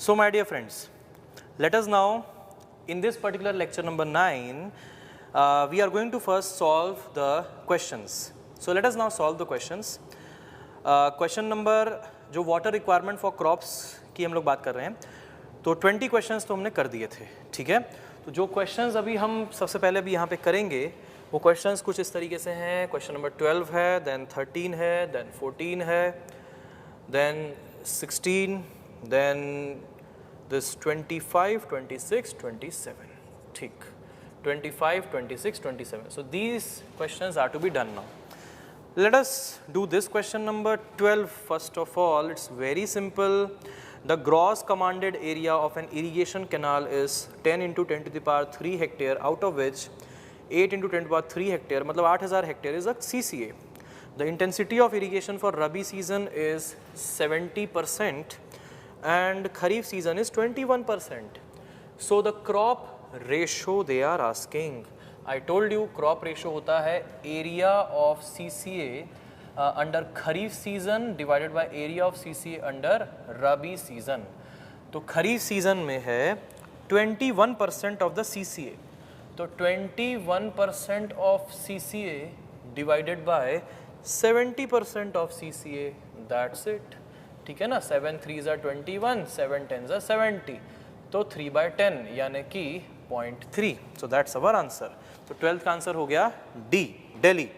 So my dear friends, let us now, in this particular lecture number 9, we are going to first solve the questions. So let us now solve the questions. Question number जो water requirement for crops की हम लोग बात कर रहे हैं, तो 20 questions तो हमने कर दिए थे, ठीक है? तो जो questions अभी हम सबसे पहले भी यहाँ पे करेंगे, वो questions कुछ इस तरीके से हैं. Question number 12 है, then 13 है, then 14 है, then 16, then this 25, 26, 27, ठीक, 25, 26, 27. So these questions are to be done now. Let us do this question number 12 first of all. It's very simple. The gross commanded area of an irrigation canal is 10 into 10 to the power 3 hectare, out of which 8 into 10 to the power 3 hectare, मतलब 8000 hectare is a CCA. The intensity of irrigation for Rabi season is 70% and Kharif season is 21%. So the crop ratio they are asking. I told you crop ratio होता है area of CCA under Kharif season divided by area of CCA under Rabi season. तो Kharif season में है 21% of the CCA. तो 21% of CCA divided by 70% of CCA, that's it. ठीक है ना, 7 3s are 21, 7 10s are 70. तो 3 by 10 यानी कि 0.3. So that's our answer. तो 12th का आंसर हो गया D, दिल्ली.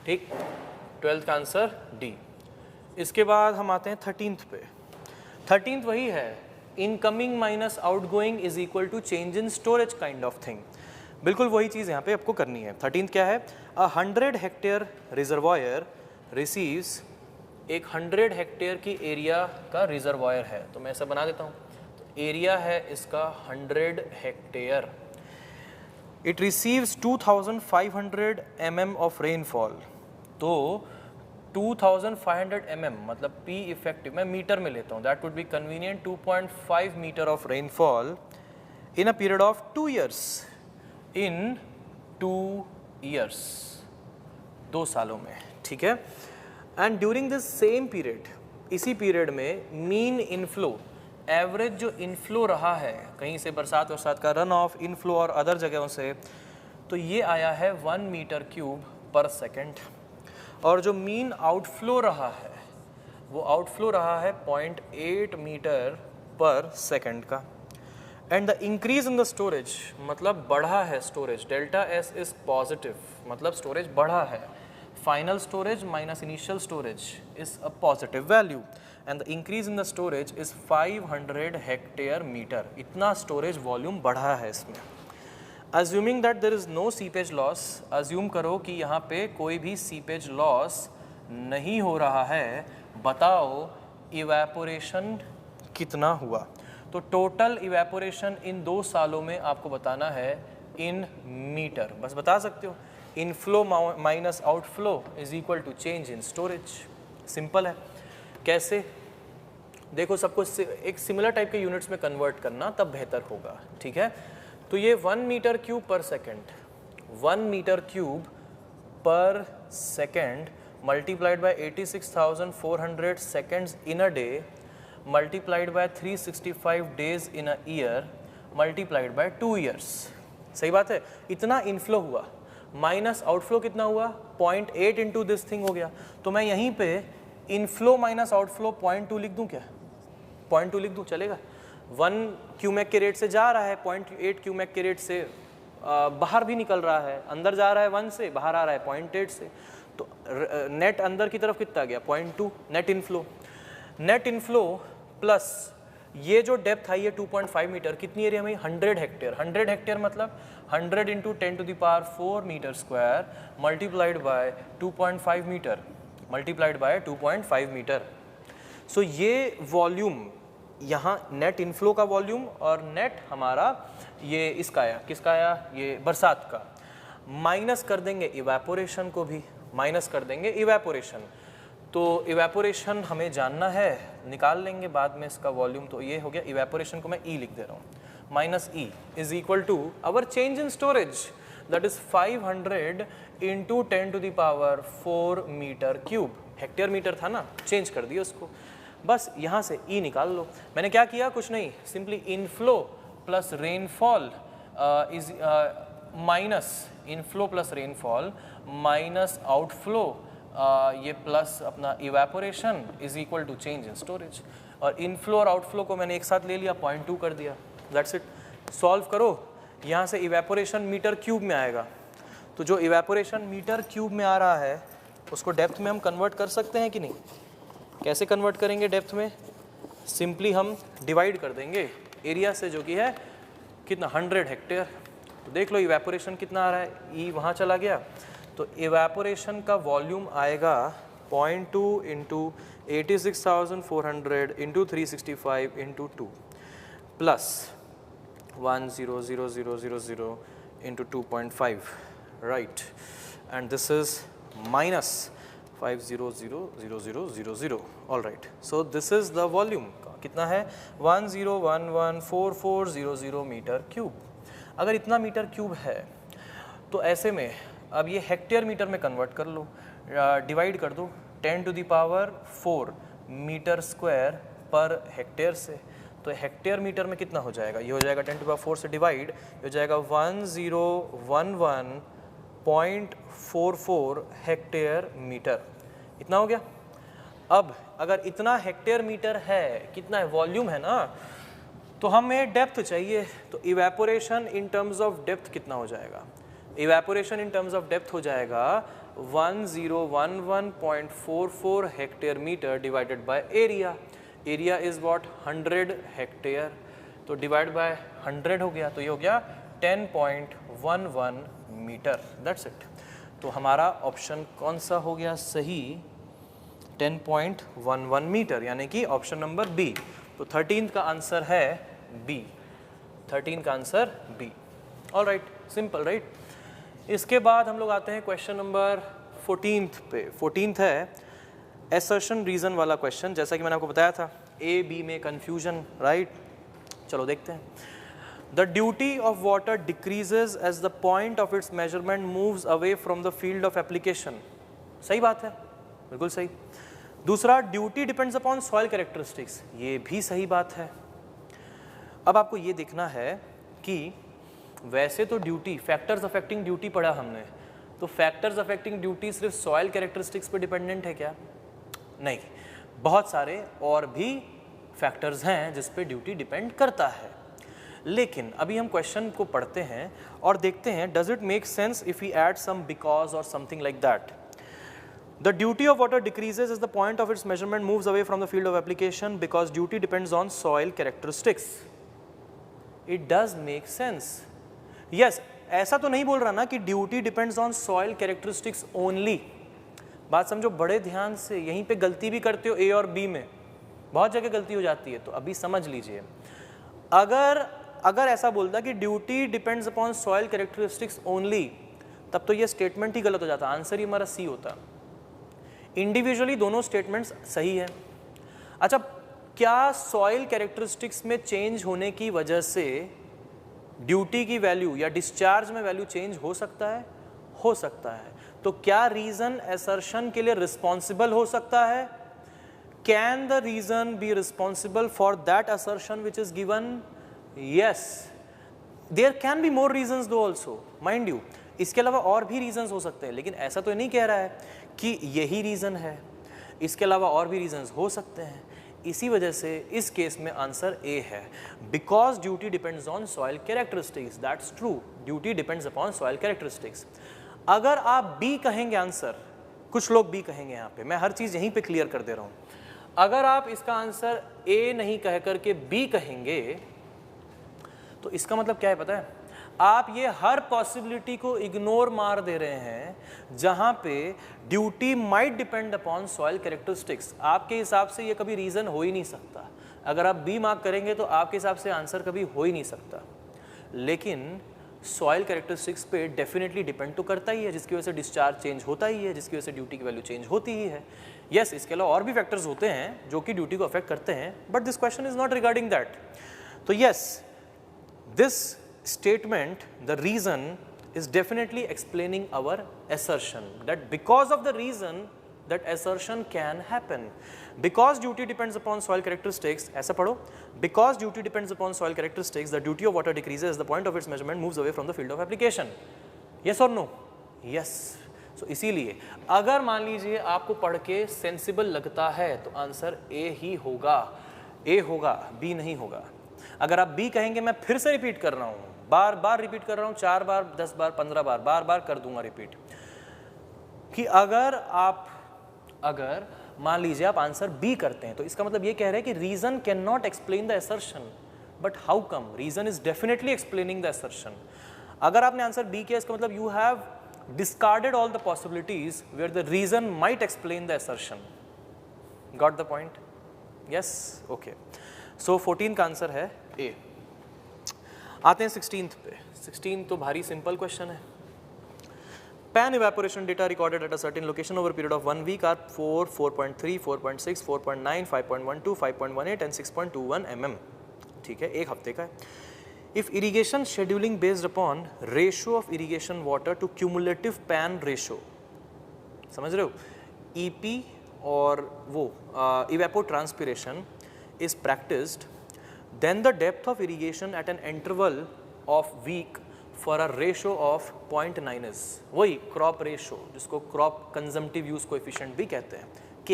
ठीक, 12th का आंसर D. इसके बाद हम आते हैं 13th पे. 13th वही है, incoming minus outgoing is equal to change in storage kind of thing. बिल्कुल वही चीज़ यहाँ पे आपको करनी है. 13th क्या है? 100 हेक्टेयर रिजर्वायर रिसीव्स, एक 100 हेक्टेयर की एरिया का रिजर्वायर है, तो मैं ऐसा बना देता हूँ. तो एरिया है इसका 100 hectare. It receives 2500 mm of rainfall. तो 2500 mm मतलब P इफेक्टिव मैं मीटर में लेता हूँ, that would be convenient. 2.5 metre of rainfall in a period of 2 years. In 2 years, 2 सालों में, ठीक है. And during this same period, इसी पीरियड में मीन इनफ्लो, एवरेज जो इनफ्लो रहा है कहीं से बरसात वरसात का, रन ऑफ, इनफ्लो और अदर जगहों से, तो ये आया है 1 मीटर क्यूब पर सेकेंड. और जो मीन आउटफ्लो रहा है वो आउटफ्लो रहा है 0.8 मीटर पर सेकेंड का. And the increase in the storage मतलब बढ़ा है storage, delta S is positive मतलब स्टोरेज बढ़ा है. Final storage minus initial storage is a positive value and the increase in the storage is 500 hectare metre. इतना storage volume बढ़ा है इसमें. Assuming that there is no seepage loss, assume करो कि यहाँ पे कोई भी सीपेज लॉस नहीं हो रहा है. बताओ इवेपोरेशन कितना हुआ. तो टोटल इवेपोरेशन इन 2 सालों में आपको बताना है इन मीटर. बस बता सकते हो inflow minus outflow is equal to change in storage. Simple है. कैसे? देखो सबको एक सिमिलर टाइप के यूनिट्स में कन्वर्ट करना तब बेहतर होगा, ठीक है. तो ये 1 metre cube per second, 1 metre cube per second multiplied by 86,400 seconds in a day multiplied by 365 days in a year multiplied by 2 years. सही बात है. इतना इनफ्लो हुआ, माइनस आउटफ्लो कितना हुआ, 0.8 इंटू दिस थिंग हो गया. तो मैं यहीं पे इनफ्लो माइनस आउटफ्लो 0.2 लिख दूं क्या? 0.2 लिख दूं, चलेगा. 1 क्यूमेक के रेट से जा रहा है, 0.8 क्यूमेक के रेट से बाहर भी निकल रहा है. अंदर जा रहा है 1 से, बाहर आ रहा है 0.8 से. तो नेट अंदर की तरफ कितना गया? 0.2 net inflow. Net inflow plus ये जो डेप्थ आई है 2.5 मीटर, कितनी एरिया में? 100 हेक्टेयर. 100 हेक्टेयर मतलब 100 into 10 to the power 4 metre square multiplied by 2.5 metre multiplied by 2.5 metre. So ये वॉल्यूम यहाँ नेट इनफ्लो का वॉल्यूम और नेट हमारा ये इसका आया, किसका आया? ये बरसात का. माइनस कर देंगे इवेपोरेशन को भी, माइनस कर देंगे इवेपोरेशन. तो इवेपोरेशन हमें जानना है, निकाल लेंगे बाद में इसका वॉल्यूम. तो ये हो गया, इवेपोरेशन को मैं ई लिख दे रहा हूँ, minus E is equal to our change in storage that is 500 into 10 to the power 4 metre cube. Hectare metre था ना, चेंज कर दिया उसको. बस यहाँ से ई निकाल लो। मैंने क्या किया, कुछ नहीं, simply inflow plus rainfall is minus inflow plus rainfall minus outflow ये प्लस अपना evaporation is equal to change in storage. और इनफ्लो और आउटफ्लो को मैंने एक साथ ले लिया, 0.2 कर दिया, दैट्स इट। सॉल्व करो, यहाँ से इवेपोरेशन मीटर क्यूब में आएगा, तो जो इवेपोरेशन मीटर क्यूब में आ रहा है उसको डेप्थ में हम कन्वर्ट कर सकते हैं कि नहीं? कैसे कन्वर्ट करेंगे डेप्थ में? सिंपली हम डिवाइड कर देंगे एरिया से, जो कि है कितना, 100 हेक्टेयर। तो देख लो इवेपोरेशन कितना आ रहा है, ई वहाँ चला गया, तो इवेपोरेशन का वॉल्यूम आएगा 0.2 into 86,400 into 365 into 2 plus 100,000 into 2.5, right, and this is minus 500,000, all right. So this is the volume, कितना है 10114400 मीटर क्यूब। अगर इतना मीटर क्यूब है तो ऐसे में अब ये हेक्टेयर मीटर में कन्वर्ट कर लो, डिवाइड कर दो 10⁴ मीटर स्क्वायर पर हेक्टेयर से, तो हेक्टेयर मीटर में कितना हो जाएगा, ये हो जाएगा 10⁴ से डिवाइड, हो जाएगा 1011.44 हेक्टेयर मीटर, इतना हो गया। अब अगर इतना हेक्टेयर मीटर है, कितना है, वॉल्यूम है ना, तो हमें डेप्थ चाहिए, तो evaporation in terms of depth कितना हो जाएगा, evaporation in terms of depth हो जाएगा 1011.44 hectare metre divided by area, area is what 100 hectare, तो डिवाइड बाय 100 हो गया, तो ये हो गया 10.11 मीटर, दैट्स इट। तो हमारा ऑप्शन कौन सा हो गया सही, 10.11 मीटर, यानी कि ऑप्शन नंबर बी। तो 13th का आंसर है बी, 13 का answer B, all right, simple right. इसके बाद हम लोग आते हैं क्वेश्चन नंबर 14th पे। 14th है एसर्शन रीजन वाला क्वेश्चन, जैसा कि मैंने आपको बताया था ए बी में कंफ्यूजन, राइट। चलो देखते हैं। The duty of water decreases as the point of its measurement moves away from the field of application, सही बात है, बिल्कुल सही। दूसरा, duty depends upon soil characteristics, ये भी सही बात है। अब आपको ये देखना है कि वैसे तो ड्यूटी, फैक्टर्स अफेक्टिंग ड्यूटी पढ़ा हमने, तो फैक्टर्स अफेक्टिंग ड्यूटी सिर्फ सॉइल कैरेक्टरिस्टिक्स पे डिपेंडेंट है क्या? नहीं, बहुत सारे और भी फैक्टर्स हैं जिस पे ड्यूटी डिपेंड करता है। लेकिन अभी हम क्वेश्चन को पढ़ते हैं और देखते हैं, does it make sense if we add some because और something like that. The duty of water decreases as the point of its measurement moves away from the field of application because duty depends on soil characteristics. It does make sense. Yes, ऐसा तो नहीं बोल रहा ना कि duty depends on soil characteristics only. बात समझो बड़े ध्यान से, यहीं पे गलती भी करते हो ए और बी में, बहुत जगह गलती हो जाती है, तो अभी समझ लीजिए। अगर ऐसा बोलता कि duty depends upon soil characteristics only, तब तो ये स्टेटमेंट ही गलत हो जाता, आंसर ही हमारा सी होता। इंडिविजुअली दोनों स्टेटमेंट्स सही है। अच्छा, क्या सॉइल कैरेक्टरिस्टिक्स में चेंज होने की वजह से ड्यूटी की वैल्यू या डिस्चार्ज में वैल्यू चेंज हो सकता है? हो सकता है। तो क्या रीजन असर्शन के लिए रिस्पॉन्सिबल हो सकता है? Can the reason be responsible for that assertion which is given? Yes, there can be more reasons though also, mind you, इसके अलावा और भी रीजंस हो सकते हैं, लेकिन ऐसा तो नहीं कह रहा है कि यही रीज़न है, इसके अलावा और भी रीजंस हो सकते हैं। इसी वजह से इस केस में आंसर ए है, because duty depends on soil characteristics, that's true, duty depends upon soil characteristics. अगर आप बी कहेंगे आंसर, कुछ लोग बी कहेंगे, यहाँ पे मैं हर चीज़ यहीं पे क्लियर कर दे रहा हूँ, अगर आप इसका आंसर ए नहीं कह करके बी कहेंगे तो इसका मतलब क्या है पता है? आप ये हर पॉसिबिलिटी को इग्नोर मार दे रहे हैं जहां पे duty might depend upon soil characteristics. आपके हिसाब से ये कभी रीज़न हो ही नहीं सकता। अगर आप बी मार्क करेंगे तो आपके हिसाब से आंसर कभी हो ही नहीं सकता, लेकिन सॉइल कैरेक्टरिस्टिक्स पे डेफिनेटली डिपेंड तो करता ही है, जिसकी वजह से डिस्चार्ज चेंज होता ही है, जिसकी वजह से ड्यूटी की वैल्यू चेंज होती ही है। यस, इसके अलावा और भी फैक्टर्स होते हैं जो कि ड्यूटी को अफेक्ट करते हैं, but this question is not regarding that. तो yes, this statement, the reason is definitely explaining our assertion that because of the reason that assertion can happen. Because duty depends upon soil characteristics, ऐसा पढ़ो, because duty depends upon soil characteristics, the duty of water decreases as the point of its measurement moves away from the field of application. Yes or no? Yes. So इसीलिए अगर मान लीजिए आपको पढ़ के sensible लगता है तो आंसर ए ही होगा, ए होगा, बी नहीं होगा. अगर आप बी कहेंगे मैं फिर से रिपीट कर रहा हूँ, बार बार रिपीट कर रहा हूँ, 4 बार 10 बार 15 बार, बार बार कर दूंगा रिपीट, कि अगर मान लीजिए आप आंसर बी करते हैं तो इसका मतलब ये कह रहे हैं कि reason can not explain the assertion. But how come? Reason is definitely explaining the assertion. अगर आपने आंसर बी किया इसका मतलब you have discarded all the possibilities where the reason might explain the assertion. Got the point? Yes? Okay. So 14 का answer है A. आते हैं 16th पे. 16 तो भारी सिंपल क्वेश्चन है. Pan evaporation data recorded at a certain location over a period of 1 week are 4, 4.3, 4.6, 4.9, 5.12, 5.18 and 6.21 mm. ठीक है, एक हफ्ते का है. If irrigation scheduling based upon ratio of irrigation water to cumulative pan ratio, समझ रहे हो, EP और वो evapotranspiration is practiced, then the depth of irrigation at an interval of week for a ratio of 0.9 is वही crop ratio जिसको crop consumptive use coefficient भी कहते हैं, K.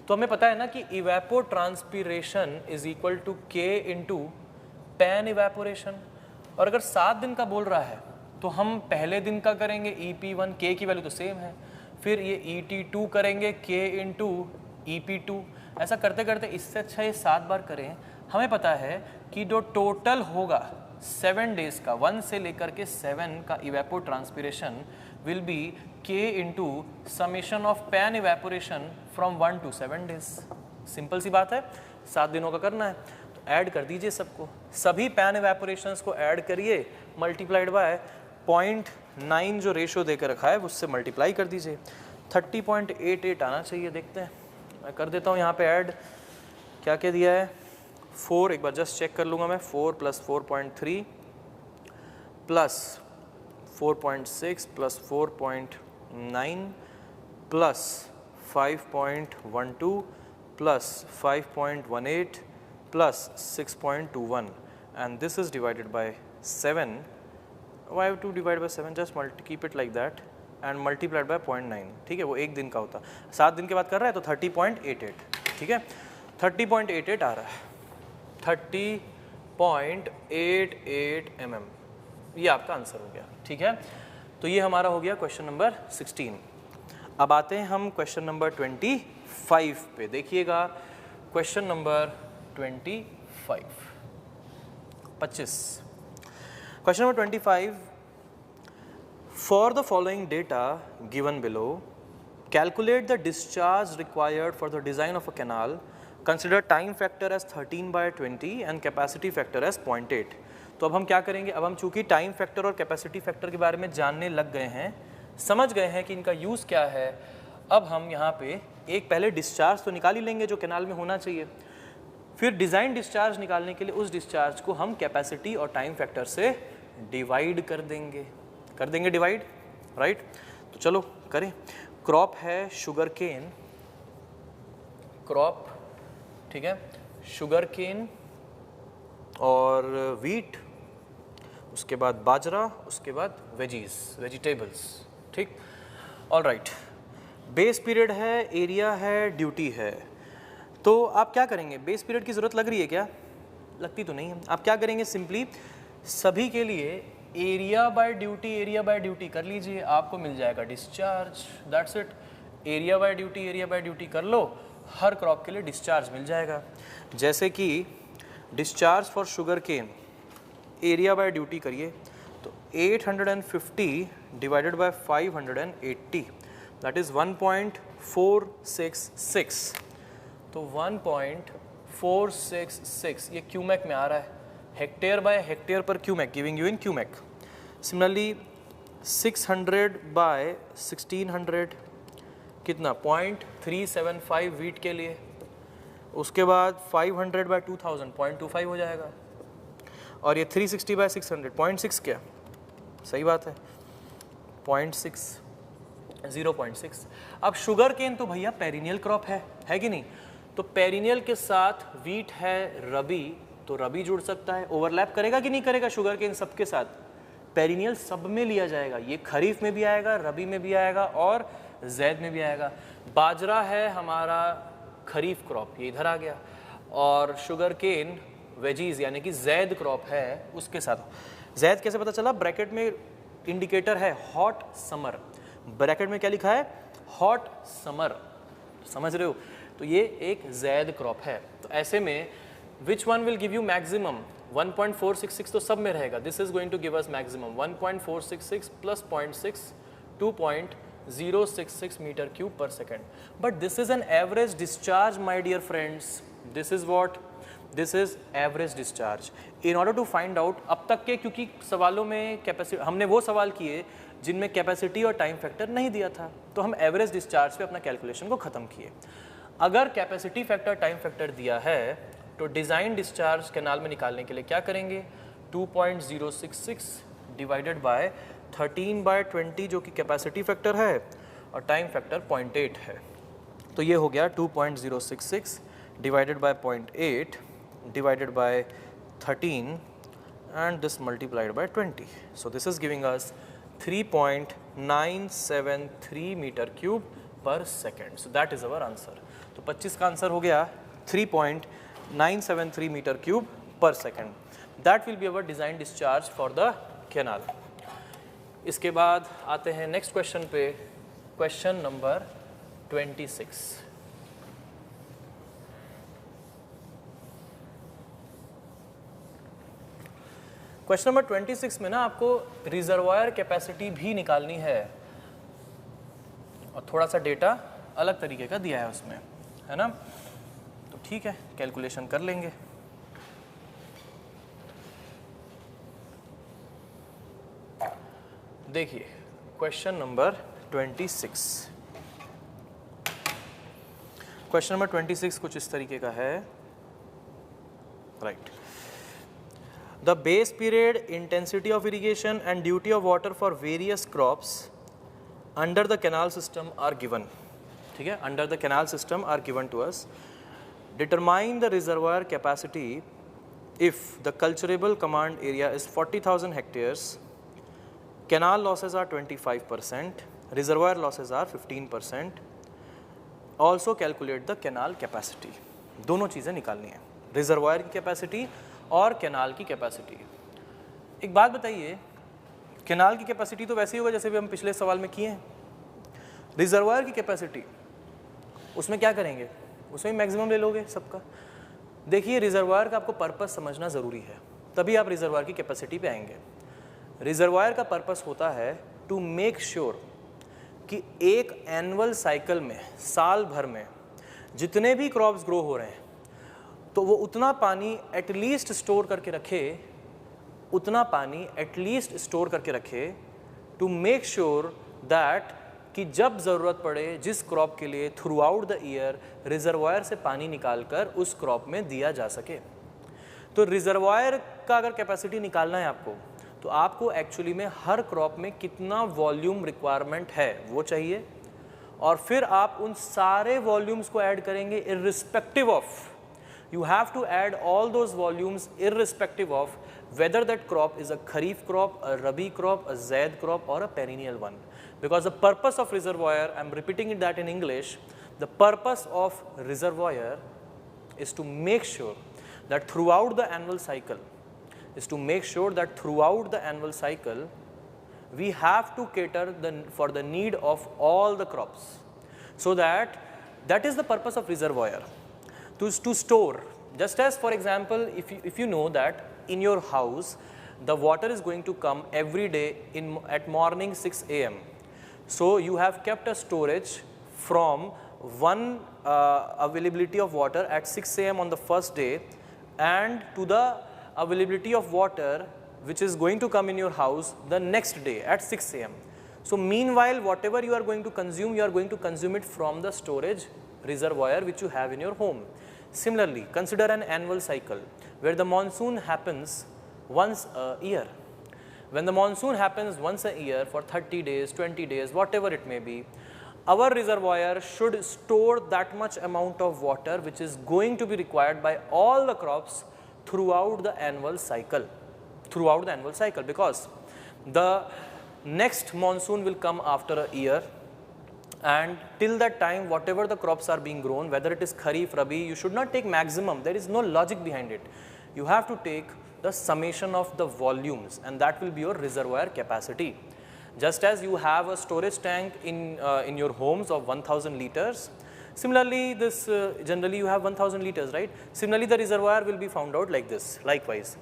तो हमें पता है ना कि evapotranspiration is equal to K into pan evaporation. और अगर 7 दिन का बोल रहा है तो हम पहले दिन का करेंगे EP1, K की वैल्यू तो सेम है, फिर ये ET2 करेंगे K इंटू EP2. ऐसा करते करते इससे अच्छा ये 7 बार करें. हमें पता है कि जो टोटल होगा 7 डेज का, 1 से लेकर के 7 का evapotranspiration will be K into summation of pan evaporation from 1 to 7 days. Simple सी बात है, 7 दिनों का करना है. ऐड कर दीजिए सबको, सभी पैन इवेपोरेशंस को ऐड करिए, मल्टीप्लाइड बाय 0.9 जो रेशो देकर रखा है उससे मल्टीप्लाई कर दीजिए. 30.88 आना चाहिए. देखते हैं, मैं कर देता हूँ यहाँ पे ऐड. क्या क्या दिया है? 4, एक बार जस्ट चेक कर लूँगा मैं. 4 + 4.3 plus 4.6 plus 4.9 plus 5.12 plus 5.18 plus 6.21 and this is divided by 7. Why have to divide by 7? Just keep it like that and multiplied by 0.9. ठीक है, वो एक दिन का होता. 7 दिन के बाद कर रहा है तो 30.88. ठीक है, 30.88 आ रहा है. 30.88 mm ये आपका आंसर हो गया. ठीक है, तो ये हमारा हो गया क्वेश्चन नंबर 16. अब आते हैं हम क्वेश्चन नंबर 25 पे. देखिएगा question number 25. Question number 25. For the following data given below, calculate the discharge required for the design of a canal. Consider time factor as 13/20 and capacity factor as 0.8. तो अब हम क्या करेंगे? अब हम चूंकि टाइम फैक्टर और कैपेसिटी फैक्टर के बारे में जानने लग गए हैं, समझ गए हैं कि इनका यूज़ क्या है, अब हम यहाँ पे एक पहले डिस्चार्ज तो निकाल ही लेंगे जो कैनाल में होना चाहिए. फिर डिज़ाइन डिस्चार्ज निकालने के लिए उस डिस्चार्ज को हम कैपेसिटी और टाइम फैक्टर से डिवाइड कर देंगे डिवाइड, राइट. तो चलो करें. क्रॉप है शुगर केन, क्रॉप, ठीक है, शुगर केन और वीट, उसके बाद बाजरा, उसके बाद वेजिटेबल्स. ठीक, ऑल राइट. बेस पीरियड है, एरिया है, ड्यूटी है. तो आप क्या करेंगे? बेस पीरियड की ज़रूरत लग रही है क्या? लगती तो नहीं है. आप क्या करेंगे? सिंपली सभी के लिए एरिया बाय ड्यूटी कर लीजिए, आपको मिल जाएगा discharge. That's it. Area by duty कर लो, हर क्रॉप के लिए डिस्चार्ज मिल जाएगा. जैसे कि discharge for sugar cane, area by duty करिए तो 850 डिवाइडेड बाय 580 दैट इज़ 1.466. तो 1.466 ये क्यूमेक में आ रहा है. Hectare by hectare per cumec, giving you in cumec. Similarly 600 by 1600 कितना? 0.375 वीट के लिए. उसके बाद 500 बाय 2000 0.25 हो जाएगा. और ये 360 बाय 600 0.6 क्या? सही बात है, 0.6. 0.6। अब शुगर केन तो भैया पेरिनियल क्रॉप है कि नहीं, तो पेरिनियल के साथ वीट है, रबी, तो रबी जुड़ सकता है, ओवरलैप करेगा कि नहीं करेगा शुगर केन सबके साथ, पेरिनियल सब में लिया जाएगा, ये खरीफ में भी आएगा, रबी में भी आएगा और जैद में भी आएगा। बाजरा है हमारा खरीफ क्रॉप, ये इधर आ गया, और शुगर केन वेजीज यानी कि जैद क्रॉप है उसके साथ। जैद कैसे पता चला, ब्रैकेट में इंडिकेटर है हॉट समर, ब्रैकेट में क्या लिखा है, हॉट समर, समझ रहे हो, तो ये एक जैद क्रॉप है। तो ऐसे में which one will give you maximum, 1.466 तो सब में रहेगा, this is going to give us maximum 1.466 plus 0.6 2.066 metre cube per second. But this is an average discharge my dear friends, this is what, this is average discharge. In order to find out, अब तक के क्योंकि सवालों में capacity, हमने वो सवाल किए जिनमें कैपेसिटी और टाइम फैक्टर नहीं दिया था, तो हम एवरेज डिस्चार्ज पे अपना कैलकुलेशन को ख़त्म किए। अगर कैपेसिटी फैक्टर टाइम फैक्टर दिया है तो डिज़ाइन डिस्चार्ज कैनाल में निकालने के लिए क्या करेंगे, 2.066 डिवाइडेड बाय 13/20 जो कि कैपेसिटी फैक्टर है और टाइम फैक्टर 0.8 है, तो ये हो गया 2.066 divided by 0.8 divided by 13 and this multiplied by 20. So this is giving us 3.973 meter cube per second. So that is our answer. तो 25 का आंसर हो गया 3.973 meter cube per second. That will be our design discharge for the canal. इसके बाद आते हैं next question पे, question number 26। Question number 26 में ना आपको रिजर्वायर कैपेसिटी भी निकालनी है और थोड़ा सा डेटा अलग तरीके का दिया है उसमें, है ना, तो ठीक है कैलकुलेशन कर लेंगे। देखिए क्वेश्चन नंबर 26, क्वेश्चन नंबर 26 कुछ इस तरीके का है, right. The base period, intensity of irrigation and duty of water for various crops under the canal system are given. ठीक है, under the canal system are given to us. Determine the reservoir capacity if the culturable command area is 40,000 hectares, canal losses are 25%, reservoir losses are 15%. Also calculate the canal capacity. दोनों चीज़ें निकालनी है, reservoir की capacity और canal की capacity. एक बात बताइए, कैनाल की कैपेसिटी तो वैसे ही होगा जैसे भी हम पिछले सवाल में किए हैं, रिजर्वायर की कैपेसिटी उसमें क्या करेंगे, उसमें मैक्सिमम ले लोगे सबका। देखिए रिजर्वायर का आपको पर्पस समझना ज़रूरी है, तभी आप रिजर्वायर की कैपेसिटी पे आएंगे। रिजर्वायर का पर्पस होता है टू मेक श्योर कि एक एनुअल साइकिल में, साल भर में जितने भी क्रॉप्स ग्रो हो रहे हैं तो वो उतना पानी एटलीस्ट स्टोर करके रखे, उतना पानी एटलीस्ट स्टोर करके रखे टू मेक श्योर दैट कि जब ज़रूरत पड़े जिस क्रॉप के लिए through out the year reservoir से पानी निकालकर उस क्रॉप में दिया जा सके। तो रिजर्वायर का अगर कैपेसिटी निकालना है आपको, तो आपको एक्चुअली में हर क्रॉप में कितना वॉल्यूम रिक्वायरमेंट है वो चाहिए, और फिर आप उन सारे वॉल्यूम्स को ऐड करेंगे irrespective of, you have to add all those volumes irrespective of whether that crop is a kharif crop, a rabi crop, a zaid crop or a perennial one. Because the purpose of reservoir, I am repeating it that in English, the purpose of reservoir is to make sure that throughout the annual cycle, we have to cater for the need of all the crops. So that is the purpose of reservoir. To store, just as for example, if you know that in your house the water is going to come every day at morning 6 a.m. So you have kept a storage from one availability of water at 6 a.m. on the first day and to the availability of water which is going to come in your house the next day at 6 a.m. So meanwhile whatever you are going to consume it from the storage reservoir which you have in your home. Similarly, consider an annual cycle where the monsoon happens once a year. When the monsoon happens once a year for 30 days, 20 days, whatever it may be, our reservoir should store that much amount of water which is going to be required by all the crops throughout the annual cycle. Because the next monsoon will come after a year, and till that time whatever the crops are being grown, whether it is Kharif, Rabi, you should not take maximum. There is no logic behind it. You have to take the summation of the volumes, and that will be your reservoir capacity. Just as you have a storage tank in your homes of 1000 liters, similarly this generally you have 1000 liters, right? Similarly the reservoir will be found out like this. Likewise,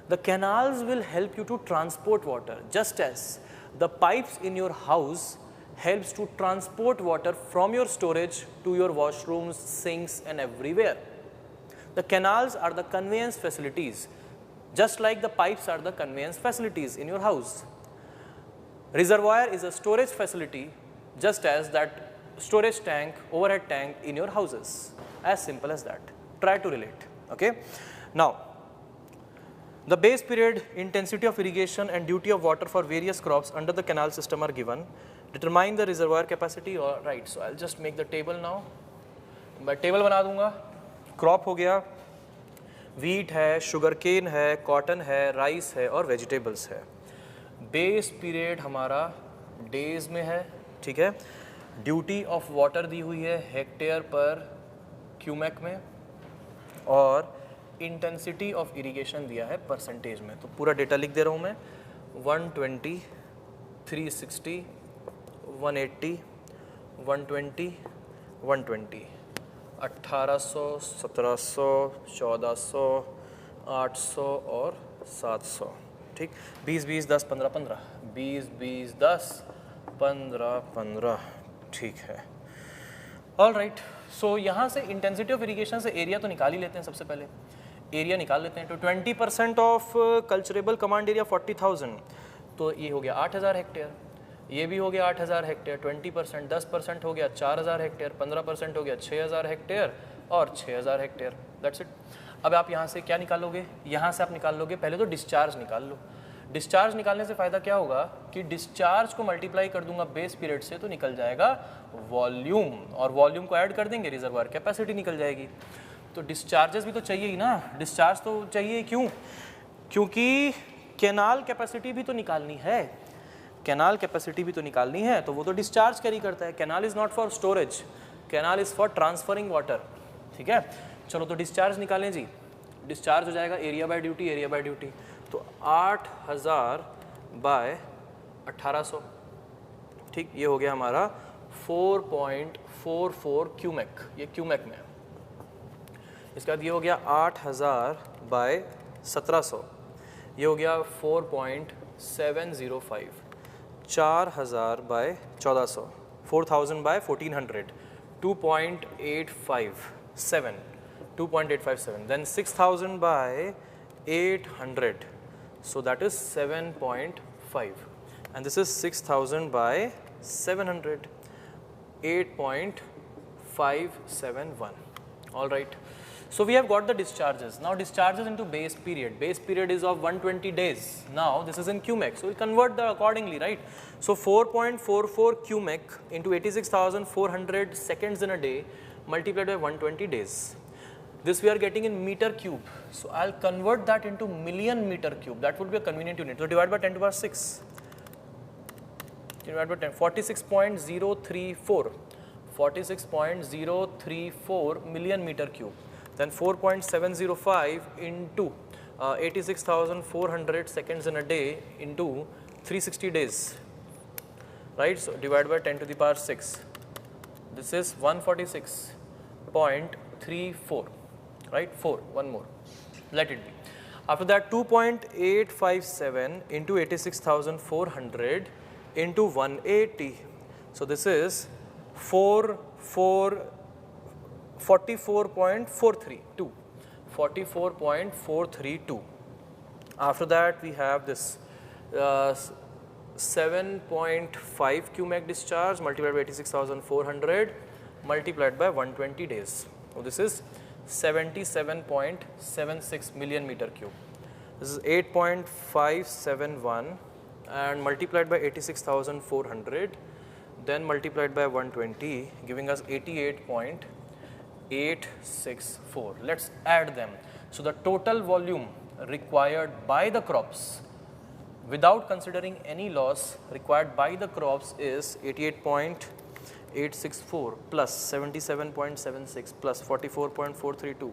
the canals will help you to transport water, just as the pipes in your house helps to transport water from your storage to your washrooms, sinks and everywhere. The canals are the conveyance facilities, just like the pipes are the conveyance facilities in your house. Reservoir is a storage facility, just as that storage tank, overhead tank in your houses. As simple as that. Try to relate. Okay. Now, the base period, intensity of irrigation and duty of water for various crops under the canal system are given. Determine the reservoir capacity. All right. So I'll just make the table now. मैं table बना दूँगा. Crop हो गया, wheat है, sugarcane है, cotton है, rice है और vegetables है. बेस पीरियड हमारा डेज में है, ठीक है. ड्यूटी ऑफ वाटर दी हुई है हेक्टेयर पर क्यूमेक में, और इंटेंसिटी ऑफ इरिगेशन दिया है परसेंटेज में. तो पूरा डेटा लिख दे रहा हूँ मैं. 120, 360, 180, 120, 120, 1800, 1700, 1400, 800 और 700. ठीक. 20, 20, 10, 15, 15, 20, 20, 10, 15, 15. ठीक है. All right. सो यहाँ से इंटेंसिटी ऑफ इरिगेशन से एरिया तो निकाल ही लेते हैं. सबसे पहले एरिया निकाल लेते हैं. तो 20% ऑफ कल्चरेबल कमांड एरिया 40,000, तो ये हो गया 8000 हेक्टेयर. ये भी हो गया 8000 हेक्टेयर. 20%, 10% हो गया 4000 हेक्टेयर. 15% हो गया 6000 हेक्टेयर और 6000 हेक्टेयर. That's it. अब आप यहाँ से क्या निकालोगे? यहाँ से आप निकाल लोगे पहले तो डिस्चार्ज निकाल लो. डिस्चार्ज निकालने से फ़ायदा क्या होगा कि डिस्चार्ज को मल्टीप्लाई कर दूंगा बेस पीरियड से, तो निकल जाएगा वॉल्यूम, और वॉल्यूम को ऐड कर देंगे, रिजर्वायर कैपेसिटी निकल जाएगी. तो डिस्चार्जेस भी तो चाहिए ही ना. डिस्चार्ज तो चाहिए. क्यों? क्योंकि कैनाल कैपेसिटी भी तो निकालनी है. कैनाल कैपेसिटी भी तो निकालनी है, तो वो तो डिस्चार्ज कैरी करता है. Canal is not for storage, canal is for transferring water. ठीक है. चलो तो डिस्चार्ज निकालें जी. डिस्चार्ज हो जाएगा area by duty, area by duty. तो 8000 बाय 1800. ठीक. ये हो गया हमारा 4.44 क्यूमेक. ये क्यूमेक में है. इसके बाद ये हो गया 8000 बाय 1700. ये हो गया 4.705. 4000 bye 1400. 4000 bye 1400. 2.857. 2.857. Then 6000 by 800. So that is 7.5. And this is 6000 by 700. 8.571. All right. So we have got the discharges. Now discharges into base period. Base period is of 120 days. Now this is in cubic. So we convert that accordingly, right? So 4.44 cubic into 86,400 seconds in a day multiplied by 120 days. This we are getting in meter cube. So I'll convert that into million meter cube. That would be a convenient unit. So divide by 10 to the power 6. Divide by 10. 46.034. 46.034 million meter cube. Then 4.705 into 86,400 seconds in a day into 360 days. Right? So divide by 10 to the power 6. This is 146.34. Right? 4. One more. Let it be. After that, 2.857 into 86,400 into 180. So this is 44.432. 44.432. After that, we have this 7.5 cubic discharge multiplied by 86,400 multiplied by 120 days. So this is 77.76 million meter cube. This is 8.571 and multiplied by 86,400, then multiplied by 120, giving us 88.864. Let's add them. So the total volume required by the crops without considering any loss required by the crops is 88.864 plus 77.76 plus 44.432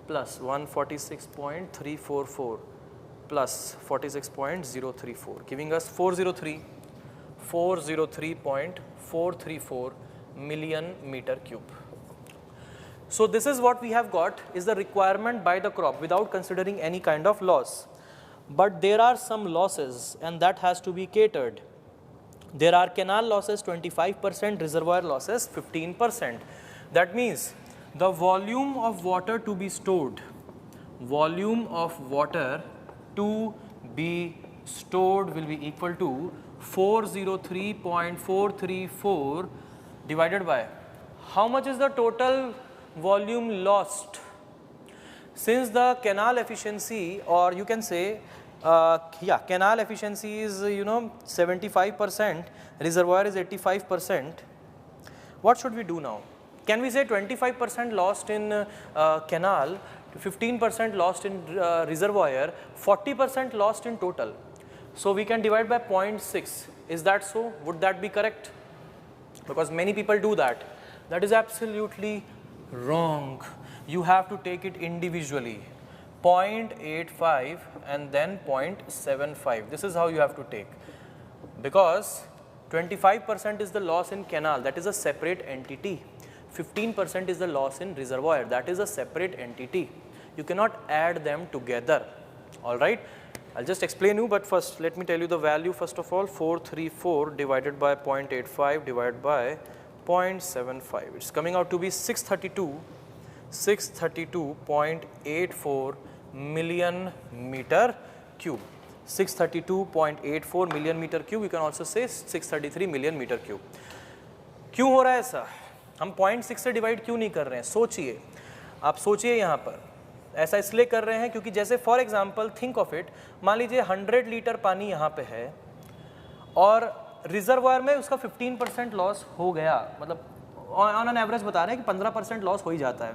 plus 146.344 plus 46.034, giving us 403.434 million meter cube. So this is what we have got, is the requirement by the crop without considering any kind of loss. But there are some losses, and that has to be catered. There are canal losses 25%, reservoir losses 15%. That means the volume of water to be stored, volume of water to be stored will be equal to 403.434 divided by how much is the total volume lost. Since the canal efficiency, or you can say canal efficiency is 75%, reservoir is 85%. What should we do now? Can we say 25% lost in canal, 15% lost in reservoir, 40% lost in total? So we can divide by 0.6. Is that so? Would that be correct? Because many people do that. That is absolutely wrong. You have to take it individually. 0.85 and then 0.75. This is how you have to take. Because 25% is the loss in canal, that is a separate entity. 15% is the loss in reservoir, that is a separate entity. You cannot add them together. Alright, I'll just explain you, but first let me tell you the value first of all. 434 divided by 0.85 divided by 0.75. It's coming out to be 632.84 million meter cube. 632.84 million meter cube, you can also say 633 million meter cube. क्यों हो रहा है ऐसा? हम 0.6 से divide क्यों नहीं कर रहे हैं? सोचिए, आप सोचिए यहाँ पर. ऐसा इसलिए कर रहे हैं क्योंकि जैसे for example think of it, मान लीजिए 100 लीटर पानी यहाँ पे है और रिजर्वायर में उसका 15% लॉस हो गया, मतलब ऑन एन एवरेज बता रहे हैं कि 15% लॉस हो ही जाता है.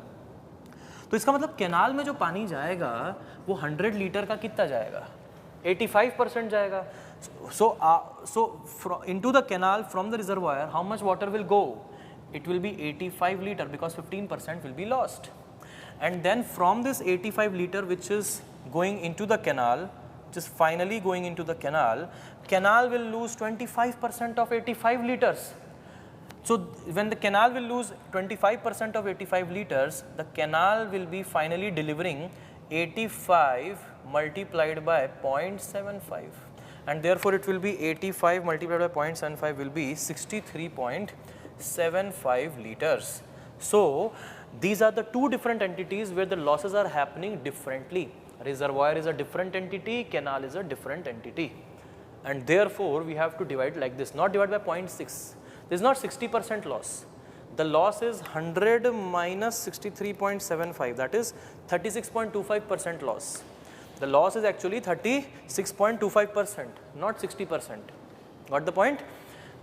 तो इसका मतलब कैनाल में जो पानी जाएगा वो 100 लीटर का कितना जाएगा? 85% जाएगा. So into the canal from the reservoir, how much water will go? It will be 85 liter because 15% will be lost. And then from this 85 liter which is going into the canal, which is finally going into the canal, canal will lose 25% of 85 liters. So when the canal will lose 25% of 85 liters, the canal will be finally delivering 85 multiplied by 0.75, and therefore it will be 85 multiplied by 0.75 will be 63.75 liters. So these are the two different entities where the losses are happening differently. Reservoir is a different entity, canal is a different entity, and therefore we have to divide like this, not divide by 0.6. This is not 60% loss. The loss is 100 minus 63.75, that is 36.25% loss. The loss is actually 36.25%, not 60%. Got the point?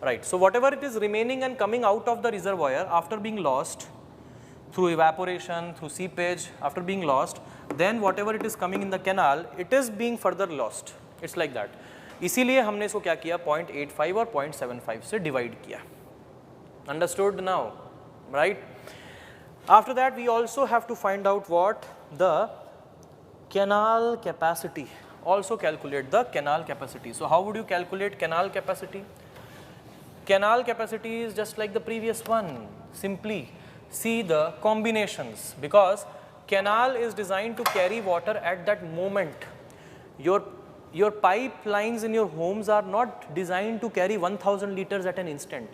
Right. So whatever it is remaining and coming out of the reservoir after being lost through evaporation, through seepage, after being lost, then whatever it is coming in the canal, it is being further lost. It's like that. इसीलिए हमने इसको क्या किया, 0.85 और 0.75 से divide किया. Understood now, right? After that, we also have to find out what the canal capacity. Also calculate the canal capacity. So how would you calculate canal capacity? Canal capacity is just like the previous one. Simply see the combinations, because canal is designed to carry water at that moment. Your pipelines in your homes are not designed to carry 1000 liters at an instant.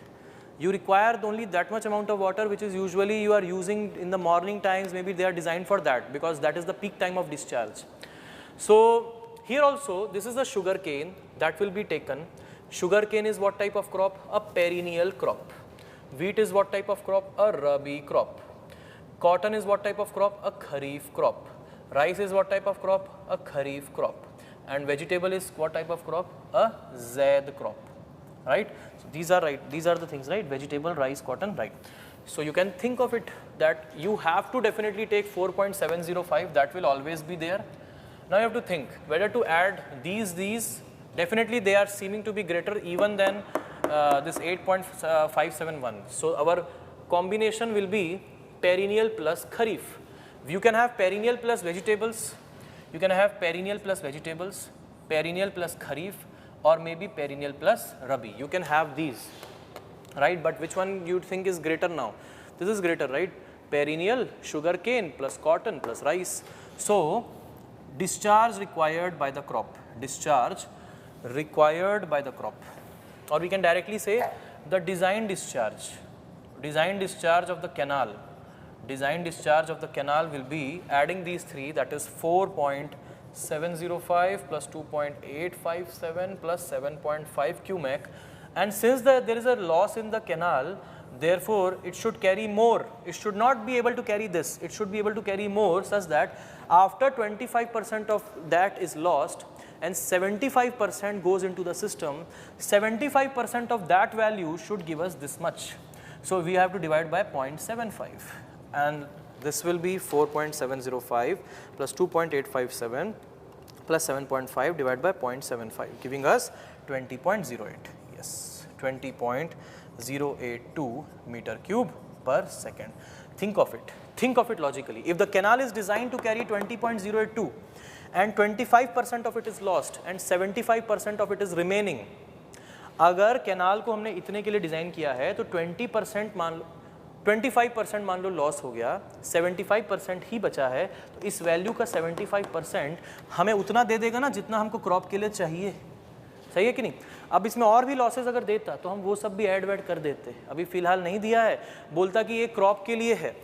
You require only that much amount of water, which is usually you are using in the morning times. Maybe they are designed for that because that is the peak time of discharge. So here also, this is the sugar cane that will be taken. Sugar cane is what type of crop? A perennial crop. Wheat is what type of crop? A rabi crop. Cotton is what type of crop? A kharif crop. Rice is what type of crop? A kharif crop. and vegetable is what type of crop? A zaid crop, right? So these are right, these are the things, right? Vegetable, rice, cotton, right? So you can think of it that you have to definitely take 4.705, that will always be there. Now you have to think whether to add these, definitely they are seeming to be greater even than this 8.571. So our combination will be perennial plus kharif. You can have perennial plus vegetables, you can have perennial plus vegetables, perennial plus kharif, or maybe perennial plus rabi. You can have these, right? But which one you think is greater now? This is greater, right? Perennial, sugarcane plus cotton plus rice. So discharge required by the crop, discharge required by the crop, or we can directly say the design discharge of the canal. Design discharge of the canal will be adding these three, that is 4.705 plus 2.857 plus 7.5 cumac, and since there is a loss in the canal, therefore it should carry more. It should not be able to carry this, it should be able to carry more, such that after 25% of that is lost and 75% goes into the system, 75% of that value should give us this much. So we have to divide by 0.75, and this will be 4.705 plus 2.857 plus 7.5 divided by 0.75, giving us 20.08. Yes, 20.082 meter cube per second. Think of it logically. If the canal is designed to carry 20.082 and 25% of it is lost and 75% of it is remaining, अगर canal को हमने इतने के लिए design किया है तो 25% मान लो लॉस हो गया, 75% ही बचा है, तो इस वैल्यू का 75% हमें उतना दे देगा ना जितना हमको क्रॉप के लिए चाहिए, सही है कि नहीं? अब इसमें और भी लॉसेस अगर देता तो हम वो सब भी ऐड वैड कर देते, अभी फ़िलहाल नहीं दिया है, बोलता कि ये क्रॉप के लिए है,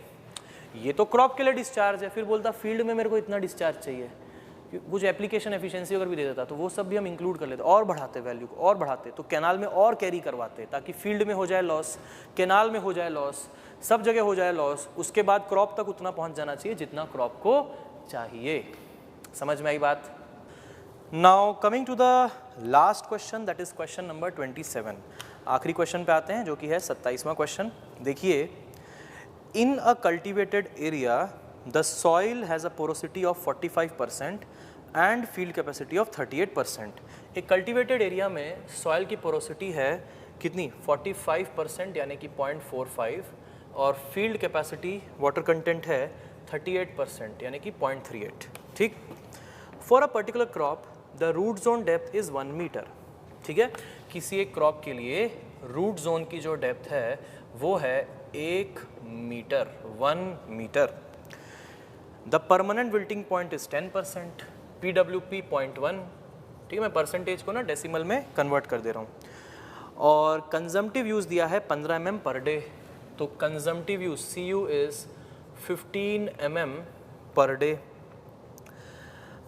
ये तो क्रॉप के लिए डिस्चार्ज है, फिर बोलता फील्ड में मेरे को इतना डिस्चार्ज चाहिए, कुछ एप्लीकेशन एफिशिएंसी अगर भी दे देता तो वो सब भी हम इंक्लूड कर लेते और बढ़ाते वैल्यू को और बढ़ाते, तो कैनाल में और कैरी करवाते ताकि फील्ड में हो जाए लॉस, कैनाल में हो जाए लॉस, सब जगह हो जाए लॉस, उसके बाद क्रॉप तक उतना पहुंच जाना चाहिए जितना क्रॉप को चाहिए। समझ में आई बात? Now coming to the last question, that is question number 27। आखिरी क्वेश्चन पे आते हैं जो कि है 27वां क्वेश्चन। देखिए, in a cultivated area the soil has a porosity of 45% and field capacity of 38%। एक कल्टिवेटेड एरिया में सॉइल की पोरोसिटी है कितनी? 45% यानी कि 0.45, और फील्ड कैपेसिटी वाटर कंटेंट है 38% यानी कि 0.38। ठीक, for a particular crop the root zone depth is 1 metre. ठीक है, किसी एक क्रॉप के लिए रूट जोन की जो डेप्थ है वो है 1 metre, 1 metre. The permanent wilting point is 10%, PWP 0.1। ठीक है, मैं परसेंटेज को ना डेसिमल में कन्वर्ट कर दे रहा हूँ, और कंजम्पटिव यूज़ दिया है 15 mm पर डे, तो consumptive use CU is 15 mm per day.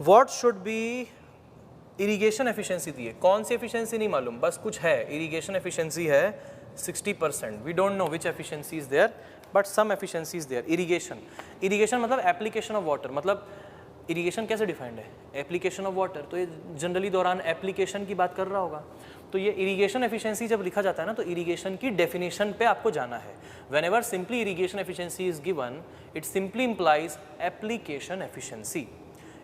What should be irrigation efficiency दी है, कौन सी एफिशिएंसी नहीं मालूम, बस कुछ है, इरीगेशन एफिशिएंसी है 60%, we don't know which efficiency is there but some efficiency is there. Irrigation मतलब एप्लीकेशन ऑफ वाटर, मतलब इरीगेशन कैसे डिफाइंड है? एप्लीकेशन ऑफ वाटर, तो ये जनरली दौरान एप्लीकेशन की बात कर रहा होगा, तो ये इरीगेशन एफिशिएंसी जब लिखा जाता है ना तो इरीगेशन की डेफिनेशन पे आपको जाना है। Whenever simply irrigation efficiency is given, it simply implies application efficiency,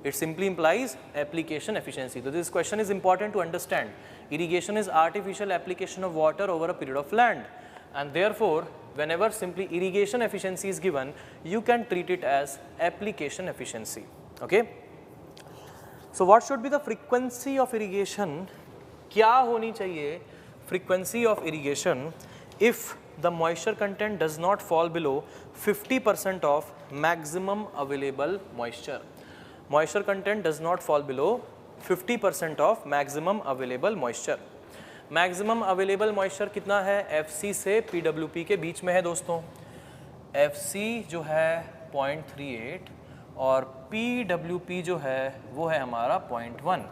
it simply implies application efficiency. So this question is important to understand. Irrigation is artificial application of water over a period of land, and therefore whenever simply irrigation efficiency is given, you can treat it as application efficiency. Okay, so what should be the frequency of irrigation? क्या होनी चाहिए frequency of irrigation if the moisture content does not fall below 50% of maximum available moisture? Moisture content does not fall below 50% of maximum available moisture. Maximum available moisture कितना है? FC से PWP के बीच में है दोस्तों। FC जो है 0.38 और PWP जो है वो है हमारा 0.1।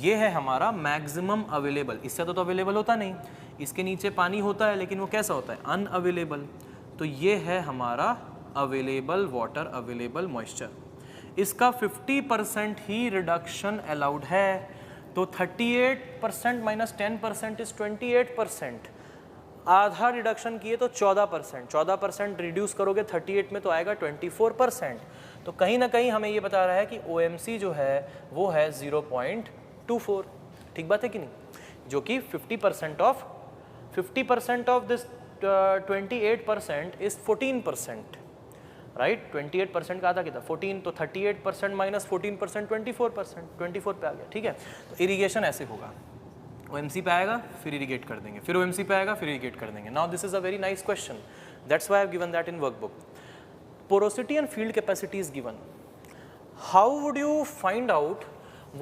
ये है हमारा मैक्सिमम अवेलेबल, इससे तो अवेलेबल होता नहीं, इसके नीचे पानी होता है लेकिन वो कैसा होता है? अनअवेलेबल। तो ये है हमारा अवेलेबल वाटर, अवेलेबल मॉइस्चर। इसका 50% ही रिडक्शन अलाउड है, तो 38% माइनस 10% इज 28%। आधा रिडक्शन किए तो 14%, 14% रिड्यूस करोगे 38 में तो आएगा 24%। तो कहीं ना कहीं हमें ये बता रहा है कि OMC जो है वो है 0.24। ठीक बात है कि नहीं? जो कि 50% ऑफ दिस 28% इज 14%, राइट? 28% का आधा कितना 14, तो 38% माइनस 14% 24%, 24 पे आ गया। ठीक है, तो इरिगेशन ऐसे होगा, OMC पे आएगा फिर इरिगेट कर देंगे, फिर OMC पे आएगा फिर इरिगेट कर देंगे। Now this is a very nice question, that's why I have given that in workbook. Porosity and field capacity is given. How would you find out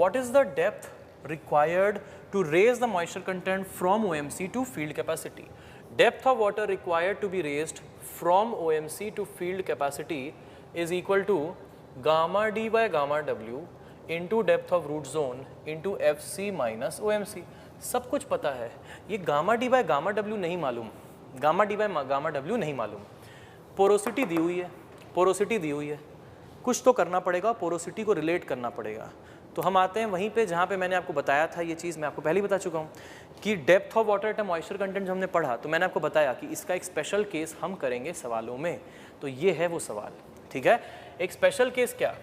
what is the depth required to raise the moisture content from OMC to field capacity? Depth of water required to be raised from OMC to field capacity is equal to gamma D by gamma W into depth of root zone into FC minus OMC. सब कुछ पता है, ये gamma D by gamma W नहीं मालूम, gamma D by gamma W नहीं मालूम। Porosity दी हुई है, पोरोसिटी दी हुई है, कुछ तो करना पड़ेगा, पोरोसिटी को रिलेट करना पड़ेगा। तो हम आते हैं वहीं पे जहाँ पे मैंने आपको बताया था, ये चीज़ मैं आपको पहले ही बता चुका हूँ कि depth of water at moisture content जब हमने पढ़ा तो मैंने आपको बताया कि इसका एक स्पेशल केस हम करेंगे सवालों में। तो ये है वो सवाल, ठीक है। एक स्पेशल केस क्या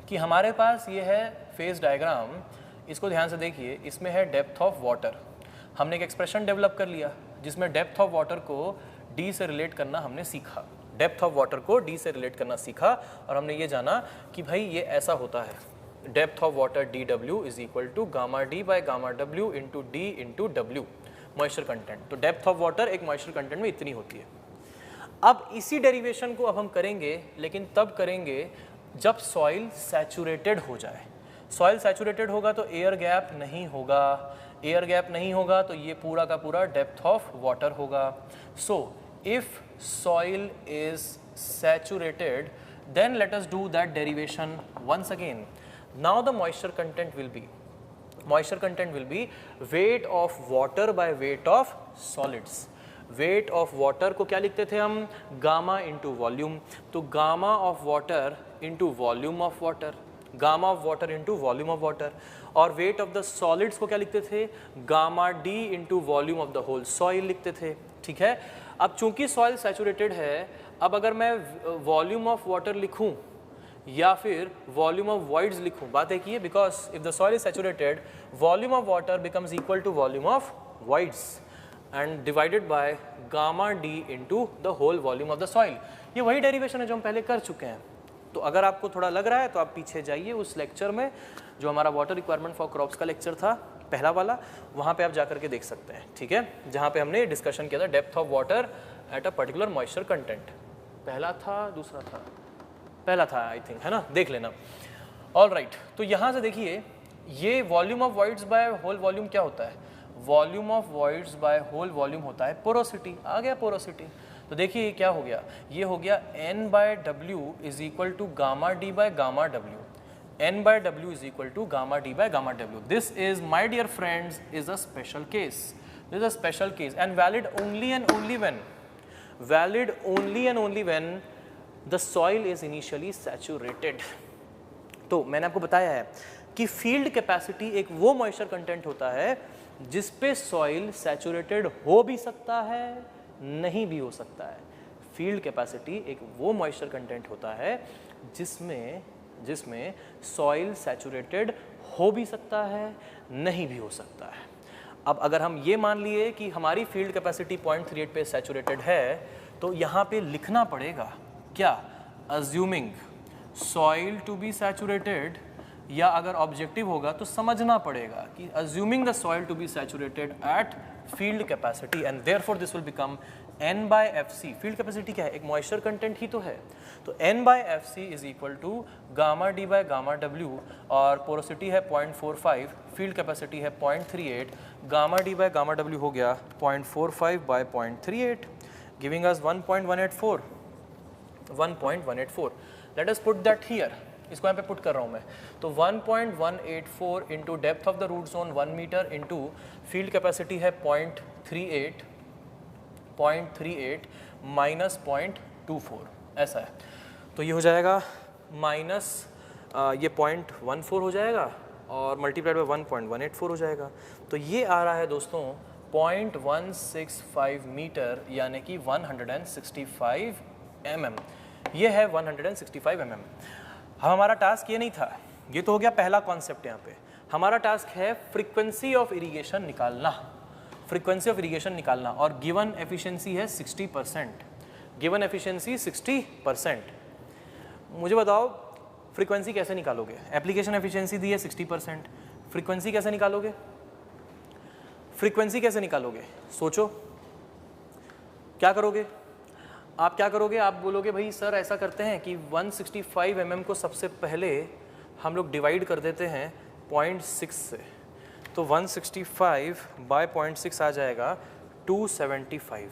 कि हमारे पास ये है फेज डायग्राम, इसको ध्यान से देखिए, इसमें है डेप्थ ऑफ वाटर। हमने एक एक्सप्रेशन डेवलप कर लिया जिसमें डेप्थ ऑफ वाटर को डी से रिलेट करना हमने सीखा, डेप्थ ऑफ वाटर को डी से रिलेट करना सीखा, और हमने ये जाना कि भाई ये ऐसा होता है, depth of water D W is equal to gamma D by gamma W into D into W moisture content. तो डेप्थ ऑफ वाटर एक मॉइस्चर कंटेंट में इतनी होती है। अब इसी डेरिवेशन को अब हम करेंगे, लेकिन तब करेंगे जब सॉइल सैचुरेटेड हो जाए। सॉइल सैचुरेटेड होगा तो एयर गैप नहीं होगा, एयर गैप नहीं होगा तो ये पूरा का पूरा डेप्थ ऑफ वाटर होगा। So if soil is saturated, then let us do that derivation once again. Now the moisture content will be weight of water by weight of solids. weight of water को क्या लिखते थे हम, gamma into volume, तो gamma of water into volume of water, gamma of water into volume of water. और weight of the solids को क्या लिखते थे, gamma D into volume of the whole soil लिखते थे, ठीक है। अब चूंकि सॉइल सैचुरेटेड है, अब अगर मैं वॉल्यूम ऑफ वाटर लिखूं या फिर वॉल्यूम ऑफ वॉइड्स लिखूं, बात एक ही है, because if the soil is saturated volume of water becomes equal to volume of voids and divided by gamma D into the whole volume of the soil. ये वही डेरिवेशन है जो हम पहले कर चुके हैं। तो अगर आपको थोड़ा लग रहा है तो आप पीछे जाइए उस लेक्चर में जो हमारा वाटर रिक्वायरमेंट फॉर क्रॉप्स का लेक्चर था, पहला वाला, वहाँ पे आप जाकर के देख सकते हैं, ठीक है, जहाँ पे हमने डिस्कशन किया था depth of water at a particular moisture content. पहला था, दूसरा था, पहला था आई थिंक, है ना, देख लेना। ऑल राइट, तो यहाँ से देखिए ये volume of voids by whole volume क्या होता है, volume of voids by whole volume होता है पोरोसिटी। आ गया पोरोसिटी, तो देखिए क्या हो गया, ये हो गया n by W is equal to gamma D by gamma W, n by w is equal to gamma d by gamma w. This is, my dear friends, is a special case. This is a special case and valid only and only when the soil is initially saturated. तो मैंने आपको बताया है कि field capacity एक वो moisture content होता है जिस पे सॉइल सैचुरेटेड हो भी सकता है, नहीं भी हो सकता है। फील्ड कैपेसिटी एक वो मॉइस्चर कंटेंट होता है जिसमें सॉइल सैचुरेटेड हो भी सकता है, नहीं भी हो सकता है। अब अगर हम ये मान लिए कि हमारी फील्ड कैपेसिटी 0.38 पे सैचुरेटेड है, तो यहाँ पे लिखना पड़ेगा क्या, assuming soil to be saturated, या अगर ऑब्जेक्टिव होगा तो समझना पड़ेगा कि assuming the soil to be saturated at field capacity, and therefore this will become n by F C. Field capacity क्या है, एक मॉइस्चर कंटेंट ही तो है, तो n by F C is equal to gamma D by gamma W, और porosity है 0.45, field capacity है 0.38, gamma D by gamma W हो गया 0.45 by 0.38, giving us 1.184। Let us put that here, इसको यहाँ पे पुट कर रहा हूँ मैं, तो 1.184 into depth of the root zone 1 metre into field capacity है 0.38 माइनस 0.24, ऐसा है। तो ये हो जाएगा माइनस ये 0.14 हो जाएगा और मल्टीप्लाइड बाय 1.184 हो जाएगा। तो ये आ रहा है दोस्तों 0.165 मीटर यानी कि 165 mm। ये है 165 mm। हमारा टास्क ये नहीं था, ये तो हो गया पहला कॉन्सेप्ट। यहाँ पे हमारा टास्क है फ्रीक्वेंसी ऑफ इरिगेशन निकालना, फ्रीक्वेंसी ऑफ इरिगेशन निकालना, और गिवन एफिशिएंसी है 60%, गिवन एफिशिएंसी 60%। मुझे बताओ फ्रीक्वेंसी कैसे निकालोगे? एप्लीकेशन एफिशिएंसी दी है 60%, फ्रीक्वेंसी कैसे निकालोगे? फ्रीक्वेंसी कैसे निकालोगे? सोचो क्या करोगे? आप क्या करोगे? आप बोलोगे भाई सर ऐसा करते हैं कि 165 mm को सबसे पहले हम लोग डिवाइड कर देते हैं 0.6 से, तो 165 बाय 0.6 आ जाएगा 275।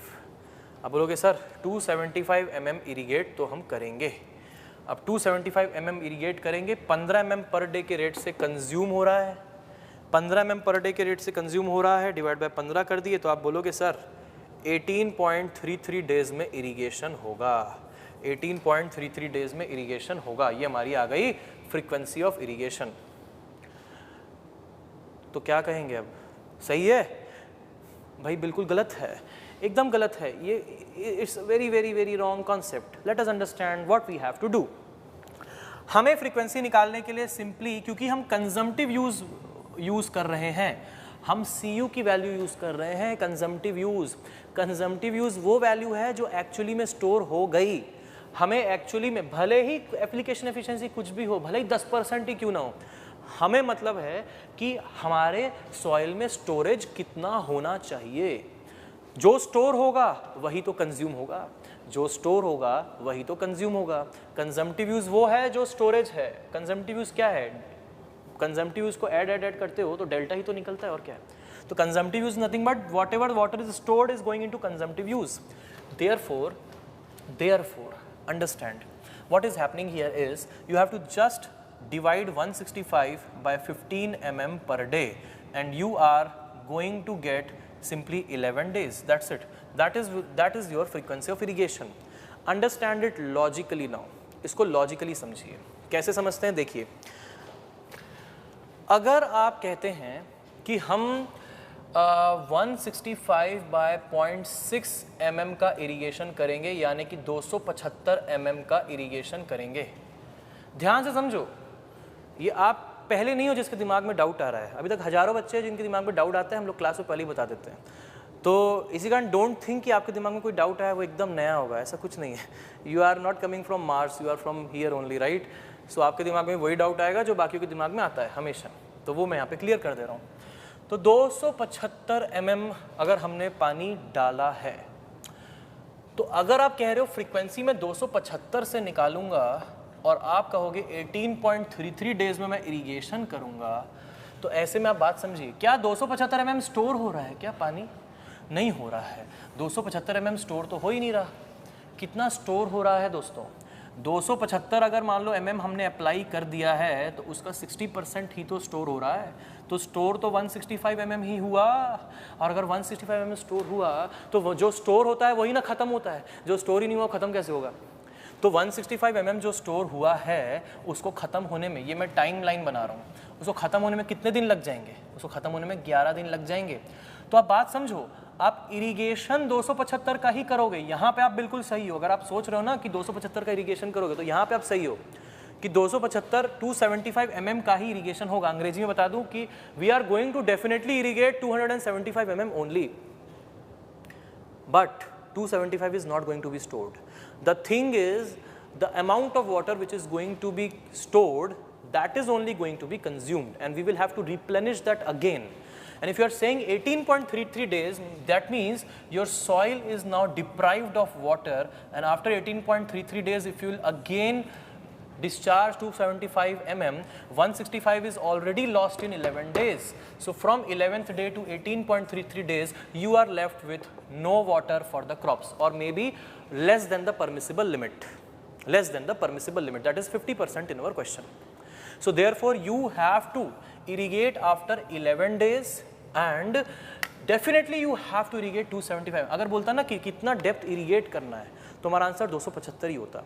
अब बोलोगे सर 275 mm इरीगेट तो हम करेंगे। अब 275 mm इरीगेट करेंगे, 15 mm पर डे के रेट से कंज्यूम हो रहा है, 15 mm पर डे के रेट से कंज्यूम हो रहा है, डिवाइड बाय 15 कर दिए, तो आप बोलोगे सर 18.33 डेज में इरिगेशन होगा, 18.33 डेज में इरिगेशन होगा। ये हमारी आ गई फ्रीक्वेंसी ऑफ इरिगेशन। तो क्या कहेंगे अब? सही है भाई? बिल्कुल गलत है, एकदम गलत है ये। It's very very very wrong concept. Let us understand what we have to do. हमें फ्रीक्वेंसी निकालने के लिए सिंपली, क्योंकि हम कंजम्पटिव यूज कर रहे हैं, हम CU की वैल्यू यूज कर रहे हैं, कंजम्पटिव यूज। कंजम्पटिव यूज वो वैल्यू है जो एक्चुअली में स्टोर हो गई। हमें एक्चुअली में भले ही एप्लीकेशन एफिशिएंसी कुछ भी हो, भले ही 10% ही क्यों ना हो, हमें मतलब है कि हमारे सॉइल में स्टोरेज कितना होना चाहिए। जो स्टोर होगा वही तो कंज्यूम होगा, जो स्टोर होगा वही तो कंज्यूम होगा। कंजम्पटिव यूज वो है जो स्टोरेज है। कंजम्पटिव यूज क्या है? कंजम्पटिव यूज को ऐड करते हो तो डेल्टा ही तो निकलता है, और क्या है? तो consumptive use nothing but whatever water is stored is going into consumptive use. Therefore, understand what is happening here is you have to just divide 165 by 15 mm per day and you are going to get simply 11 days. That's it. That is your frequency of irrigation. Understand it logically now. इसको logically समझिए। कैसे समझते हैं? देखिए, अगर आप कहते हैं कि हम 165 बाय 0.6 mm का इरिगेशन करेंगे, यानी कि 275 mm का इरिगेशन करेंगे। ध्यान से समझो, ये आप पहले नहीं हो जिसके दिमाग में डाउट आ रहा है। अभी तक हजारों बच्चे हैं जिनके दिमाग में डाउट आता है, हम लोग क्लास में पहले ही बता देते हैं। तो इसी कारण डोंट थिंक कि आपके दिमाग में कोई डाउट आया वो एकदम नया होगा, ऐसा कुछ नहीं है। You are not coming from Mars, you are from here only, right? So आपके दिमाग में वही डाउट आएगा जो बाकियों के दिमाग में आता है हमेशा, तो वो मैं यहाँ पे क्लियर कर दे रहा हूँ। तो 275 mm अगर हमने पानी डाला है, तो अगर आप कह रहे हो फ्रीक्वेंसी में 275 से निकालूंगा और आप कहोगे 18.33 डेज में मैं इरिगेशन करूंगा, तो ऐसे में आप बात समझिए, क्या 275 mm स्टोर हो रहा है? क्या पानी नहीं हो रहा है? 275 mm स्टोर तो हो ही नहीं रहा। कितना स्टोर हो रहा है दोस्तों? 275 अगर मान लो mm हमने अप्लाई कर दिया है तो उसका 60% ही तो स्टोर हो रहा है। तो स्टोर तो 165 mm ही हुआ, और अगर 165 mm स्टोर हुआ तो वो जो स्टोर होता है वही ना ख़त्म होता है, जो स्टोर ही नहीं हुआ ख़त्म कैसे होगा? तो 165 mm जो स्टोर हुआ है उसको ख़त्म होने में, ये मैं टाइम लाइन बना रहा हूँ, उसको ख़त्म होने में कितने दिन लग जाएंगे? उसको ख़त्म होने में 11 दिन लग जाएंगे। तो आप बात समझो, आप इरिगेशन 275 का ही करोगे। यहाँ पे आप बिल्कुल सही हो। अगर आप सोच रहे हो ना कि 275 का इरिगेशन करोगे, तो यहाँ पे आप सही हो कि 275 mm का ही इरिगेशन होगा। अंग्रेजी में बता दूं कि we are going to definitely irrigate 275 mm only, but 275 is not going to be stored. The thing is, the amount of water which is going to be stored, that is only going to be consumed, and we will have to replenish that again. And if you are saying 18.33 days, that means your soil is now deprived of water, and after 18.33 days, if you will again discharge 275 mm, 165 is already lost in 11 days. So from 11th day to 18.33 days, you are left with no water for the crops, or maybe less than the permissible limit. Less than the permissible limit, that is 50% in our question. So therefore, you have to irrigate after 11 days and definitely you have to irrigate 275। अगर बोलता ना कि कितना depth irrigate करना है तो हमारा answer 275 ही होता।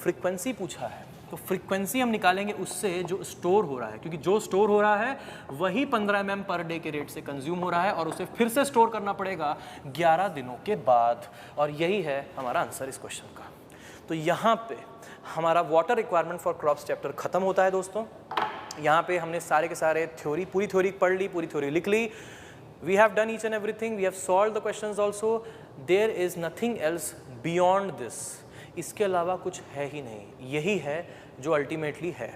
फ्रीक्वेंसी पूछा है तो फ्रीक्वेंसी हम निकालेंगे उससे जो स्टोर हो रहा है, क्योंकि जो स्टोर हो रहा है वही 15 mm पर डे के रेट से कंज्यूम हो रहा है और उसे फिर से स्टोर करना पड़ेगा 11 दिनों के बाद, और यही है हमारा आंसर इस क्वेश्चन का। तो यहाँ पे हमारा water requirement for crops chapter खत्म होता है दोस्तों। यहाँ पे हमने सारे के सारे थ्योरी, पूरी थ्योरी पढ़ ली, पूरी थ्योरी लिख ली। We have done each and everything, we have solve the questions also. There is nothing else beyond this, इसके अलावा कुछ है ही नहीं, यही है जो अल्टीमेटली है।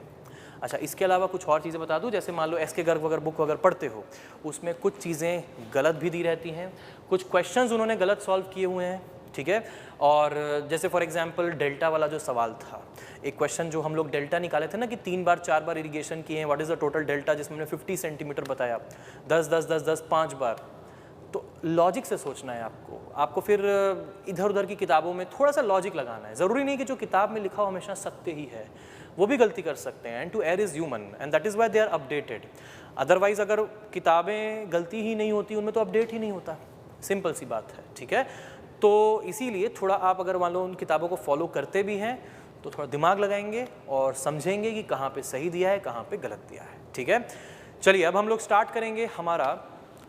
अच्छा, इसके अलावा कुछ और चीज़ें बता दूं, जैसे मान लो एस के गर्ग वगैरह बुक वगैरह पढ़ते हो, उसमें कुछ चीज़ें गलत भी दी रहती हैं, कुछ क्वेश्चंस उन्होंने गलत सॉल्व किए हुए हैं, ठीक है। और जैसे फॉर एग्जांपल डेल्टा वाला जो सवाल था, एक क्वेश्चन जो हम लोग डेल्टा निकाले थे ना कि 3 बार 4 बार इरिगेशन किए हैं, what is the total delta, जिसमें हमने 50 सेंटीमीटर बताया, 10 10 10 10 5 बार। तो लॉजिक से सोचना है आपको फिर इधर उधर की किताबों में थोड़ा सा लॉजिक लगाना है। ज़रूरी नहीं कि जो किताब में लिखा हो हमेशा सत्य ही है, वो भी गलती कर सकते हैं। And to err is human and that is why they are updated. Otherwise अगर किताबें गलती ही नहीं होती, उनमें तो अपडेट ही नहीं होता, सिंपल सी बात है, ठीक है। तो इसीलिए थोड़ा आप अगर मान लो उन किताबों को फॉलो करते भी हैं तो थोड़ा दिमाग लगाएंगे और समझेंगे कि कहाँ पे सही दिया है, कहाँ पे गलत दिया है, ठीक है। चलिए अब हम लोग स्टार्ट करेंगे हमारा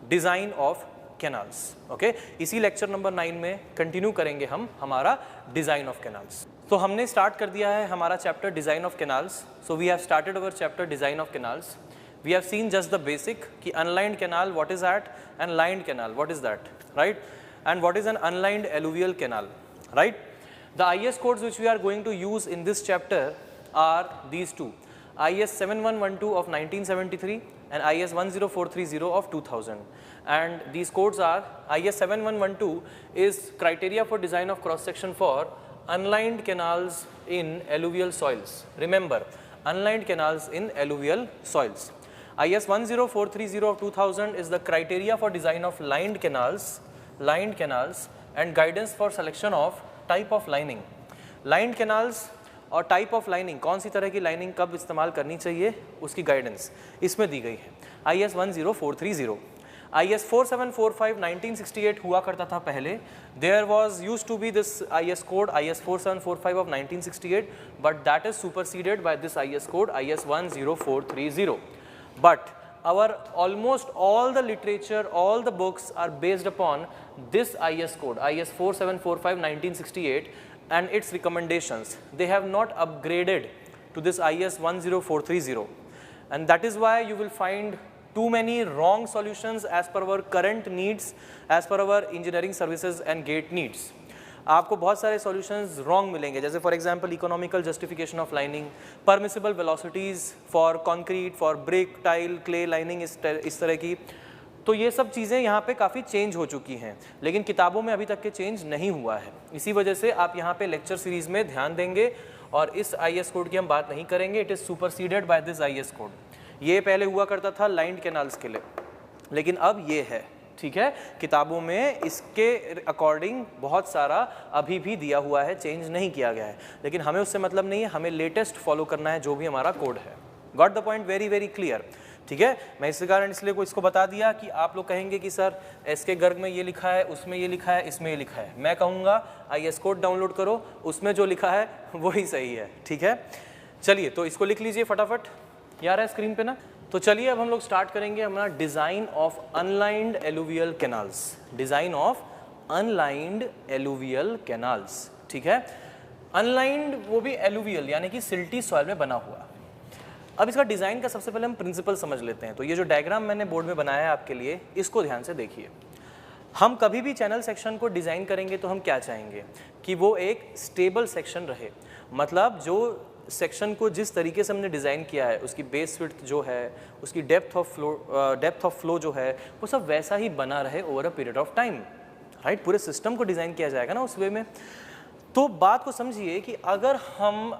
डिज़ाइन ऑफ कैनाल्स, ओके। इसी लेक्चर नंबर 9 में कंटिन्यू करेंगे हम हमारा डिज़ाइन ऑफ कैनाल्स। तो हमने स्टार्ट कर दिया है हमारा chapter design of canals. So we have started our chapter design of canals. We have seen just the basic कि unlined canal what is that and lined canal what is that, right, and what is an unlined alluvial canal, right? The IS codes which we are going to use in this chapter are these two, IS 7112 of 1973 and IS 10430 of 2000. And these codes are, IS 7112 is criteria for design of cross section for unlined canals in alluvial soils. Remember, unlined canals in alluvial soils. IS 10430 of 2000 is the criteria for design of lined canals and guidance for selection of type of lining. Lined canals और type of lining, कौन सी तरह की lining कब इस्तेमाल करनी चाहिए, उसकी guidance इसमें दी गई है। IS 10430, IS 4745 1968 हुआ करता था पहले। There was used to be this IS code IS 4745 of 1968, but that is superseded by this IS code IS 10430. But our almost all the literature, all the books are based upon this IS code IS 4745 1968 and its recommendations. They have not upgraded to this IS 10430, and that is why you will find too many wrong solutions as per our current needs, as per our engineering services and GATE needs. आपको बहुत सारे solutions wrong मिलेंगे, जैसे for example economical justification of lining, permissible velocities for concrete, for brick, tile, clay lining, इस तरह की। तो ये सब चीज़ें यहाँ पे काफ़ी चेंज हो चुकी हैं, लेकिन किताबों में अभी तक के चेंज नहीं हुआ है। इसी वजह से आप यहाँ पे लेक्चर सीरीज़ में ध्यान देंगे और इस IS कोड की हम बात नहीं करेंगे। It is superseded by this IS code. ये पहले हुआ करता था लाइंड कैनाल्स के लिए, लेकिन अब ये है, ठीक है। किताबों में इसके अकॉर्डिंग बहुत सारा अभी भी दिया हुआ है, चेंज नहीं किया गया है, लेकिन हमें उससे मतलब नहीं है, हमें लेटेस्ट फॉलो करना है जो भी हमारा कोड है। Got the point? Very very clear, ठीक है। मैं इस कारण इसलिए इसको बता दिया कि आप लोग कहेंगे कि सर एस के गर्ग में ये लिखा है, उसमें ये लिखा है, इसमें ये लिखा है। मैं कहूँगा IS कोड डाउनलोड करो, उसमें जो लिखा है वही सही है, ठीक है। चलिए तो इसको लिख लीजिए फटाफट, यार है स्क्रीन पे ना। तो चलिए अब हम लोग स्टार्ट करेंगे हमारा design of unlined alluvial canals. Design of unlined alluvial canals, ठीक है। अनलाइंड वो भी एलुवियल यानी कि सिल्टी सॉइल में बना हुआ। अब इसका डिज़ाइन का सबसे पहले हम प्रिंसिपल समझ लेते हैं। तो ये जो डायग्राम मैंने बोर्ड में बनाया है आपके लिए, इसको ध्यान से देखिए। हम कभी भी चैनल सेक्शन को डिज़ाइन करेंगे तो हम क्या चाहेंगे कि वो एक स्टेबल सेक्शन रहे, मतलब जो सेक्शन को जिस तरीके से हमने डिज़ाइन किया है, उसकी बेस विड्थ जो है, उसकी डेप्थ ऑफ फ्लो जो है, वो सब वैसा ही बना रहे over a period of time, right. पूरे सिस्टम को डिज़ाइन किया जाएगा ना उस वे में। तो बात को समझिए कि अगर हम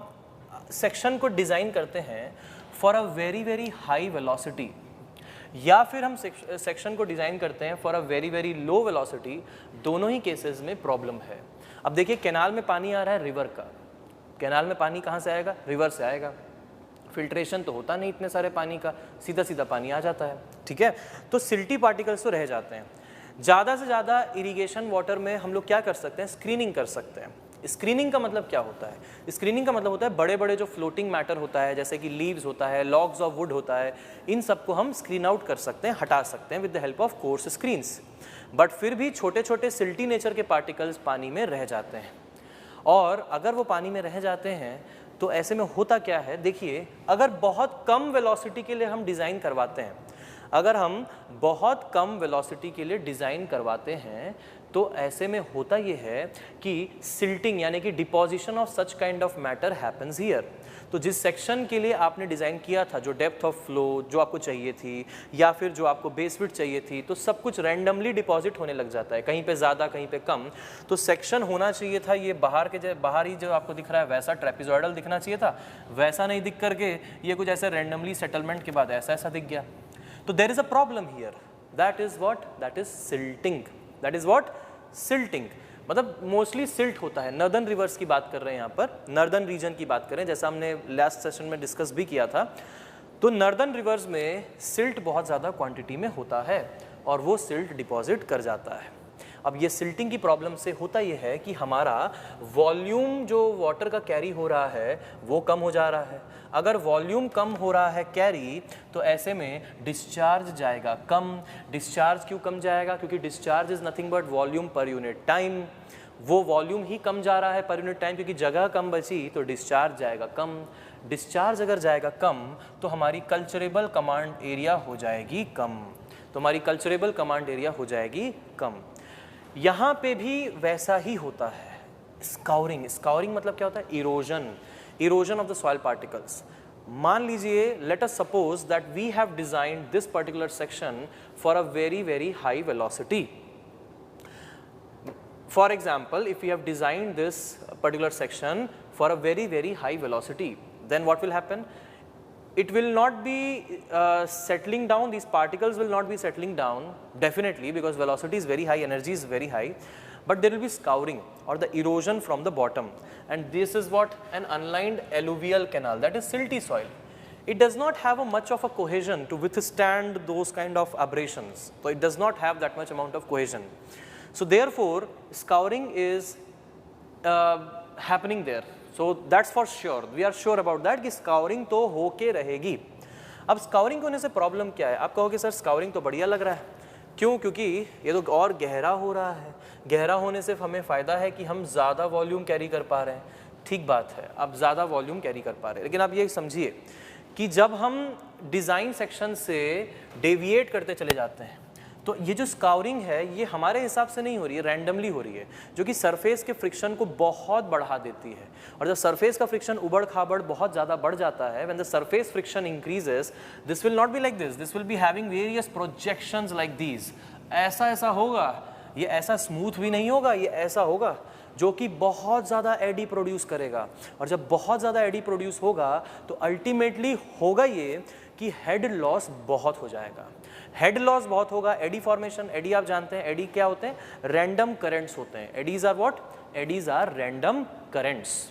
सेक्शन को डिज़ाइन करते हैं for a very very high velocity, या फिर हम सेक्शन को डिज़ाइन करते हैं for a very very low velocity, दोनों ही केसेस में प्रॉब्लम है। अब देखिए, कैनाल में पानी आ रहा है रिवर का, कैनाल में पानी कहाँ से आएगा? रिवर से आएगा। फिल्ट्रेशन तो होता नहीं इतने सारे पानी का, सीधा सीधा पानी आ जाता है, ठीक है। तो सिल्टी पार्टिकल्स तो रह जाते हैं। ज़्यादा से ज़्यादा इरिगेशन वाटर में हम लोग क्या कर सकते हैं, स्क्रीनिंग कर सकते हैं। स्क्रीनिंग का मतलब क्या होता है, स्क्रीनिंग का मतलब होता है बड़े बड़े जो फ्लोटिंग मैटर होता है, जैसे कि लीव्स होता है, लॉग्स ऑफ वुड होता है, इन सबको हम स्क्रीन आउट कर सकते हैं, हटा सकते हैं with the help of course screens. But फिर भी छोटे छोटे सिल्टी नेचर के पार्टिकल्स पानी में रह जाते हैं, और अगर वो पानी में रह जाते हैं तो ऐसे में होता क्या है, देखिए अगर बहुत कम वेलोसिटी के लिए हम डिज़ाइन करवाते हैं, अगर हम बहुत कम वेलोसिटी के लिए डिज़ाइन करवाते हैं तो ऐसे में होता ये है कि सिल्टिंग यानी कि deposition of such kind of matter happens here. तो जिस सेक्शन के लिए आपने डिज़ाइन किया था, जो डेप्थ ऑफ फ्लो जो आपको चाहिए थी या फिर जो आपको बेस विड्थ चाहिए थी, तो सब कुछ रैंडमली डिपॉजिट होने लग जाता है, कहीं पे ज़्यादा कहीं पे कम। तो सेक्शन होना चाहिए था ये बाहर ही जो आपको दिख रहा है वैसा ट्रेपेजॉइडल दिखना चाहिए था, वैसा नहीं दिख करके ये कुछ ऐसे रैंडमली सेटलमेंट के बाद ऐसा ऐसा दिख गया। तो there is a problem here, that is what, that is silting, that is what, silting. मतलब मोस्टली सिल्ट होता है। नर्दर्न रिवर्स की बात कर रहे हैं यहाँ पर, नर्दर्न रीजन की बात करें, जैसा हमने लास्ट सेशन में डिस्कस भी किया था। तो नर्दर्न रिवर्स में सिल्ट बहुत ज़्यादा क्वांटिटी में होता है और वो सिल्ट डिपॉजिट कर जाता है। अब ये सिल्टिंग की प्रॉब्लम से होता ये है कि हमारा वॉल्यूम जो वाटर का कैरी हो रहा है वो कम हो जा रहा है। अगर वॉल्यूम कम हो रहा है कैरी, तो ऐसे में डिस्चार्ज जाएगा कम। डिस्चार्ज क्यों कम जाएगा, क्योंकि discharge is nothing but volume per unit time. वो वॉल्यूम ही कम जा रहा है पर यूनिट टाइम, क्योंकि जगह कम बची तो डिस्चार्ज जाएगा कम। डिस्चार्ज अगर जाएगा कम तो हमारी कल्चरेबल कमांड एरिया हो जाएगी कम, तो हमारी कल्चरेबल कमांड एरिया हो जाएगी कम। यहाँ पे भी वैसा ही होता है। स्काउरिंग, स्काउरिंग मतलब क्या होता है, erosion, erosion of the soil particles. मान लीजिए, let us suppose that we have designed this particular section for a very very high velocity. For example, if we have designed this particular section for a very very high velocity, then what will happen? It will not be settling down, these particles will not be settling down definitely, because velocity is very high, energy is very high, but there will be scouring or the erosion from the bottom, and this is what, an unlined alluvial canal, that is silty soil. It does not have a much of a cohesion to withstand those kind of abrasions, so it does not have that much amount of cohesion. So therefore scouring is happening there, so that's for sure, we are sure about that कि scouring तो होके रहेगी। अब scouring होने से problem क्या है, आप कहोगे सर स्काउरिंग तो बढ़िया लग रहा है, क्यों, क्योंकि ये तो और गहरा हो रहा है। गहरा होने से हमें फ़ायदा है कि हम ज़्यादा वॉल्यूम कैरी कर पा रहे हैं, ठीक बात है, आप ज़्यादा वॉल्यूम कैरी कर पा रहे हैं। लेकिन आप ये समझिए कि जब हम डिज़ाइन सेक्शन से डेविएट करते चले जाते हैं, तो ये जो स्काउरिंग है ये हमारे हिसाब से नहीं हो रही है, रैंडमली हो रही है, जो कि सरफेस के फ्रिक्शन को बहुत बढ़ा देती है। और जब सरफेस का फ्रिक्शन उबड़ खाबड़ बहुत ज़्यादा बढ़ जाता है, when the surface friction increases, this will not be like this will be having various projections like these. ऐसा ऐसा होगा, ये ऐसा स्मूथ भी नहीं होगा, ये ऐसा होगा जो कि बहुत ज़्यादा एडी प्रोड्यूस करेगा। और जब बहुत ज़्यादा एडी प्रोड्यूस होगा तो अल्टीमेटली होगा ये कि हेड लॉस बहुत हो जाएगा। हेड लॉस बहुत होगा, एडी फॉर्मेशन, एडी आप जानते हैं, एडी क्या होते हैं, रैंडम करेंट्स होते हैं। Eddies are what, eddies are random currents.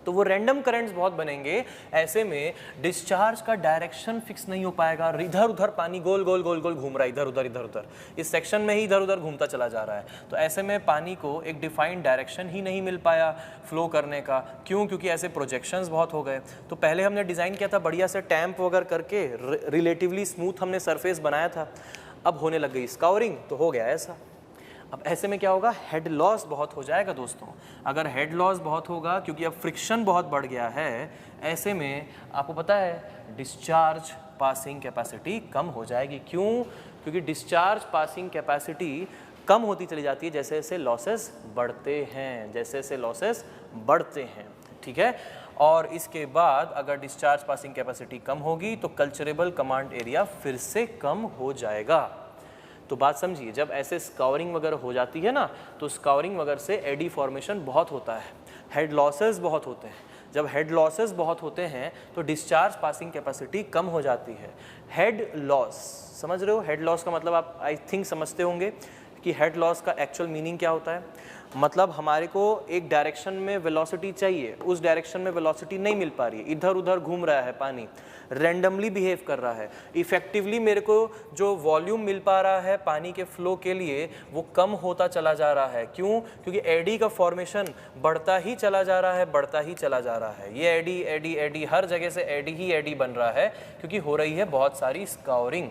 तो वो रैंडम करेंट्स बहुत बनेंगे, ऐसे में डिस्चार्ज का डायरेक्शन फिक्स नहीं हो पाएगा, इधर उधर पानी गोल गोल गोल गोल घूम रहा है, इधर उधर इधर उधर, इस सेक्शन में ही इधर उधर घूमता चला जा रहा है। तो ऐसे में पानी को एक डिफाइंड डायरेक्शन ही नहीं मिल पाया फ्लो करने का, क्यों, क्योंकि ऐसे प्रोजेक्शंस बहुत हो गए। तो पहले हमने डिज़ाइन किया था बढ़िया से टैंप वगैरह करके, रिलेटिवली स्मूथ हमने सरफेस बनाया था, अब होने लग गई स्काउरिंग तो हो गया ऐसा। अब ऐसे में क्या होगा, हेड लॉस बहुत हो जाएगा दोस्तों। अगर हेड लॉस बहुत होगा क्योंकि अब फ्रिक्शन बहुत बढ़ गया है, ऐसे में आपको पता है डिस्चार्ज पासिंग कैपेसिटी कम हो जाएगी। क्यों, क्योंकि डिस्चार्ज पासिंग कैपेसिटी कम होती चली जाती है जैसे जैसे लॉसेस बढ़ते हैं, जैसे जैसे लॉसेस बढ़ते हैं, ठीक है। और इसके बाद अगर डिस्चार्ज पासिंग कैपेसिटी कम होगी तो कल्चरेबल कमांड एरिया फिर से कम हो जाएगा। तो बात समझिए, जब ऐसे स्काउरिंग वगैरह हो जाती है ना, तो स्काउरिंग वगैरह से एडी फॉर्मेशन बहुत होता है, हेड लॉसेस बहुत होते हैं। जब हेड लॉसेस बहुत होते हैं तो डिस्चार्ज पासिंग कैपेसिटी कम हो जाती है। हेड लॉस समझ रहे हो, हेड लॉस का मतलब आप आई थिंक समझते होंगे कि हेड लॉस का एक्चुअल मीनिंग क्या होता है। मतलब हमारे को एक डायरेक्शन में वेलोसिटी चाहिए, उस डायरेक्शन में वेलोसिटी नहीं मिल पा रही है, इधर उधर घूम रहा है पानी, रैंडमली बिहेव कर रहा है। इफेक्टिवली मेरे को जो वॉल्यूम मिल पा रहा है पानी के फ्लो के लिए वो कम होता चला जा रहा है। क्यों? क्योंकि एडी का फॉर्मेशन बढ़ता ही चला जा रहा है, बढ़ता ही चला जा रहा है। ये एडी एडी एडी हर जगह से एडी ही एडी बन रहा है क्योंकि हो रही है बहुत सारी स्काउरिंग।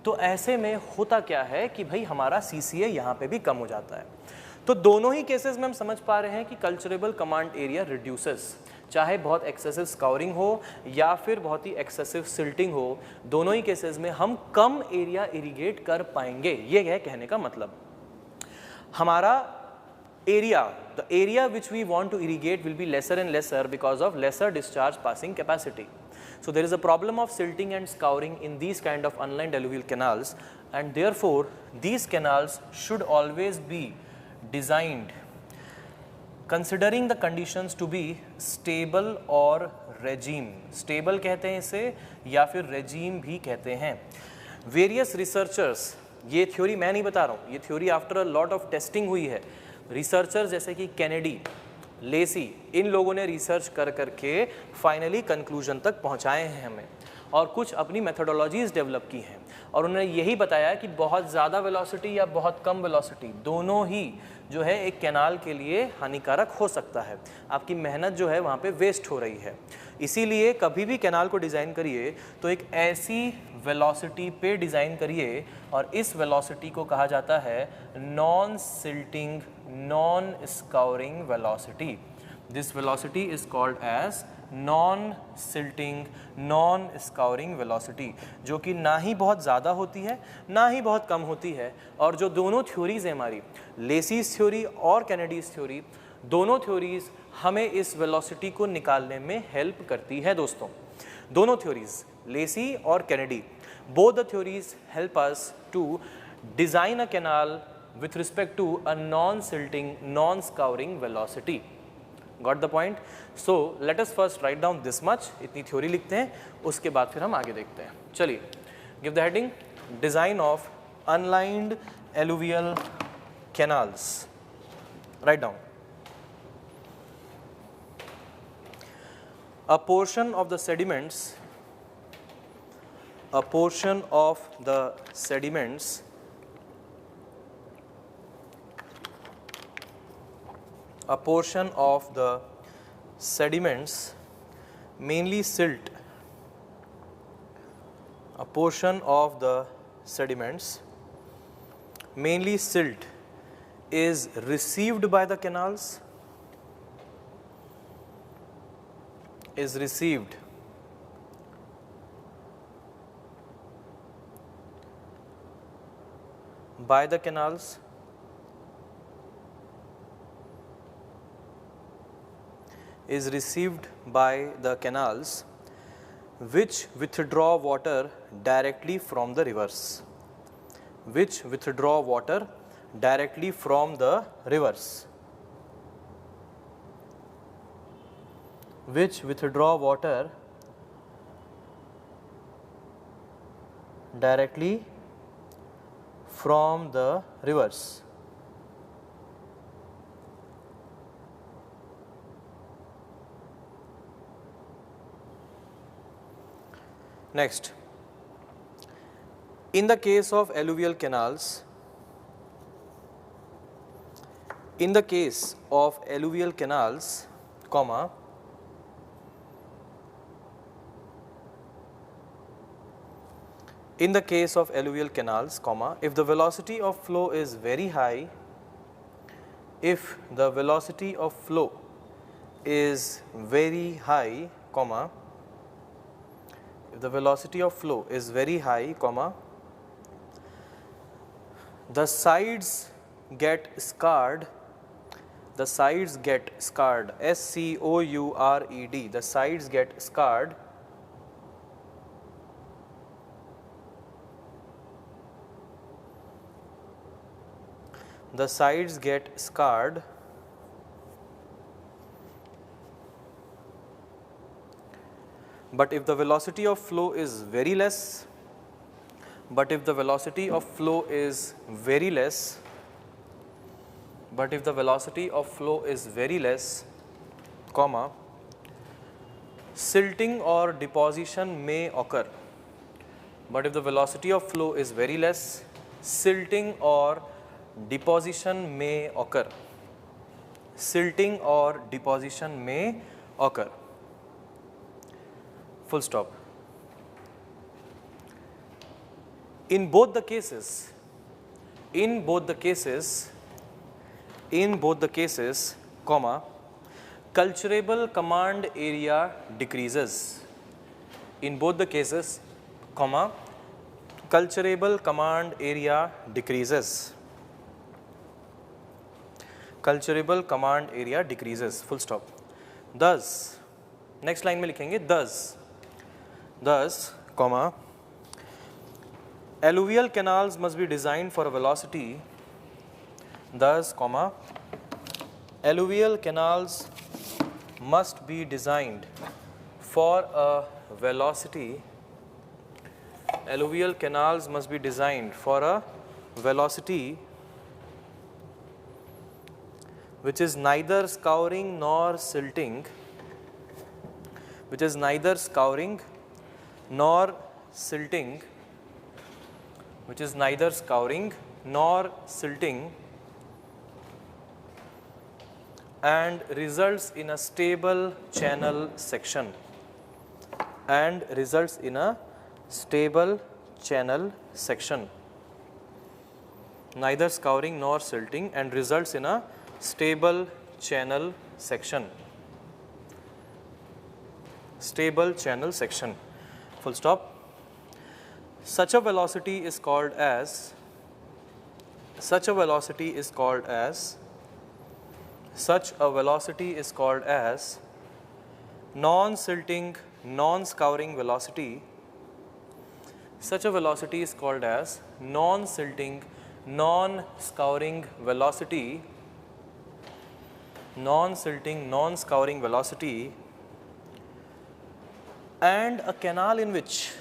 तो ऐसे में होता क्या है कि भाई हमारा CCA यहाँ पे भी कम हो जाता है। तो दोनों ही केसेस में हम समझ पा रहे हैं कि कल्चरेबल कमांड एरिया रिड्यूसेस, चाहे बहुत एक्सेसिव स्काउरिंग हो या फिर बहुत ही एक्सेसिव सिल्टिंग हो, दोनों ही केसेस में हम कम एरिया इरिगेट कर पाएंगे। ये है कहने का मतलब। हमारा area, the area which we want to irrigate will be lesser and lesser because of lesser discharge passing capacity. So there is a problem of silting and scouring in these kind of unlined alluvial canals, and therefore these canals should always be designed considering the conditions to be stable or regime. Stable कहते हैं इसे या फिर regime भी कहते हैं. Various researchers, ये theory मैं नहीं बता रहा हूँ, ये theory after a lot of testing हुई है. रिसर्चर्स जैसे कि कैनेडी, लेसी, इन लोगों ने रिसर्च कर करके फाइनली कंक्लूजन तक पहुंचाए हैं हमें, और कुछ अपनी मेथोडोलॉजीज डेवलप की हैं, और उन्होंने यही बताया कि बहुत ज़्यादा वेलोसिटी या बहुत कम वेलोसिटी दोनों ही जो है एक कैनाल के लिए हानिकारक हो सकता है. आपकी मेहनत जो है वहाँ पे वेस्ट हो रही है. इसीलिए कभी भी कैनाल को डिज़ाइन करिए तो एक ऐसी वेलोसिटी पे डिज़ाइन करिए, और इस वेलोसिटी को कहा जाता है non silting non scouring velocity. This velocity is called as non silting non scouring velocity, जो कि ना ही बहुत ज़्यादा होती है ना ही बहुत कम होती है. और जो दोनों थ्योरीज़ हैं हमारी, लेसीज थ्योरी और कैनेडीज थ्योरी, दोनों थ्योरीज़ हमें इस वेलोसिटी को निकालने में हेल्प करती है दोस्तों. दोनों थ्योरीज़, लेसी और Kennedy, both the theories help us to design a canal with respect to a non-silting, non-scouring velocity. Got the point? So let us first write down this much. इतनी theory लिखते हैं, उसके बाद फिर हम आगे देखते हैं. चलिए, give the heading design of unlined alluvial canals. Write down. A portion of the sediments a portion of the sediments mainly silt, a portion of the sediments mainly silt is received by the canals, is received by the canals, is received by the canals which withdraw water directly from the rivers, which withdraw water directly from the rivers, which withdraw water directly from the rivers. Next, in the case of alluvial canals, in the case of alluvial canals, comma, in the case of alluvial canals, comma, if the velocity of flow is very high, if the velocity of flow is very high, comma, if the velocity of flow is very high, comma, the sides get scarred, the sides get scarred, S-C-O-U-R-E-D, the sides get scarred, the sides get scarred but if the velocity of flow is very less, but if the velocity of flow is very less, but if the velocity of flow is very less, comma, silting or deposition may occur. But if the velocity of flow is very less, silting or deposition may occur. Silting or deposition may occur. Full stop. In both the cases, comma, culturable command area decreases. In both the cases, comma, culturable command area decreases. Culturable command area decreases. Full stop. Thus, next line में लिखेंगे thus, comma, alluvial canals must be designed for a velocity. Thus, comma, alluvial canals must be designed for a velocity. Alluvial canals must be designed for a velocity which is neither scouring nor silting, which is neither scouring nor silting, which is neither scouring nor silting, and results in a stable channel section, and results in a stable channel section. Neither scouring nor silting and results in a stable channel section. Stable channel section. Full stop. Such a velocity is called as non-silting, non-scouring velocity. Such a velocity is called as non-silting, non-scouring velocity. Non-silting, non-scouring velocity, and a canal in which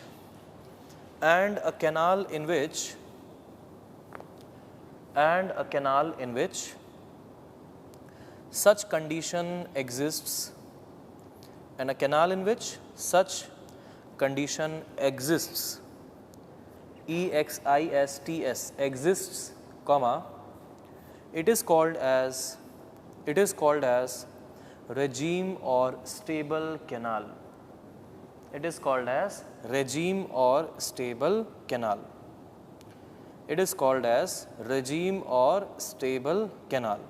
such condition exists, and a canal in which such condition exists, EXISTS, exists, comma, it is called as regime or stable canal. It is called as regime or stable canal. It is called as regime or stable canal.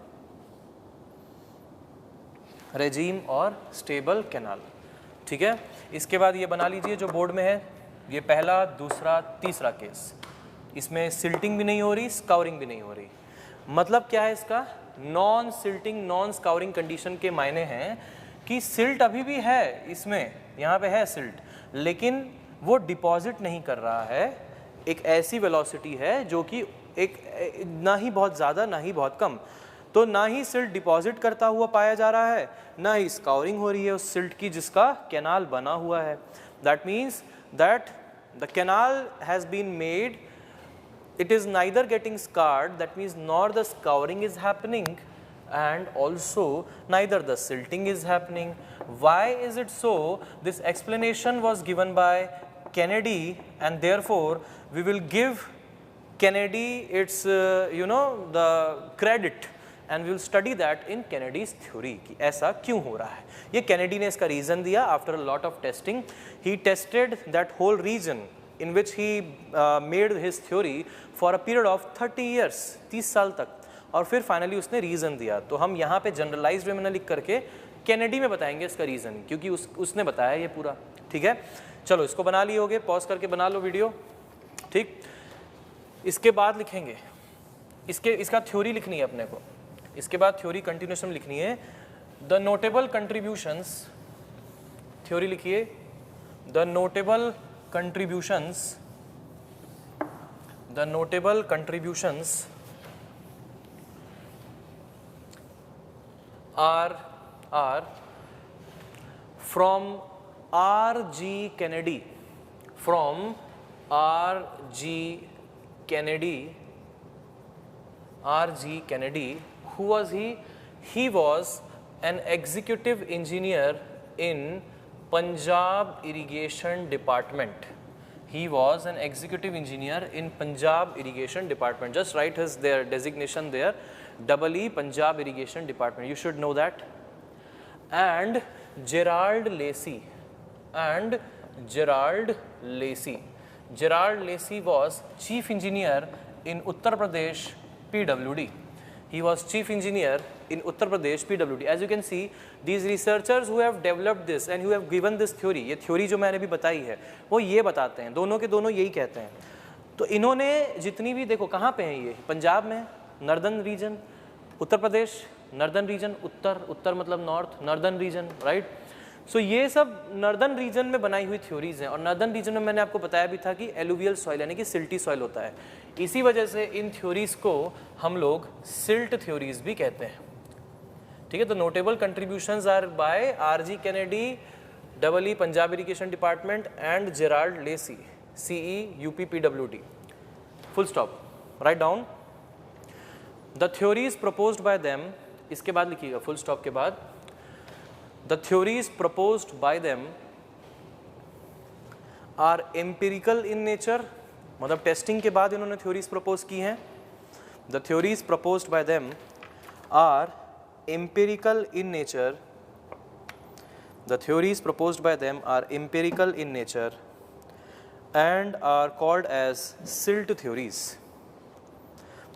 Regime और stable canal. ठीक है, इसके बाद ये बना लीजिए जो board में है, ये पहला, दूसरा, तीसरा केस. इसमें सिल्टिंग भी नहीं हो रही, स्काउरिंग भी नहीं हो रही. मतलब क्या है इसका? Non silting, non scouring condition के मायने हैं कि सिल्ट अभी भी है इसमें, यहाँ पे है सिल्ट, लेकिन वो डिपॉजिट नहीं कर रहा है. एक ऐसी वेलोसिटी है जो कि एक ना ही बहुत ज़्यादा ना ही बहुत कम, तो ना ही सिल्ट डिपॉजिट करता हुआ पाया जा रहा है, ना ही स्काउरिंग हो रही है उस सिल्ट की जिसका कैनाल बना हुआ है. That means that the canal has been made, it is neither getting scarred, that means nor the scouring is happening, and also neither the silting is happening. Why is it so? This explanation was given by Kennedy, and therefore we will give Kennedy its the credit, and we will study that in Kennedy's theory कि ऐसा क्यों हो रहा है. ये Kennedy ने इसका reason दिया. After a lot of testing, he tested that whole region in which he made his theory for a period of 30 years, 30 साल तक, और फिर फाइनली उसने रीज़न दिया. तो हम यहाँ पे जनरलाइज्ड वे में लिख करके कैनेडी में बताएंगे इसका रीज़न, क्योंकि उसने बताया ये पूरा. ठीक है, चलो इसको बना लिए होगे, पॉज करके बना लो वीडियो. ठीक, इसके बाद लिखेंगे, इसका थ्योरी लिखनी है अपने को. इसके बाद थ्योरी कंटिन्यूएशन में लिखनी है. द नोटेबल कंट्रीब्यूशंस, थ्योरी लिखिए. The notable contributions are from R.G. Kennedy, Who was he? He was an executive engineer in Punjab Irrigation Department. He was an executive engineer in Punjab Irrigation Department. Just write his their designation there. EE Punjab Irrigation Department. You should know that. And Gerald Lacy. And Gerald Lacy. Gerald Lacy was chief engineer in Uttar Pradesh PWD. He was chief engineer in Uttar Pradesh PWD. As you can see, these researchers who have developed this and who have given this theory, ये theory जो मैंने भी बताई है, वो ये बताते हैं, दोनों के दोनों यही कहते हैं. तो इन्होंने जितनी भी, देखो कहाँ पे हैं ये, पंजाब में, northern region, Uttar Pradesh, northern region, उत्तर मतलब नॉर्थ, नॉर्दर्न रीजन, राइट. सो ये सब नॉर्दर्न रीजन में बनाई हुई थ्योरीज हैं. और नॉर्दर्न रीजन में मैंने आपको बताया भी था कि एलुवियल सॉइल यानी कि सिल्टी सॉइल होता है. इसी वजह से इन थ्योरीज को हम लोग सिल्ट थ्योरीज भी कहते हैं. ठीक है. तो notable contributions are by R G. Kennedy, EE Punjab irrigation department and Gerald Lacey, CE UP PWD. Full stop. Write down the theories proposed by them. इसके बाद लिखिएगा फुल स्टॉप के बाद. The theories proposed by them are empirical in nature. मतलब testing के बाद इन्होंने theories propose की हैं. The theories proposed by them are empirical in nature. The theories proposed by them are empirical in nature and are called as silt theories.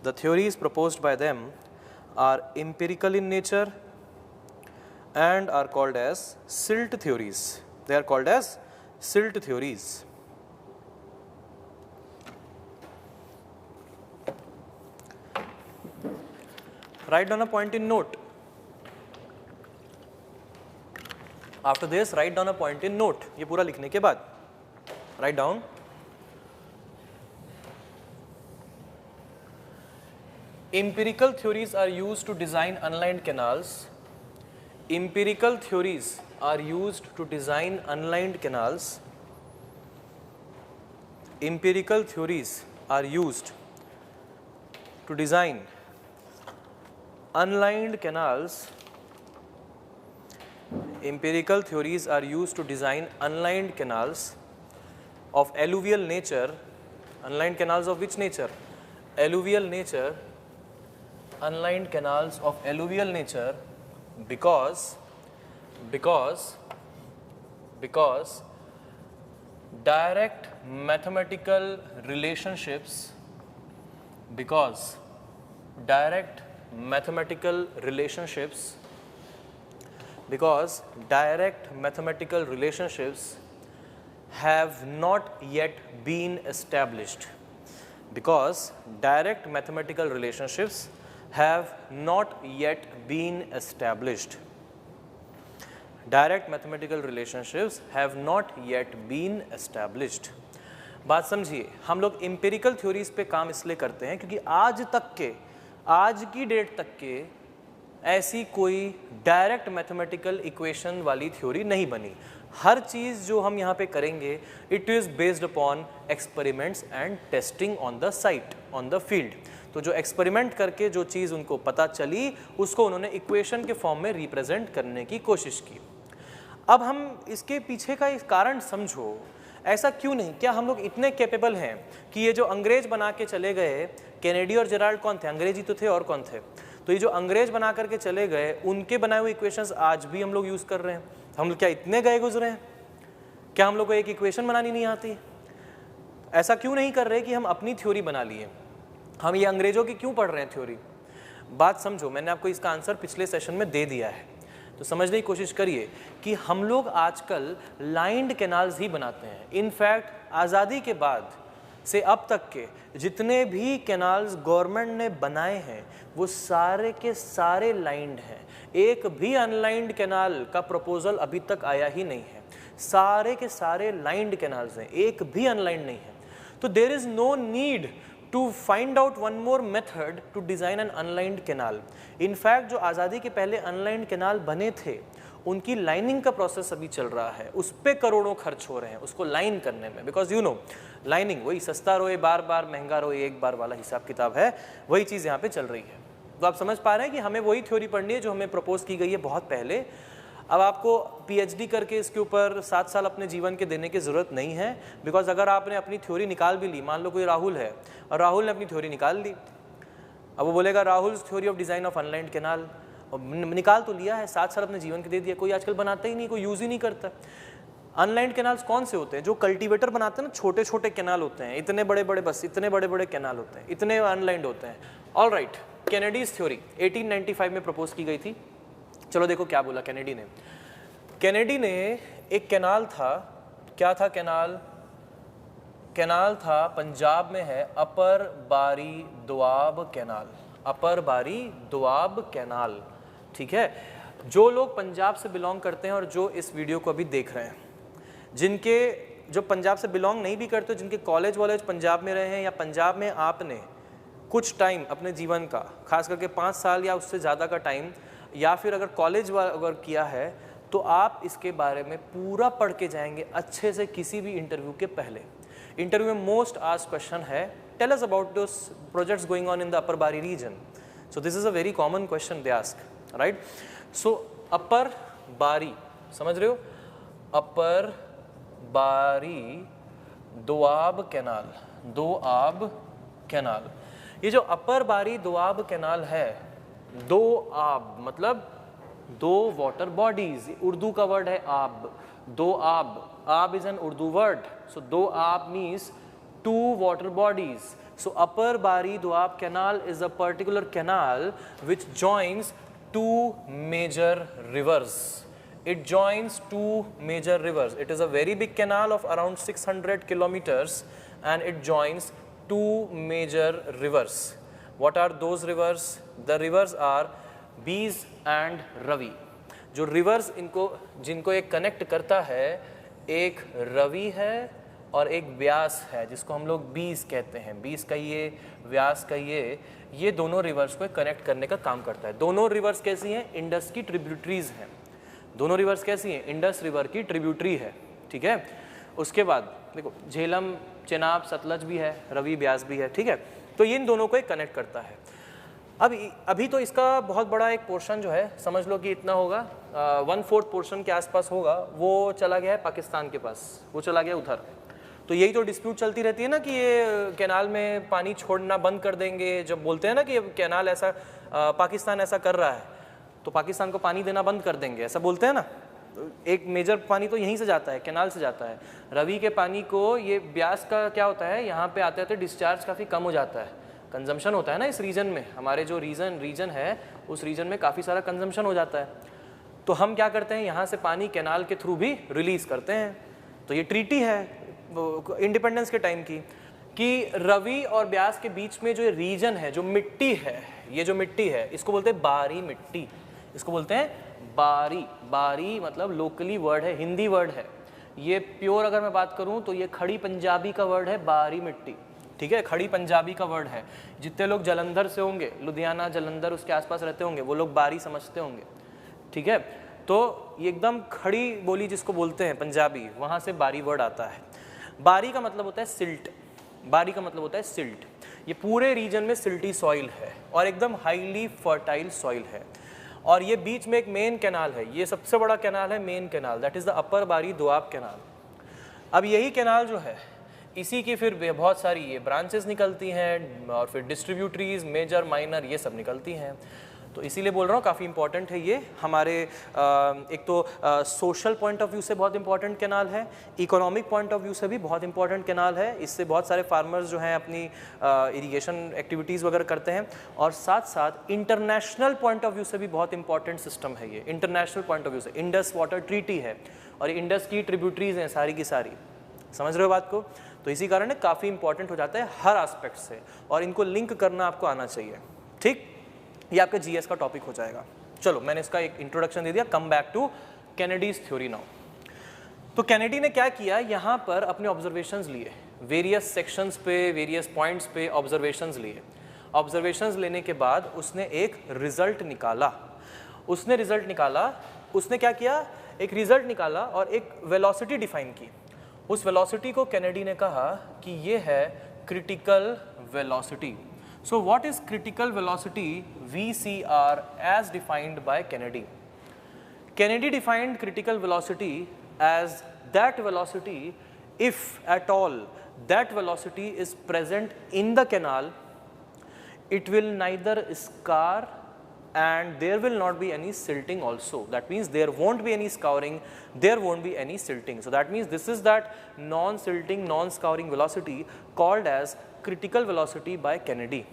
The theories proposed by them are empirical in nature and are called as silt theories. They are called as silt theories. Write down a point in note. After this, write down a point in note. ये पूरा लिखने के बाद write down. Empirical theories are used to design unlined canals. Empirical theories are used to design unlined canals. Empirical theories are used to design unlined canals. Empirical theories are used to design unlined canals of alluvial nature. Unlined canals of which nature? Alluvial nature. Unlined canals of alluvial nature. Because direct mathematical relationships have not yet been established. Because direct mathematical relationships have not yet been established. Direct mathematical relationships have not yet been established. बात समझिए, हम लोग empirical theories पे काम इसलिए करते हैं क्योंकि आज की डेट तक के ऐसी कोई डायरेक्ट मैथमेटिकल इक्वेशन वाली थ्योरी नहीं बनी. हर चीज़ जो हम यहाँ पे करेंगे, it is based upon experiments and testing on the site, on the field. तो जो एक्सपेरिमेंट करके जो चीज़ उनको पता चली, उसको उन्होंने इक्वेशन के फॉर्म में रिप्रेजेंट करने की कोशिश की. अब हम इसके पीछे का इस कारण समझो, ऐसा क्यों नहीं, क्या हम लोग इतने कैपेबल हैं कि ये जो अंग्रेज बना के चले गए, केनेडी और जेराल्ड कौन थे? अंग्रेजी तो थे, और कौन थे? तो ये जो अंग्रेज बना करके चले गए, उनके बनाए हुए इक्वेशंस आज भी हम लोग यूज़ कर रहे हैं. हम लोग क्या इतने गए गुजरे हैं? क्या हम लोग को एक इक्वेशन बनानी नहीं आती? ऐसा क्यों नहीं कर रहे कि हम अपनी थ्योरी बना लिए? हम ये अंग्रेजों की क्यों पढ़ रहे हैं थ्योरी? बात समझो, मैंने आपको इसका आंसर पिछले सेशन में दे दिया है, तो समझने की कोशिश करिए कि हम लोग आजकल लाइंड कैनाल्स ही बनाते हैं. इनफैक्ट आज़ादी के बाद से अब तक के जितने भी कैनाल्स गवर्नमेंट ने बनाए हैं, वो सारे के सारे लाइंड हैं. एक भी अनलाइंड कैनाल का प्रपोजल अभी तक आया ही नहीं है. सारे के सारे लाइंड कैनाल्स हैं, एक भी अनलाइंड नहीं है. तो there is no need to find out one more method to design an unlined canal. In fact, जो आज़ादी के पहले unlined canal बने थे, उनकी लाइनिंग का प्रोसेस अभी चल रहा है. उस पर करोड़ों खर्च हो रहे हैं उसको लाइन करने में. बिकॉज यू नो, लाइनिंग वही सस्ता रोए बार बार, महंगा रोए एक बार वाला हिसाब किताब है, वही चीज़ यहाँ पे चल रही है. तो आप समझ पा रहे हैं कि हमें वही थ्योरी पढ़नी है जो हमें प्रपोज की गई है बहुत पहले। अब आपको पीएचडी करके इसके ऊपर 7 साल अपने जीवन के देने की ज़रूरत नहीं है, बिकॉज अगर आपने अपनी थ्योरी निकाल भी ली, मान लो कोई राहुल है और राहुल ने अपनी थ्योरी निकाल ली, अब वो बोलेगा Rahul theory of design of unlined canal, निकाल तो लिया है, 7 साल अपने जीवन के दे दिया, कोई आजकल बनाता ही नहीं, कोई यूज़ ही नहीं करता। अनलाइंड कैनाल्स कौन से होते हैं? जो कल्टीवेटर बनाते हैं ना, छोटे छोटे कैनाल होते हैं, इतने बड़े बड़े, बस इतने बड़े बड़े कैनाल होते हैं, इतने अनलाइंड होते हैं। ऑल राइट, कैनेडीज थ्योरी 1895 में प्रपोज की गई थी। चलो देखो क्या बोला कैनेडी ने। कैनेडी ने एक कैनाल था, क्या था कैनाल? कैनाल था, पंजाब में है, अपर बारी दोआब कैनाल, अपर बारी दोआब कैनाल, ठीक है। जो लोग पंजाब से बिलोंग करते हैं और जो इस वीडियो को अभी देख रहे हैं, जिनके जो पंजाब से बिलोंग नहीं भी करते, जिनके कॉलेज वॉलेज पंजाब में रहे हैं या पंजाब में आपने कुछ टाइम अपने जीवन का, खास करके 5 साल या उससे ज़्यादा का टाइम, या फिर अगर कॉलेज अगर किया है, तो आप इसके बारे में पूरा पढ़ के जाएंगे अच्छे से किसी भी इंटरव्यू के पहले। इंटरव्यू में मोस्ट आस्क्ड क्वेश्चन है, tell us about those projects going on in the upper Bari region. So this is a very common question they ask, right. So upper Bari, समझ रहे हो, अपर बारी दोआब कैनाल, दोआब कैनाल। ये जो अपर बारी दोआब कैनाल है, दो आब मतलब 2 वाटर बॉडीज, उर्दू का वर्ड है आब, दो आब, आब इज एन उर्दू वर्ड, सो दो आब means 2 water bodies. So upper Bari Doab canal is a particular canal which joins 2 major rivers. It joins 2 major rivers. It is a very big canal of around 600 kilometers and it joins 2 major rivers. What are those rivers? The rivers are Beas and Ravi. जो rivers इनको जिनको एक connect करता है, एक रवि है और एक व्यास है जिसको हम लोग बीस कहते हैं, बीस का ये, व्यास का ये दोनों रिवर्स को कनेक्ट करने का काम करता है। दोनों रिवर्स कैसी हैं? इंडस की ट्रिब्यूटरीज हैं। दोनों रिवर्स कैसी हैं? इंडस रिवर की ट्रिब्यूटरी है, ठीक है। उसके बाद देखो झेलम, चेनाब, सतलज भी है, रवि, ब्यास भी है, ठीक है। तो ये इन दोनों को कनेक्ट करता है। अब अभी तो इसका बहुत बड़ा एक पोर्शन जो है, समझ लो कि इतना होगा, 1/4 पोर्शन के आसपास होगा, वो चला गया है पाकिस्तान के पास, वो चला गया उधर। तो यही तो डिस्प्यूट चलती रहती है ना कि ये कैनाल में पानी छोड़ना बंद कर देंगे। जब बोलते हैं ना कि कैनाल ऐसा, पाकिस्तान ऐसा कर रहा है तो पाकिस्तान को पानी देना बंद कर देंगे, ऐसा बोलते हैं ना। एक मेजर पानी तो यहीं से जाता है, कैनाल से जाता है। रवि के पानी को, ये ब्यास का क्या होता है, यहाँ पे आते आते डिस्चार्ज काफ़ी कम हो जाता है, कंजम्पशन होता है ना इस रीजन में, हमारे जो रीजन है उस रीजन में काफ़ी सारा कंजम्पशन हो जाता है। तो हम क्या करते हैं, यहाँ से पानी कैनाल के थ्रू भी रिलीज़ करते हैं। तो ये ट्रीटी है इंडिपेंडेंस के टाइम की, कि रवि और ब्यास के बीच में जो रीजन है, जो मिट्टी है, ये जो मिट्टी है इसको बोलते हैं बारी मिट्टी, इसको बोलते हैं बारी। बारी मतलब लोकली वर्ड है, हिंदी वर्ड है। ये प्योर अगर मैं बात करूं तो ये खड़ी पंजाबी का वर्ड है, बारी मिट्टी, ठीक है, खड़ी पंजाबी का वर्ड है। जितने लोग जलंधर से होंगे, लुधियाना, जलंधर उसके आसपास रहते होंगे, वो लोग बारी समझते होंगे, ठीक है। तो ये एकदम खड़ी बोली जिसको बोलते हैं पंजाबी, वहाँ से बारी वर्ड आता है। बारी का मतलब होता है सिल्ट, बारी का मतलब होता है सिल्ट। ये पूरे रीजन में सिल्टी सॉइल है और एकदम हाईली फर्टाइल सॉइल है। और ये बीच में एक मेन कैनाल है, ये सबसे बड़ा कैनाल है, main canal, that is the upper Bari Doab canal. अब यही कैनाल जो है, इसी की फिर बहुत सारी ये ब्रांचेस निकलती हैं और फिर डिस्ट्रीब्यूटरीज, मेजर, माइनर, ये सब निकलती हैं। तो इसीलिए बोल रहा हूँ काफ़ी इंपॉर्टेंट है ये हमारे, एक तो सोशल पॉइंट ऑफ व्यू से बहुत इंपॉर्टेंट कैनाल है, इकोनॉमिक पॉइंट ऑफ व्यू से भी बहुत इंपॉर्टेंट कैनाल है। इससे बहुत सारे फार्मर्स जो हैं अपनी इरिगेशन एक्टिविटीज़ वगैरह करते हैं, और साथ साथ इंटरनेशनल पॉइंट ऑफ व्यू से भी बहुत इंपॉर्टेंट सिस्टम है ये। इंटरनेशनल पॉइंट ऑफ व्यू से इंडस वाटर ट्रीटी है और इंडस की ट्रिब्यूटरीज हैं सारी की सारी, समझ रहे हो बात को। तो इसी कारण काफ़ी इंपॉर्टेंट हो जाता है हर एस्पेक्ट से, और इनको लिंक करना आपको आना चाहिए, ठीक। ये आपके जीएस का टॉपिक हो जाएगा। चलो मैंने इसका एक इंट्रोडक्शन दे दिया। Come back to Kennedy's theory now. तो कैनेडी ने क्या किया, यहाँ पर अपने ऑब्जर्वेशंस लिए, वेरियस सेक्शंस पे, वेरियस पॉइंट्स पे ऑब्जर्वेशंस लिए। ऑब्जर्वेशंस लेने के बाद उसने एक रिजल्ट निकाला। उसने क्या किया, एक रिजल्ट निकाला और एक वेलोसिटी डिफाइन की। उस वेलोसिटी को कैनेडी ने कहा कि ये है critical velocity. So what is critical velocity VCR as defined by Kennedy? Kennedy defined critical velocity as that velocity, if at all that velocity is present in the canal, it will neither scar and there will not be any silting also. That means there won't be any scouring, there won't be any silting. So that means this is that non-silting, non-scouring velocity called as critical velocity by Kennedy.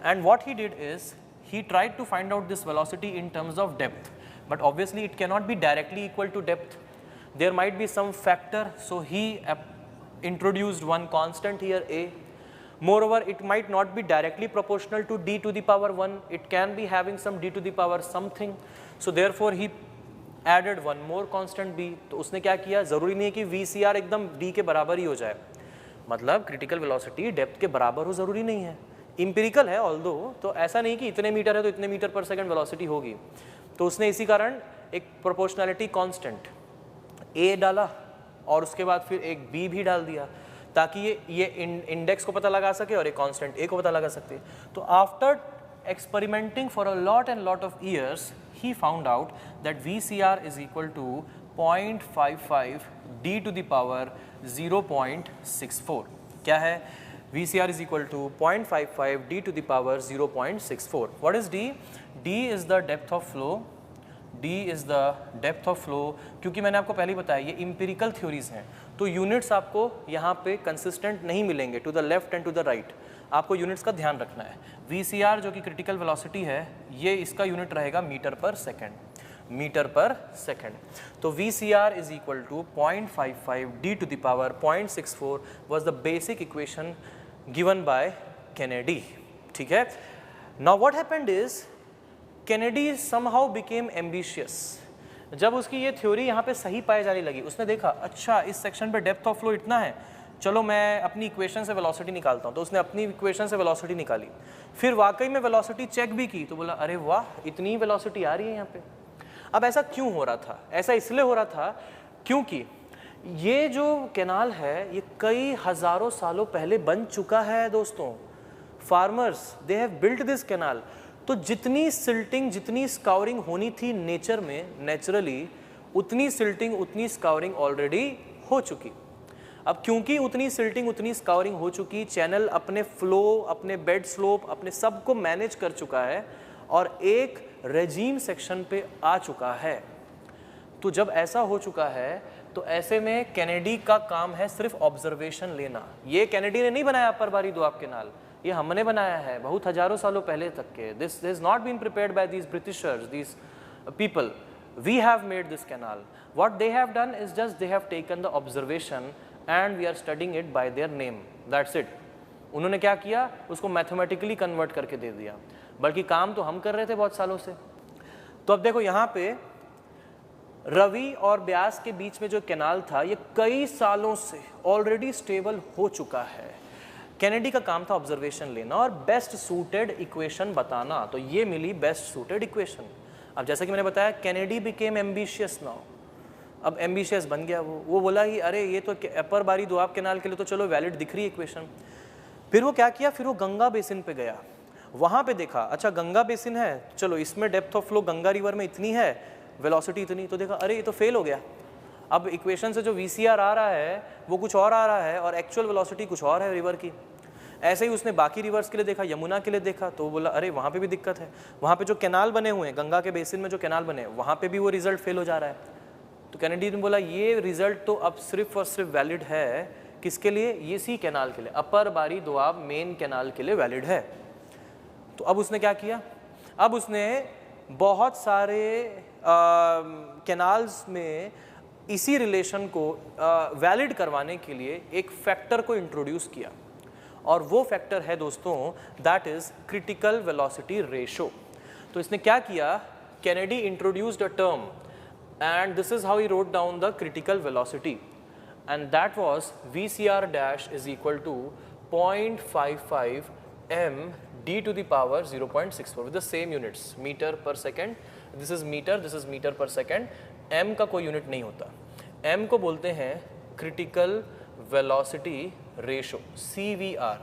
And what he did is he tried to find out this velocity in terms of depth, but obviously it cannot be directly equal to depth. There might be some factor, so he introduced one constant here, a. Moreover, it might not be directly proportional to d to the power 1, it can be having some d to the power something. So therefore he added one more constant b. तो उसने क्या किया, ज़रूरी नहीं है कि VCR एकदम d के बराबर ही हो जाए, मतलब क्रिटिकल वेलोसिटी डेप्थ के बराबर हो ज़रूरी नहीं है, इम्पेरिकल है ऑल्दो, तो ऐसा नहीं कि इतने मीटर है तो इतने मीटर पर सेकंड वेलोसिटी होगी. तो उसने इसी कारण एक प्रोपोर्शनैलिटी कांस्टेंट a डाला और उसके बाद फिर एक b भी डाल दिया ताकि ये इंडेक्स को पता लगा सके और एक कांस्टेंट a को पता लगा सकते. तो after experimenting for a lot and lot of years, he found out that VCR is equal to 0.55 d to the power 0.64. क्या है? VCR is equal to 0.55 d to the power 0.64. What is d? d is the depth of flow. d is the depth of flow. क्योंकि मैंने आपको पहले ही बताया ये empirical theories हैं, तो यूनिट्स आपको यहाँ पे कंसिस्टेंट नहीं मिलेंगे to the left and to the right. आपको यूनिट्स का ध्यान रखना है. VCR जो कि क्रिटिकल वेलोसिटी है, ये इसका यूनिट रहेगा मीटर पर सेकेंड, मीटर पर सेकेंड. तो VCR is equal to 0.55 d to the power 0.64 was the basic equation given by Kennedy. ठीक है. Now what happened is Kennedy somehow became ambitious. जब उसकी ये थ्योरी यहाँ पे सही पाई जाने लगी, उसने देखा अच्छा इस सेक्शन पे डेप्थ ऑफ फ्लो इतना है, चलो मैं अपनी इक्वेशन से वेलोसिटी निकालता हूँ. तो उसने अपनी इक्वेशन से वेलोसिटी निकाली, फिर वाकई में वेलोसिटी चेक भी की, तो बोला अरे वाह इतनी वेलोसिटी आ रही है यहाँ पे. अब ऐसा क्यों हो रहा था? ऐसा इसलिए हो रहा था क्योंकि ये जो कैनाल है ये कई हज़ारों सालों पहले बन चुका है दोस्तों. Farmers they have built this canal. तो जितनी सिल्टिंग, जितनी स्काउरिंग होनी थी नेचर में नेचुरली, उतनी सिल्टिंग, उतनी स्काउरिंग ऑलरेडी हो चुकी. अब क्योंकि उतनी सिल्टिंग, उतनी स्काउरिंग हो चुकी, चैनल अपने फ्लो, अपने बेड स्लोप, अपने सब को मैनेज कर चुका है और एक रेजीम सेक्शन पे आ चुका है. तो जब ऐसा हो चुका है तो ऐसे में कैनेडी का काम है सिर्फ ऑब्जर्वेशन लेना. ये कैनेडी ने नहीं बनाया अपर बारी दोआब कैनाल, ये हमने बनाया है बहुत हजारों सालों पहले तक के. This is not been prepared by these Britishers, these people. We have made this canal. What they have done is just they have taken the observation and we are studying it by their name, that's it. उन्होंने क्या किया, उसको mathematically convert करके दे दिया, बल्कि काम तो हम कर रहे थे बहुत सालों से. तो अब देखो यहाँ पे रवि और ब्यास के बीच में जो कैनाल था ये कई सालों से ऑलरेडी स्टेबल हो चुका है. कैनेडी का काम था ऑब्जर्वेशन लेना और बेस्ट सूटेड इक्वेशन बताना, तो ये मिली बेस्ट सूटेड इक्वेशन. अब जैसा कि मैंने बताया कैनेडी बिकेम एम्बिशियस नाउ. अब एम्बिशियस बन गया वो बोला कि अरे ये तो अपर बारी दोआब कैनाल के लिए तो चलो वैलिड दिख रही है इक्वेशन. फिर वो क्या किया, फिर वो गंगा बेसिन पे गया, वहाँ पे देखा अच्छा गंगा बेसिन है, चलो इसमें depth of flow Ganga river में इतनी है, वेलोसिटी इतनी, तो देखा अरे ये तो फेल हो गया. अब इक्वेशन से जो VCR आ रहा है वो कुछ और आ रहा है और एक्चुअल वेलोसिटी कुछ और है रिवर की. ऐसे ही उसने बाकी रिवर्स के लिए देखा, यमुना के लिए देखा, तो बोला अरे वहाँ पे भी दिक्कत है, वहाँ पे जो कैनाल बने हुए हैं गंगा के बेसिन में जो कैनाल बने वहाँ पे भी वो रिजल्ट फेल हो जा रहा है. तो कैनेडी ने बोला ये रिजल्ट तो अब सिर्फ और सिर्फ वैलिड है किसके लिए, ये सी कैनाल के लिए, अपर बारी दोआब मेन कैनाल के लिए वैलिड है. तो अब उसने क्या किया, अब उसने बहुत सारे कैनाल्स में इसी रिलेशन को वैलिड करवाने के लिए एक फैक्टर को इंट्रोड्यूस किया और वो फैक्टर है दोस्तों that is critical velocity ratio. तो इसने क्या किया, Kennedy introduced a term and this is how he wrote down the critical velocity and that was VCR dash is equal to 0.55 m d to the power 0.64 with the same units, meter per second. this is meter per second. m का कोई unit नहीं होता, m को बोलते हैं critical velocity ratio CVR.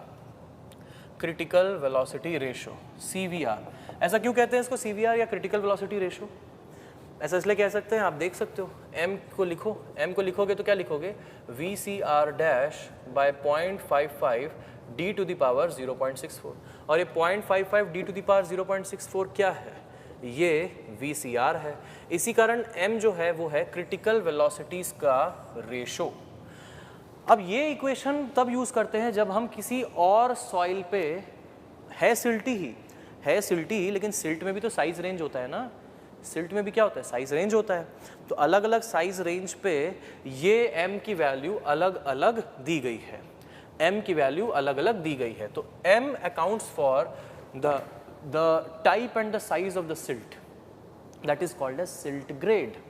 Critical velocity ratio, CVR। ऐसा क्यों कहते हैं इसको CVR या क्रिटिकल वेलोसिटी रेशो? ऐसा इसलिए कह सकते हैं, आप देख सकते हो m को लिखो, m को लिखोगे तो क्या लिखोगे, VCR dash by 0.55 d to the power 0.64। और ये 0.55 d टू द पावर 0.64 क्या है, ये VCR है। इसी कारण m जो है वो है क्रिटिकल वेलोसिटीज का रेशो। अब ये इक्वेशन तब यूज़ करते हैं जब हम किसी और सॉइल पे, है सिल्टी ही, लेकिन सिल्ट में भी तो साइज रेंज होता है ना, सिल्ट में भी क्या होता है, साइज रेंज होता है। तो अलग अलग साइज रेंज पे ये m की वैल्यू अलग अलग दी गई है, m की वैल्यू अलग अलग दी गई है। तो m accounts for the type and the size of the silt, that is called as silt grade.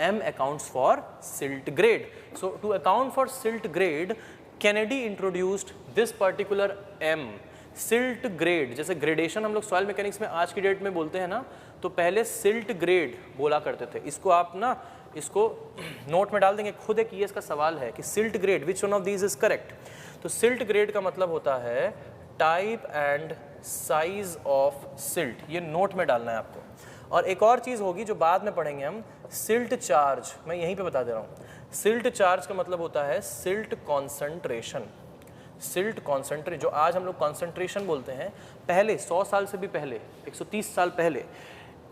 M accounts for silt grade. So to account for silt grade, Kennedy introduced this particular M, silt grade। जैसे gradation हम लोग soil mechanics में आज की date में बोलते हैं ना, तो पहले सिल्ट ग्रेड बोला करते थे। इसको आप ना इसको नोट में डाल देंगे, खुद एक ये इसका सवाल है कि silt grade which one of these is correct. तो सिल्ट ग्रेड का मतलब होता है type and size of silt, ये नोट में डालना है आपको। और एक और चीज़ होगी जो बाद में पढ़ेंगे हम, सिल्ट चार्ज, मैं यहीं पे बता दे रहा हूँ। सिल्ट चार्ज का मतलब होता है सिल्ट कॉन्सेंट्रेशन। सिल्ट कॉन्सेंट्रेशन, जो आज हम लोग कॉन्सेंट्रेशन बोलते हैं, पहले 100 साल से भी पहले, 130 साल पहले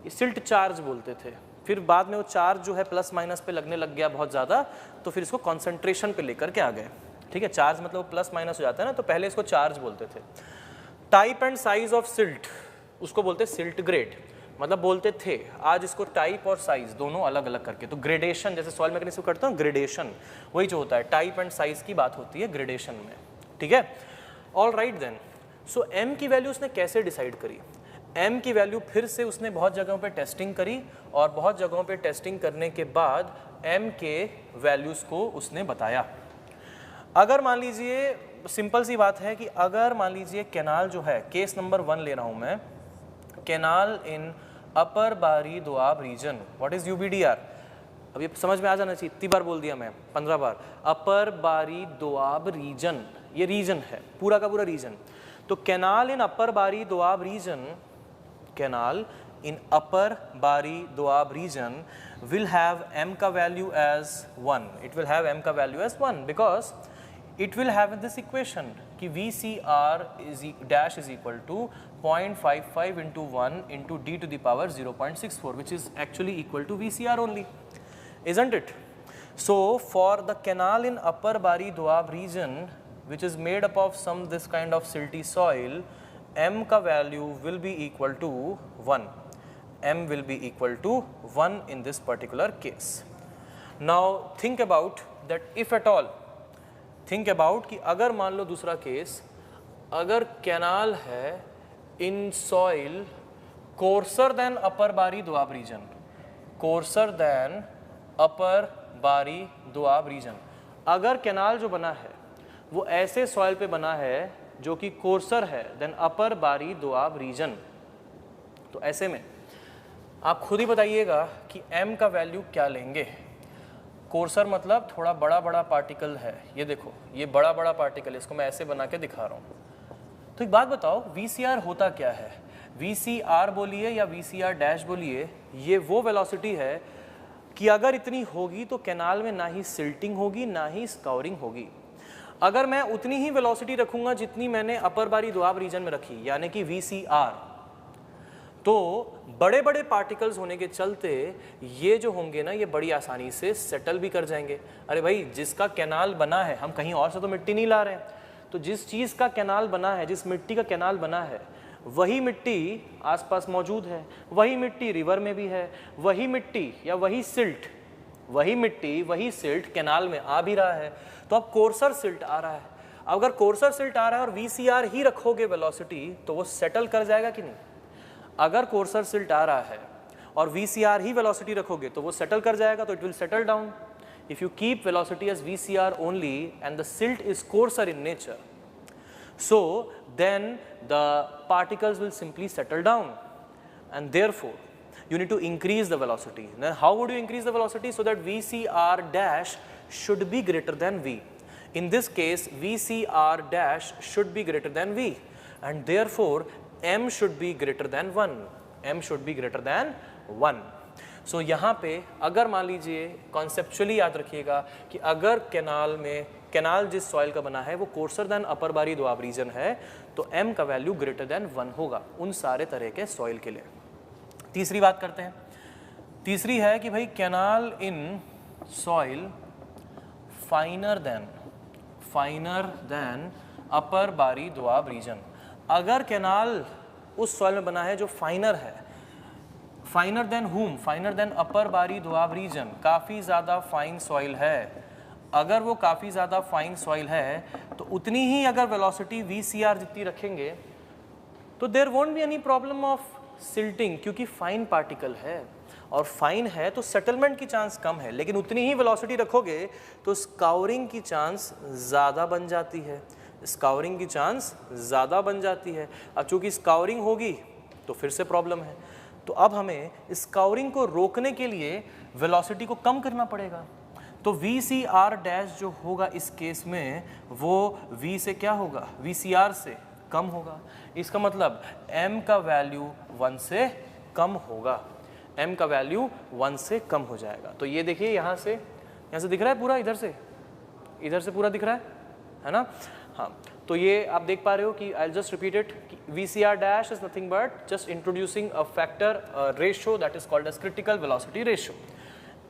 सिल्ट चार्ज बोलते थे। फिर बाद में वो चार्ज जो है प्लस माइनस पे लगने लग गया बहुत ज़्यादा, तो फिर इसको कॉन्सेंट्रेशन पे लेकर के आ गए। ठीक है, चार्ज मतलब प्लस माइनस हो जाता है ना, तो पहले इसको चार्ज बोलते थे। Type and size of silt, उसको बोलते सिल्ट ग्रेड, मतलब बोलते थे। आज इसको टाइप और साइज दोनों अलग अलग करके, तो ग्रेडेशन जैसे सॉइल मैकेनिक्स में करते हैं ग्रेडेशन, वही जो होता है टाइप एंड साइज की बात होती है ग्रेडेशन में। ठीक है, ऑल राइट देन। सो m की वैल्यू उसने कैसे डिसाइड करी? m की वैल्यू फिर से उसने बहुत जगहों पे टेस्टिंग करी, और बहुत जगहों पे टेस्टिंग करने के बाद m के वैल्यूज़ को उसने बताया। अगर मान लीजिए, सिंपल सी बात है कि अगर मान लीजिए कैनाल जो है, केस नंबर 1 ले रहा हूँ मैं, canal in upper Bari Doab region, what is UBDR? अब ये समझ में आ जाना चाहिए, इतनी बार बोल दिया मैं, 15 बार। अपर बारी दोआब रीजन, ये रीजन है, पूरा का पूरा रीजन। तो canal in upper Bari Doab region, canal in upper Bari Doab region will have m का value as 1, it will have m का value as 1 because it will have this equation कि VCR dash is equal to 0.55 into 1 into d to the power 0.64, which is actually equal to VCR only, isn't it? So for the canal in upper Bari Doab region, which is made up of some this kind of silty soil, m का value will be equal to 1. M will be equal to 1 in this particular case. Now think about that, if at all, think about कि अगर मान लो दूसरा case, अगर canal है in soil coarser than upper Bari Doab region, coarser than upper Bari Doab region, अगर canal जो बना है वो ऐसे सॉइल पे बना है जो कि कोर्सर है then upper Bari Doab reason, तो ऐसे में आप खुद ही बताइएगा कि m का वैल्यू क्या लेंगे। कोर्सर मतलब थोड़ा बड़ा बड़ा पार्टिकल है, ये देखो ये बड़ा बड़ा पार्टिकल, इसको मैं ऐसे बना के दिखा रहा हूँ। तो एक बात बताओ, VCR होता क्या है? VCR बोलिए या VCR डैश बोलिए, ये वो वेलोसिटी है कि अगर इतनी होगी तो कैनाल में ना ही सिल्टिंग होगी ना ही स्काउरिंग होगी। अगर मैं उतनी ही वेलोसिटी रखूँगा जितनी मैंने अपर बारी दोआब रीजन में रखी, यानी कि VCR, तो बड़े बड़े पार्टिकल्स होने के चलते ये जो होंगे ना, ये बड़ी आसानी से सेटल भी कर जाएंगे। अरे भाई, जिसका कैनाल बना है, हम कहीं और से तो मिट्टी नहीं ला रहे हैं, तो जिस चीज़ का कैनाल बना है, जिस मिट्टी का कैनाल बना है, वही मिट्टी आसपास मौजूद है, वही मिट्टी रिवर में भी है, वही मिट्टी या वही सिल्ट, वही मिट्टी वही सिल्ट कैनाल में आ भी रहा है। तो अब कोर्सर सिल्ट आ रहा है, अगर कोर्सर सिल्ट आ रहा है और VCR ही रखोगे वेलोसिटी, तो वो सेटल कर जाएगा कि नहीं? अगर कोर्सर सिल्ट आ रहा है और VCR ही वेलोसिटी रखोगे तो वो सेटल कर जाएगा, तो it will settle down. If you keep velocity as VCR only and the silt is coarser in nature, so then the particles will simply settle down, and therefore you need to increase the velocity. Now how would you increase the velocity? So that VCR dash should be greater than V. In this case VCR dash should be greater than V. and therefore m should be greater than 1. m should be greater than 1. सो यहाँ पे अगर मान लीजिए conceptually याद रखिएगा कि अगर canal जिस सॉइल का बना है वो courser then upper Bari Doab reason है तो m का वैल्यू ग्रेटर देन 1 होगा उन सारे तरह के सॉइल के लिए. तीसरी बात करते हैं. तीसरी है कि भाई canal in soil finer than upper Bari Doab region. अगर कैनाल उस सॉइल में बना है जो फाइनर है, फाइनर देन हुम, फाइनर than upper Bari Doab reason, काफ़ी ज़्यादा फाइन सॉइल है. अगर वो काफ़ी ज़्यादा फाइन सॉइल है तो उतनी ही अगर वेलोसिटी VCR जितनी रखेंगे तो there won't be any problem of silting, क्योंकि फाइन पार्टिकल है और फाइन है तो सेटलमेंट की चांस कम है. लेकिन उतनी ही वेलोसिटी रखोगे तो स्काउरिंग की चांस ज़्यादा बन जाती है. स्काउरिंग की चांस ज़्यादा बन जाती है. अब चूँकि स्काउरिंग होगी तो फिर से प्रॉब्लम है. तो अब हमें स्काउरिंग को रोकने के लिए वेलोसिटी को कम करना पड़ेगा. तो VCR डैश जो होगा इस केस में वो V से क्या होगा, VCR से कम होगा. इसका मतलब m का वैल्यू 1 से कम होगा. m का वैल्यू 1 से कम हो जाएगा. तो ये देखिए यहाँ से दिख रहा है पूरा, इधर से पूरा दिख रहा है ना. हाँ, तो ये आप देख पा रहे हो कि I'll just repeat it. VCR dash is nothing but just introducing a factor, a ratio that is called as critical velocity ratio.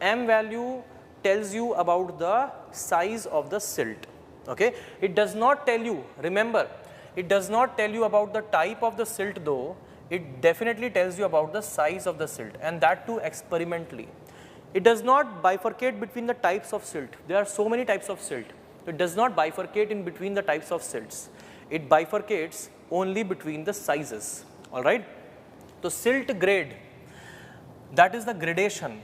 M value tells you about the size of the silt. Okay, it does not tell you, remember, it does not tell you about the type of the silt though. It definitely tells you about the size of the silt, and that too experimentally. It does not bifurcate between the types of silt. There are so many types of silt. It does not bifurcate in between the types of silts. It bifurcates only between the sizes. All right. So silt grade, that is the gradation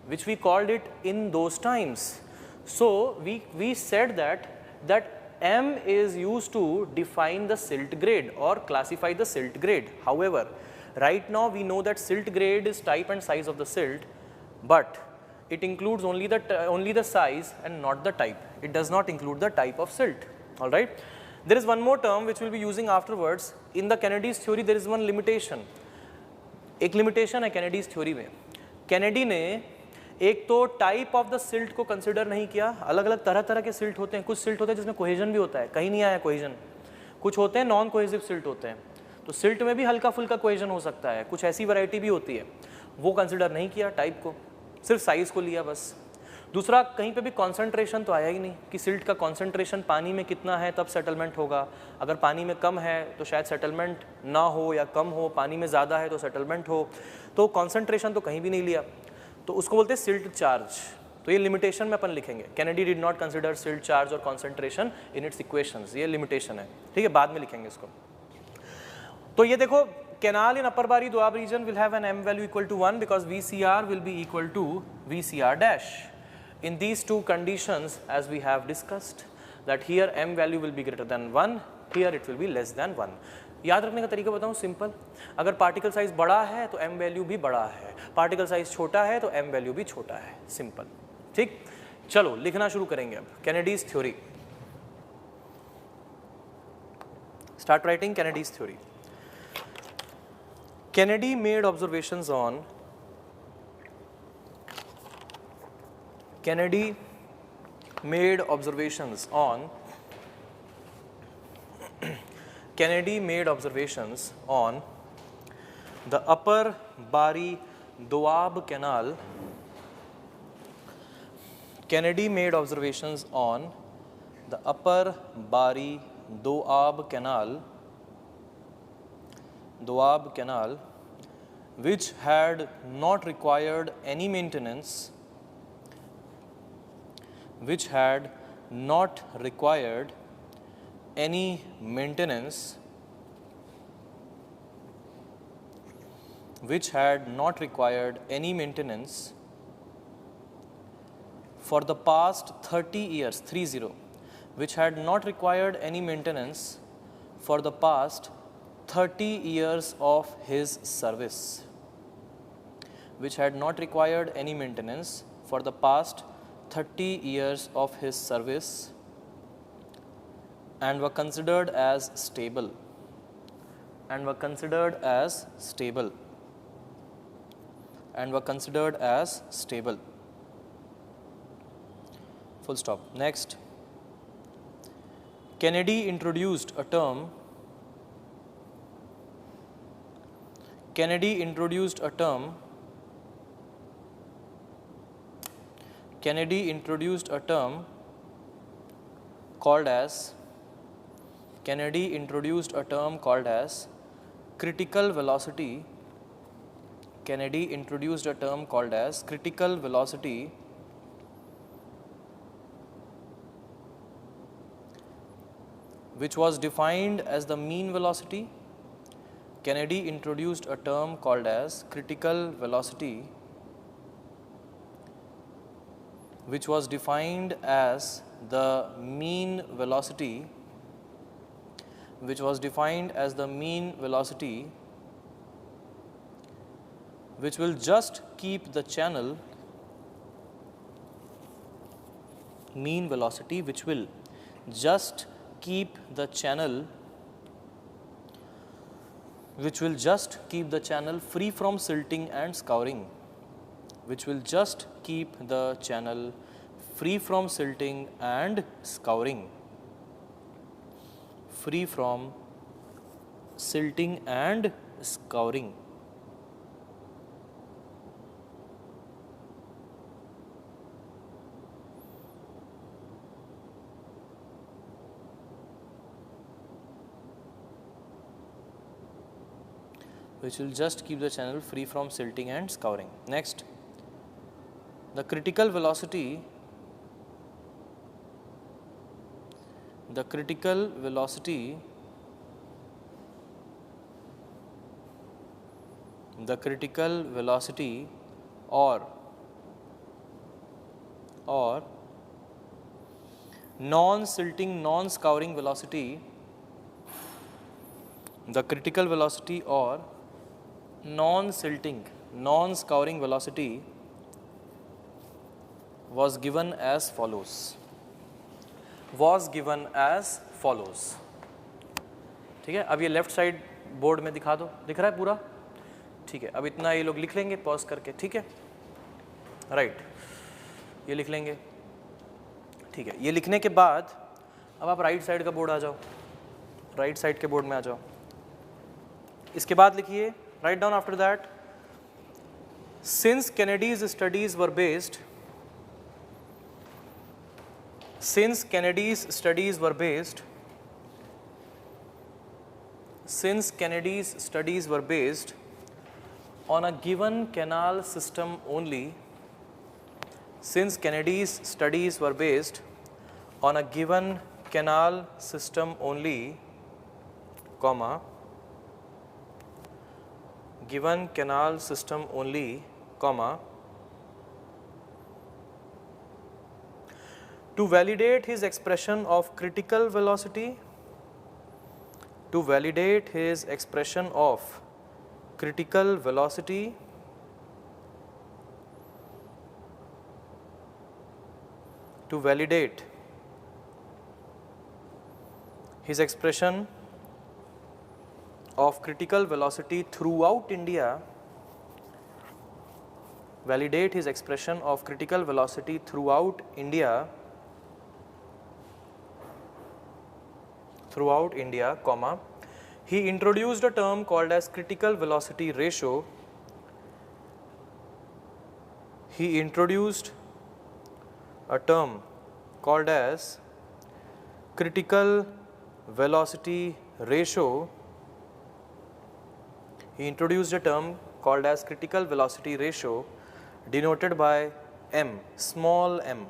which we called it in those times. So we said that M is used to define the silt grade or classify the silt grade. However, right now we know that silt grade is type and size of the silt, but it includes only the size and not the type. It does not include the type of silt. All right. There is one more term which we'll be using afterwards. In the Kennedy's theory, there is one limitation. एक limitation है Kennedy's theory में. Kennedy ने एक तो type of the silt को consider नहीं किया. अलग अलग तरह के सिल्ट होते हैं. कुछ सिल्ट होते हैं जिसमें कोहेजन भी होता है, कहीं नहीं आया कोहेजन. कुछ होते हैं नॉन कोहेसिव सिल्ट होते हैं, तो सिल्ट में भी हल्का फुल्का कोहेजन हो सकता है. कुछ ऐसी वैरायटी भी होती है, वो कंसिडर नहीं किया टाइप को, सिर्फ साइज को लिया बस. दूसरा, कहीं पे भी कॉन्सेंट्रेशन तो आया ही नहीं कि सिल्ट का कॉन्सेंट्रेशन पानी में कितना है तब सेटलमेंट होगा. अगर पानी में कम है तो शायद सेटलमेंट ना हो या कम हो, पानी में ज़्यादा है तो सेटलमेंट हो. तो कॉन्सेंट्रेशन तो कहीं भी नहीं लिया, तो उसको बोलते हैं सिल्ट चार्ज. तो ये लिमिटेशन में अपन लिखेंगे. Kennedy did not consider silt charge और कॉन्सेंट्रेशन इन इट्स इक्वेशंस. ये लिमिटेशन है, ठीक है, बाद में लिखेंगे इसको. तो ये देखो, canal in upper bari doab region will have an m value equal to 1 because VCR will be equal to VCR dash. In these two conditions, as we have discussed, that here m value will be greater than 1, here it will be less than 1. याद रखने का तरीका बताऊं, simple. अगर particle size बड़ा है तो m value भी बड़ा है, पार्टिकल साइज छोटा है तो m वैल्यू भी छोटा है. सिंपल, ठीक. चलो लिखना शुरू करेंगे अब. Kennedy's theory. Start writing Kennedy's theory. Kennedy made observations on the upper Bari Doab Canal. Kennedy made observations on the upper Bari Doab Canal, which had not required any maintenance, for the past 30 years, 30, which had not required any maintenance for the past 30 years of his service, which had not required any maintenance for the past 30 years of his service and were considered as stable. and were considered as stable. And were considered as stable. Full stop. Next, Kennedy introduced a term. Kennedy introduced a term. Kennedy introduced a term called as. Kennedy introduced a term called as critical velocity. Kennedy introduced a term called as critical velocity, which was defined as the mean velocity. Kennedy introduced a term called as critical velocity, which was defined as the mean velocity, which was defined as the mean velocity, which will just keep the channel, mean velocity which will just keep the channel, which will just keep the channel free from silting and scouring, which will just keep the channel free from silting and scouring, free from silting and scouring. Which will just keep the channel free from silting and scouring. Next, the critical velocity, the critical velocity, the critical velocity or non-silting, non-scouring velocity, the critical velocity or non-silting, non-scouring velocity was given as follows. Was given as follows. ठीक है, अब ये left side board में दिखा दो, दिख रहा है पूरा? ठीक है, अब इतना ये लोग लिख लेंगे पॉज करके, ठीक है, राइट, ये लिख लेंगे, ठीक है। ये लिखने के बाद अब आप राइट साइड का बोर्ड आ जाओ, राइट साइड के बोर्ड में आ जाओ। इसके बाद लिखिए, write down after that, since Kennedy's studies were based, since Kennedy's studies were based, since Kennedy's studies were based on a given canal system only, since Kennedy's studies were based on a given canal system only, comma, given canal system only, comma, to validate his expression of critical velocity, to validate his expression of critical velocity, to validate his expression of critical velocity throughout India, validate his expression of critical velocity throughout India, comma, he introduced a term called as critical velocity ratio. He introduced a term called as critical velocity ratio. He introduced a term called as critical velocity ratio, denoted by m, small m,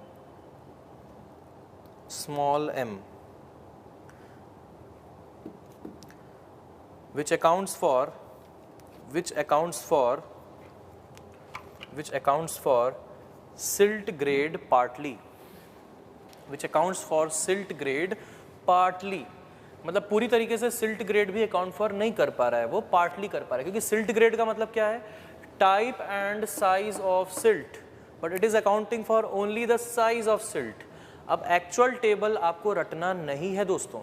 which accounts for silt grade partly, which accounts for silt grade partly, मतलब पूरी तरीके से silt grade भी account for नहीं कर पा रहा है, वो पार्टली कर पा रहा है, क्योंकि सिल्ट ग्रेड का मतलब क्या है, type and size of silt, but it is accounting for only the size of silt. अब एक्चुअल टेबल आपको रटना नहीं है दोस्तों,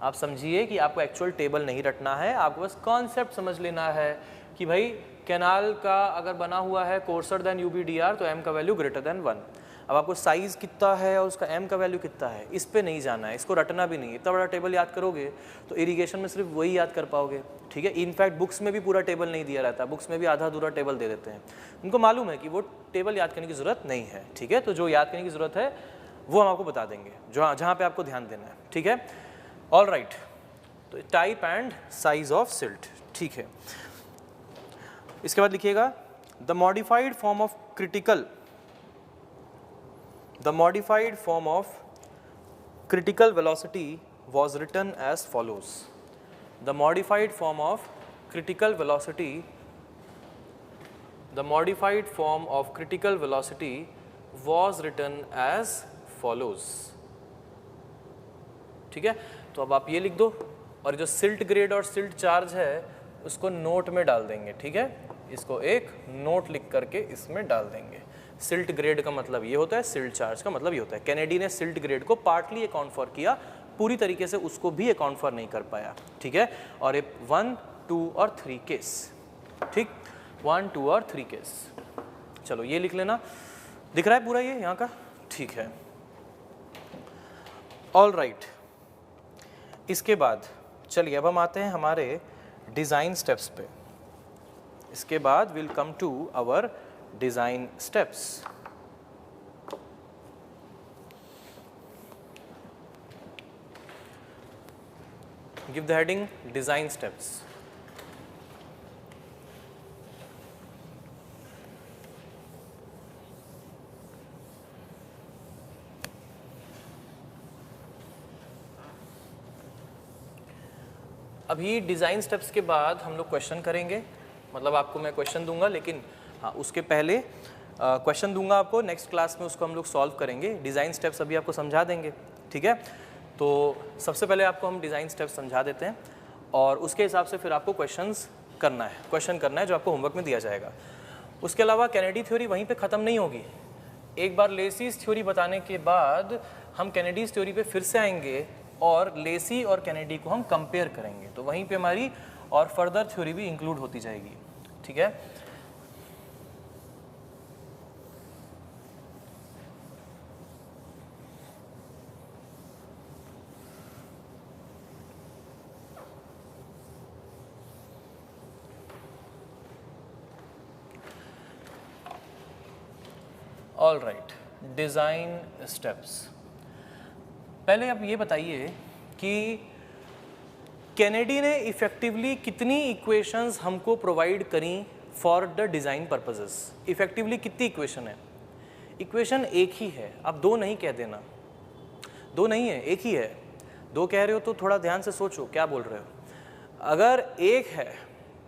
आप समझिए कि आपको एक्चुअल टेबल नहीं रटना है, आपको बस कॉन्सेप्ट समझ लेना है कि भाई कैनाल का अगर बना हुआ है कोर्सर देन UBDR तो m का वैल्यू ग्रेटर देन 1। अब आपको साइज़ कितना है और उसका m का वैल्यू कितना है इस पे नहीं जाना है, इसको रटना भी नहीं है। इतना बड़ा टेबल याद करोगे तो इरिगेशन में सिर्फ वही याद कर पाओगे, ठीक है। इनफैक्ट बुक्स में भी पूरा टेबल नहीं दिया रहता, बुक्स में भी आधा अधूरा टेबल दे देते हैं। उनको मालूम है कि वो टेबल याद करने की ज़रूरत नहीं है, ठीक है। तो जो याद करने की ज़रूरत है वो हम आपको बता देंगे, जहाँ पे आपको ध्यान देना है, ठीक है। ऑल राइट, तो type and size of silt, ठीक है। इसके बाद लिखिएगा the modified form of critical, the modified form of critical velocity was written as follows. The modified form of critical velocity, the modified form of critical velocity was written as follows. ठीक है, तो अब आप ये लिख दो और जो सिल्ट ग्रेड और सिल्ट चार्ज है उसको नोट में डाल देंगे, ठीक है। इसको एक नोट लिख करके इसमें डाल देंगे। सिल्ट ग्रेड का मतलब ये होता है, सिल्ट चार्ज का मतलब ये होता है। कैनेडी ने सिल्ट ग्रेड को पार्टली अकाउंट फॉर किया, पूरी तरीके से उसको भी अकाउंट फॉर नहीं कर पाया, ठीक है। और ये 1, 2 और 3 केस, ठीक, 1, 2 और 3 केस। चलो ये लिख लेना, दिख रहा है पूरा ये यहाँ का, ठीक है। ऑल राइट, इसके बाद चलिए अब हम आते हैं हमारे डिज़ाइन स्टेप्स पे। इसके बाद will come to our design steps. Give the heading design steps. अभी डिज़ाइन स्टेप्स के बाद हम लोग क्वेश्चन करेंगे, मतलब आपको मैं क्वेश्चन दूंगा, लेकिन हाँ उसके पहले क्वेश्चन दूंगा आपको, नेक्स्ट क्लास में उसको हम लोग सॉल्व करेंगे। डिज़ाइन स्टेप्स अभी आपको समझा देंगे, ठीक है। तो सबसे पहले आपको हम डिज़ाइन स्टेप्स समझा देते हैं और उसके हिसाब से फिर आपको क्वेश्चन करना है जो आपको होमवर्क में दिया जाएगा। उसके अलावा कैनेडी थ्योरी वहीं पे ख़त्म नहीं होगी। एक बार लेसीज थ्योरी बताने के बाद हम कैनेडीज थ्योरी पे फिर से आएंगे और लेसी और कैनेडी को हम कंपेयर करेंगे, तो वहीं पे हमारी और फर्दर थ्योरी भी इंक्लूड होती जाएगी, ठीक है। All right, design steps. पहले आप ये बताइए कि कैनेडी ने इफ़ेक्टिवली कितनी इक्वेशंस हमको प्रोवाइड करी for the design purposes. Effectively कितनी इक्वेशन है? इक्वेशन एक ही है, आप दो नहीं कह देना, दो नहीं है, एक ही है। दो कह रहे हो तो थोड़ा ध्यान से सोचो क्या बोल रहे हो। अगर एक है,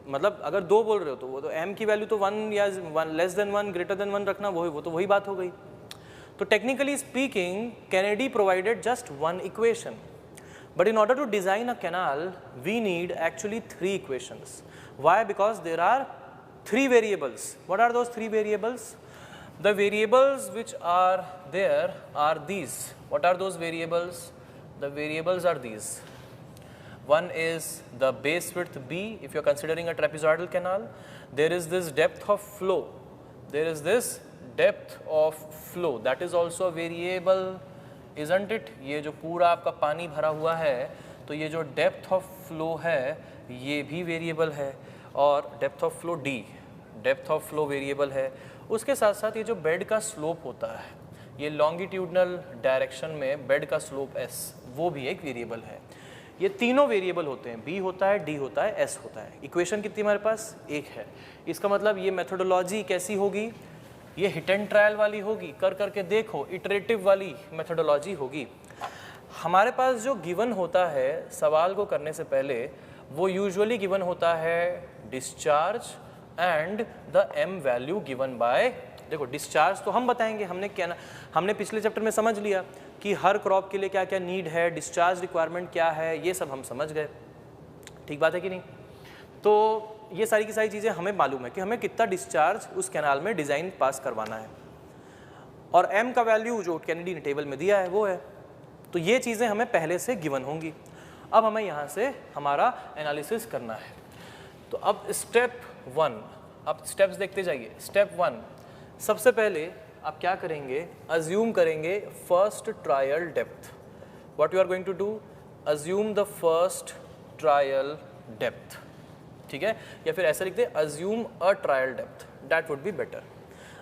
मतलब अगर दो बोल रहे हो तो वो तो m की वैल्यू तो 1 या 1 लेस देन 1 ग्रेटर देन 1 रखना, वो तो वही बात हो गई। तो technically speaking Kennedy provided just one equation, but in order to design a canal we need actually 3 equations. Why? Because there are 3 variables. What are those 3 variables? The variables which are there are these. What are those variables? The variables are these. One is the base width b if you are considering a trapezoidal canal. There is this depth of flow. There is this depth of flow, that is also a variable, isn't it? ये जो पूरा आपका पानी भरा हुआ है तो ये जो डेप्थ ऑफ फ्लो है ये भी वेरिएबल है, और depth of flow d, depth of flow variable है। उसके साथ साथ ये जो बेड का स्लोप होता है, ये लॉन्गिट्यूडनल डायरेक्शन में बेड का स्लोप s, वो भी एक वेरिएबल है। ये तीनों वेरिएबल होते हैं, b होता है, d होता है, s होता है। इक्वेशन कितनी हमारे पास? एक है। इसका मतलब ये मेथोडोलॉजी कैसी होगी? ये हिट एंड ट्रायल वाली होगी, कर करके देखो, इटरेटिव वाली मेथोडोलॉजी होगी। हमारे पास जो गिवन होता है सवाल को करने से पहले, वो यूजुअली गिवन होता है discharge and the m value given by, देखो डिस्चार्ज तो हम बताएंगे, हमने पिछले चैप्टर में समझ लिया कि हर क्रॉप के लिए क्या क्या नीड है, डिस्चार्ज रिक्वायरमेंट क्या है, ये सब हम समझ गए, ठीक बात है कि नहीं? तो ये सारी की सारी चीज़ें हमें मालूम है कि हमें कितना डिस्चार्ज उस कैनाल में डिज़ाइन पास करवाना है, और m का वैल्यू जो कैनेडी ने टेबल में दिया है वो है। तो ये चीज़ें हमें पहले से गिवन होंगी। अब हमें यहाँ से हमारा एनालिसिस करना है। तो अब स्टेप 1, अब स्टेप्स देखते जाइए। स्टेप 1, सबसे पहले आप क्या करेंगे, अज्यूम करेंगे first trial depth. What you are going to do, assume the first trial depth, ठीक है, या फिर ऐसा लिखते हैं assume a trial depth, that would be better.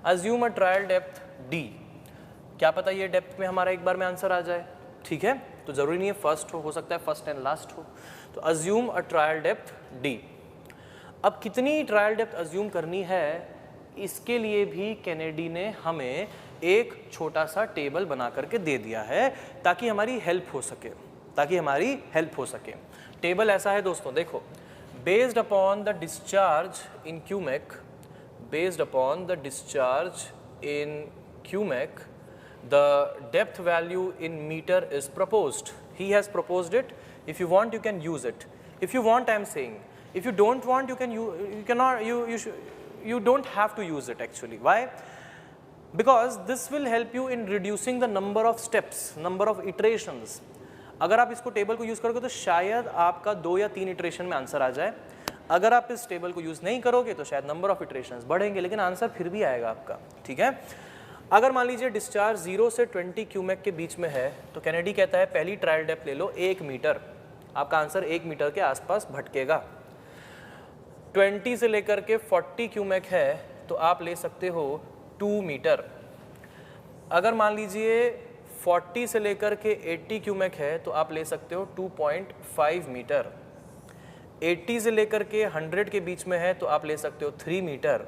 Assume a trial depth D, क्या पता ये डेप्थ में हमारा एक बार में आंसर आ जाए, ठीक है, तो जरूरी नहीं है फर्स्ट हो सकता है फर्स्ट एंड लास्ट हो। तो assume a trial depth D. अब कितनी ट्रायल डेप्थ अज्यूम करनी है, इसके लिए भी केनेडी ने हमें एक छोटा सा टेबल बना करके दे दिया है ताकि हमारी हेल्प हो सके, टेबल ऐसा है दोस्तों, देखो, based upon the discharge in QMEC, the depth value in meter is proposed. He has proposed it. If you want, you can use it. If you want, I am saying. If you don't want, you don't have to use it actually. Why? Because this will help you in reducing the number of steps, number of iterations. अगर आप इसको table को use करोगे तो शायद आपका 2 या 3 iteration में आंसर आ जाए। अगर आप इस टेबल को यूज़ नहीं करोगे तो शायद नंबर ऑफ इटरेशंस बढ़ेंगे, लेकिन आंसर फिर भी आएगा आपका, ठीक है। अगर मान लीजिए डिस्चार्ज 0 से 20 क्यूमेक के बीच में है तो केनेडी कहता है पहली ट्रायल डेप्थ ले लो 1 मीटर, आपका आंसर 1 मीटर के आसपास भटकेगा। 20 से लेकर के 40 क्यूमेक है तो आप ले सकते हो 2 मीटर। अगर मान लीजिए 40 से लेकर के 80 क्यूमेक है तो आप ले सकते हो 2.5 मीटर। 80 से लेकर के 100 के बीच में है तो आप ले सकते हो 3 मीटर।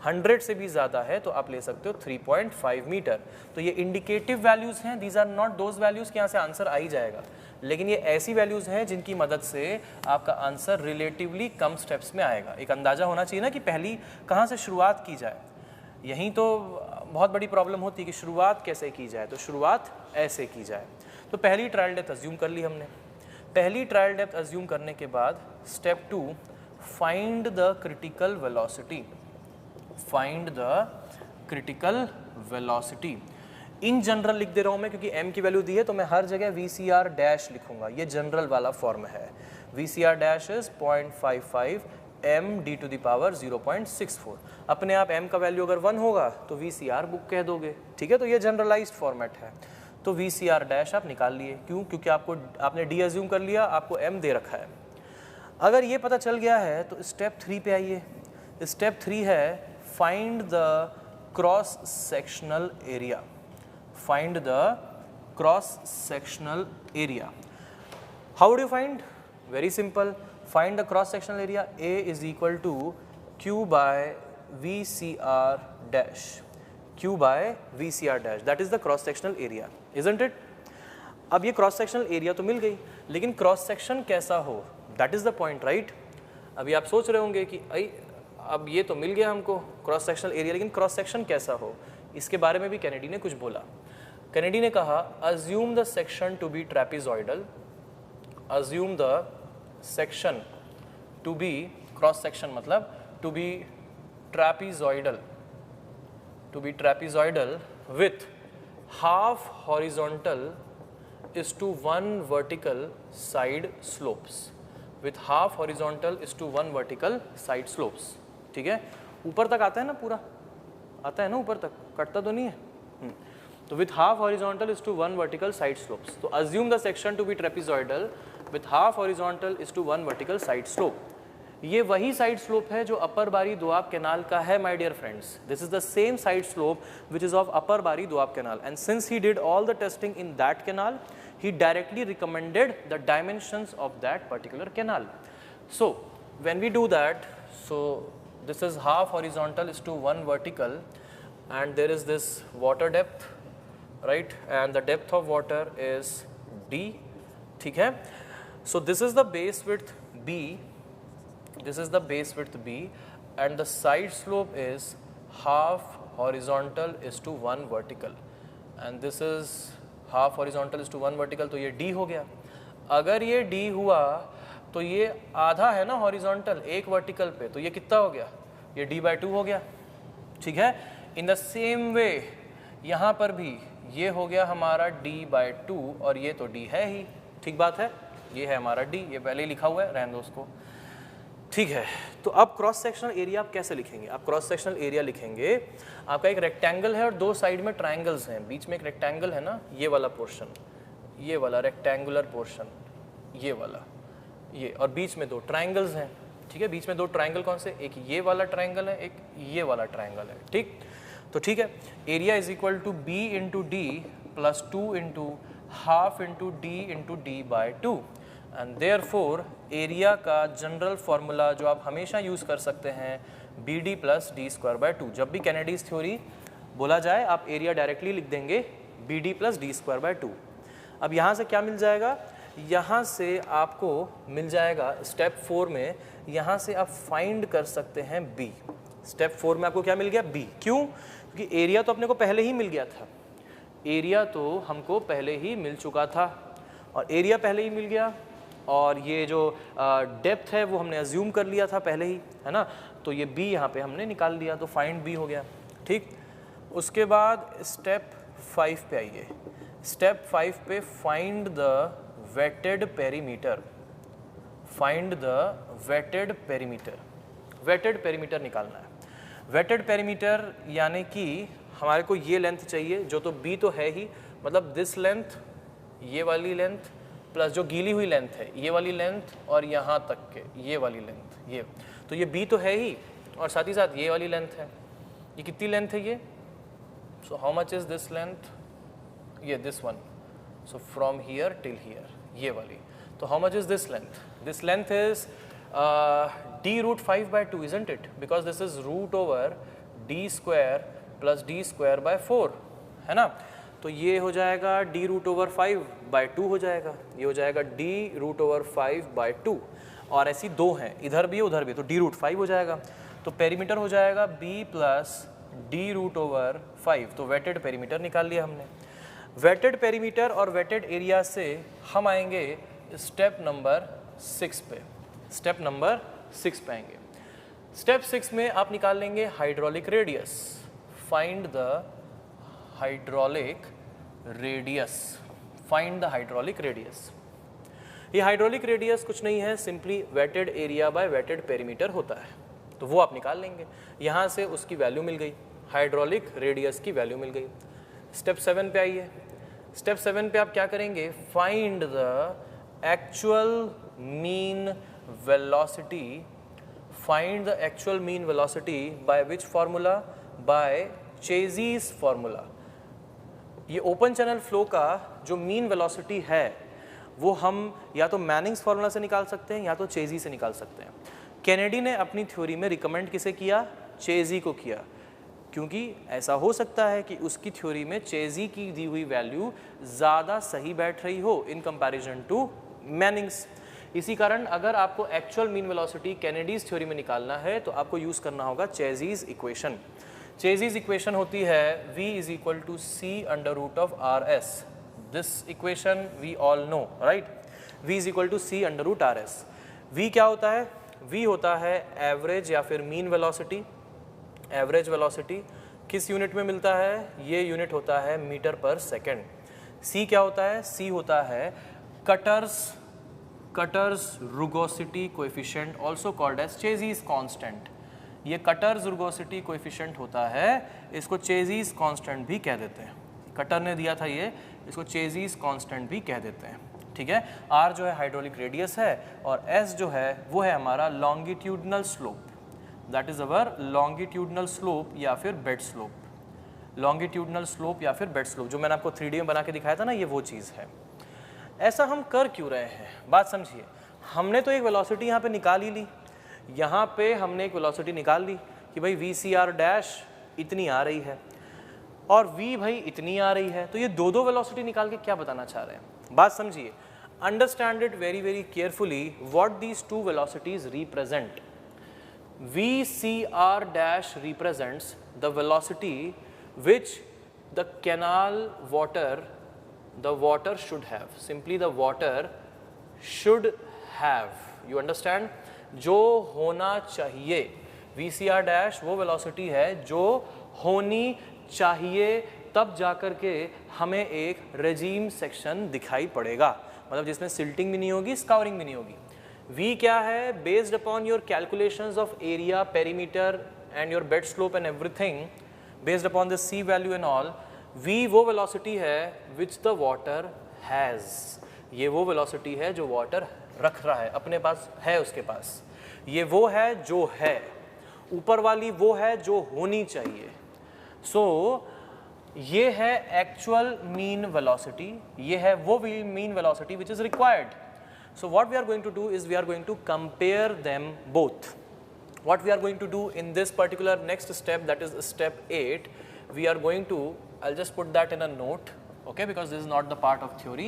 100 से भी ज़्यादा है तो आप ले सकते हो 3.5 मीटर। तो ये इंडिकेटिव वैल्यूज़ हैं, these are not those values कि यहाँ से आंसर आ ही जाएगा, लेकिन ये ऐसी वैल्यूज़ हैं जिनकी मदद से आपका आंसर रिलेटिवली कम स्टेप्स में आएगा। एक अंदाज़ा होना चाहिए ना कि पहली कहाँ से शुरुआत की जाए, यहीं तो बहुत बड़ी प्रॉब्लम होती है कि शुरुआत कैसे की जाए, तो शुरुआत ऐसे की जाए। तो पहली ट्रायल डेप्थ अज्यूम कर ली हमने। पहली ट्रायल डेप्थ अज्यूम करने के बाद step 2, find the critical velocity. Find the critical velocity. In general लिख दे रहा हूँ मैं क्योंकि m की वैल्यू दी है तो मैं हर जगह VCR डैश लिखूंगा, ये जनरल वाला फॉर्म है। VCR dash is 0.55 m d to the power 0.64। अपने आप m का वैल्यू अगर 1 होगा तो VCR बुक कह दोगे, ठीक है, तो ये जनरलाइज्ड फॉर्मेट है। तो VCR डैश आप निकाल लिए, क्यों? क्योंकि आपने d अज्यूम कर लिया, आपको m दे रखा है। अगर ये पता चल गया है तो स्टेप 3 पे आइए। स्टेप 3 है find the cross sectional area. Find the cross sectional area. How would you find? Very simple, find the cross sectional area। A is equal to Q by VCR dash, Q by VCR dash, that is the cross sectional area, isn't it? अब ये cross sectional area तो मिल गई, लेकिन cross section कैसा हो, that is the point, right? अभी आप सोच रहे होंगे कि अब ये तो मिल गया हमको cross sectional area, लेकिन cross section कैसा हो, इसके बारे में भी केनेडी ने कुछ बोला। केनेडी ने कहा assume the section to be trapezoidal, assume the section to be cross section मतलब to be trapezoidal with half horizontal is to 1 vertical side slopes, with half horizontal is to 1 vertical side slopes, ठीक है। ऊपर तक आता है ना, पूरा आता है ना ऊपर तक, कटता तो नहीं है। तो with half horizontal is to 1 vertical side slopes, तो assume the section to be trapezoidal with half horizontal is to 1 vertical side slope। ये वही साइड स्लोप है जो अपर बारी दोआब कैनाल का है my dear friends. This is the same side slope which is of upper Bari Doab canal, and since he did all the testing in that canal he directly recommended the dimensions of that particular canal. So when we do that, so this is half horizontal is to 1 vertical, and there is this water depth, right, and the depth of water is D, ठीक है। So this is the base width B, this is the base width B, and the side slope is half horizontal is to 1 vertical, and this is half horizontal is to 1 vertical, तो ये D हो गया। अगर ये D हुआ तो ये आधा है ना हॉरिजॉन्टल 1 वर्टिकल पे, तो ये कितना हो गया, ये D/2 हो गया, ठीक है। इन द सेम वे यहाँ पर भी ये हो गया हमारा D/2, और ये तो D है ही, ठीक बात है। ये है हमारा डी, ये पहले ही लिखा हुआ है, रहने दो उसको। ठीक है, तो अब क्रॉस सेक्शनल एरिया आप कैसे लिखेंगे? आप क्रॉस सेक्शनल एरिया लिखेंगे, आपका एक रेक्टेंगल है और दो साइड में ट्राइंगल्स हैं, बीच में एक रेक्टेंगल है ना, ये वाला पोर्शन, ये वाला रेक्टेंगुलर पोर्शन, ये वाला, ये, और बीच में दो ट्राइंगल्स हैं। ठीक है, बीच में दो ट्राइंगल कौन से? एक ये वाला ट्राइंगल है, एक ये वाला ट्राइंगल है। ठीक, तो ठीक है, area is equal to B into D plus 2 into half into D by 2। And therefore area का जनरल फॉर्मूला जो आप हमेशा यूज़ कर सकते हैं, B D plus D square by 2। जब भी कैनेडीज थ्योरी बोला जाए आप एरिया डायरेक्टली लिख देंगे B D plus D square by 2। अब यहाँ से क्या मिल जाएगा? यहाँ से आपको मिल जाएगा स्टेप 4 में, यहाँ से आप फाइंड कर सकते हैं बी। स्टेप 4 में आपको क्या मिल गया? बी। क्यों? क्योंकि एरिया तो अपने को पहले ही मिल गया था, एरिया तो हमको पहले ही मिल चुका था, और एरिया पहले ही मिल गया, और ये जो डेप्थ है वो हमने अज्यूम कर लिया था पहले ही, है ना, तो ये बी यहाँ पे हमने निकाल दिया, तो फाइंड बी हो गया। ठीक, उसके बाद स्टेप 5 पे आइए। स्टेप 5 पे find the wetted perimeter, find the wetted perimeter, wetted perimeter निकालना है। वेटेड पेरीमीटर यानी कि हमारे को ये लेंथ चाहिए, जो तो बी तो है ही, मतलब दिस लेंथ, ये वाली लेंथ प्लस जो गीली हुई लेंथ है, ये वाली लेंथ, और यहाँ तक के ये वाली लेंथ, ये, तो ये बी तो है ही, और साथ ही साथ ये वाली लेंथ है। ये कितनी लेंथ है ये? So how much is this length? ये this one, so from here till here, ये वाली। तो how much is this length? This length is D root 5 by 2, isn't it? Because this is root over D square plus D square by 4, है ना। तो ये हो जाएगा D root over 5 by 2 हो जाएगा, ये हो जाएगा डी रूट ओवर 5 बाई 2, और ऐसी दो हैं, इधर भी उधर भी, तो डी रूट 5 हो जाएगा। तो पेरीमीटर हो जाएगा B plus D root over 5, तो वेटेड पेरीमीटर निकाल लिया हमने। वेटेड पेरीमीटर और वेटेड एरिया से हम आएंगे स्टेप नंबर 6 पे, स्टेप नंबर 6 पे आएंगे। स्टेप 6 में आप निकाल लेंगे hydraulic radius, find the hydraulic radius, find the hydraulic radius. ये हाइड्रोलिक रेडियस कुछ नहीं है, simply wetted area bye wetted perimeter होता है, तो वो आप निकाल लेंगे। यहाँ से उसकी वैल्यू मिल गई, हाइड्रोलिक रेडियस की वैल्यू मिल गई। स्टेप 7 पे आइए। स्टेप 7 पे आप क्या करेंगे? Find the actual mean velocity, find the actual mean velocity by which formula? By Chezy's formula. ये ओपन चैनल फ्लो का जो मीन वेलोसिटी है वो हम या तो मैनिंग्स फार्मूला से निकाल सकते हैं या तो चेज़ी से निकाल सकते हैं। कैनेडी ने अपनी थ्योरी में रिकमेंड किसे किया? चेज़ी को किया, क्योंकि ऐसा हो सकता है कि उसकी थ्योरी में चेज़ी की दी हुई वैल्यू ज़्यादा सही बैठ रही हो इन कंपैरिजन टू मैनिंग्स। इसी कारण अगर आपको एक्चुअल मीन वेलोसिटी कैनेडीज थ्योरी में निकालना है तो आपको यूज़ करना होगा चेज़ीज़ इक्वेशन। चेज़ीज़ इक्वेशन होती है v is equal to C under root of R S. This equation we all know, right? v is equal to C under root R S. v क्या होता है? v होता है एवरेज या फिर मीन वेलोसिटी। एवरेज वेलोसिटी किस unit में मिलता है? ये यूनिट होता है मीटर पर सेकेंड। c क्या होता है? c होता है Kutter's rugosity coefficient, also called as Chezy's constant. ये कटर्स रुगोसिटी कोएफिशिएंट होता है, इसको चेज़ीज़ कांस्टेंट भी कह देते हैं। कटर ने दिया था ये, इसको चेज़ीज़ कांस्टेंट भी कह देते हैं, ठीक है। r जो है हाइड्रोलिक रेडियस है और s जो है वो है हमारा longitudinal slope, that is our longitudinal slope या फिर बेड स्लोप। लॉन्गिट्यूडनल स्लोप या फिर बेड स्लोप जो मैंने आपको 3D में बना के दिखाया था ना, ये वो चीज़ है। ऐसा हम कर क्यों रहे हैं? बात समझिए। हमने तो एक वेलोसिटी यहाँ पे निकाल ही ली, यहाँ पे हमने एक वेलोसिटी निकाल ली कि भाई VCR डैश इतनी आ रही है और V भाई इतनी आ रही है, तो ये दो दो वेलोसिटी निकाल के क्या बताना चाह रहे हैं? बात समझिए, understand it very very carefully what these two velocities represent. VCR dash represents the velocity which the canal water should have. Simply the water should have. You understand? जो होना चाहिए। VCR dash वो वेलोसिटी है जो होनी चाहिए, तब जाकर के हमें एक रेजीम सेक्शन दिखाई पड़ेगा। मतलब जिसमें सिल्टिंग भी नहीं होगी, स्काउरिंग भी नहीं होगी। V क्या है? Based upon your calculations of area, perimeter and your bed slope and everything, based upon the C value and all, V वो वेलोसिटी है विच द वाटर हैज़, ये वो वेलोसिटी है जो वाटर रख रहा है, अपने पास है, उसके पास। ये वो है जो है, ऊपर वाली वो है जो होनी चाहिए। सो ये है एक्चुअल मीन वेलोसिटी, ये है वो mean velocity which is required. So what we are going to do is we are going to compare them both. What we are going to do in this particular next step, that is step 8, we are going to, I'll just put that in a note, okay, because this is not the part of theory,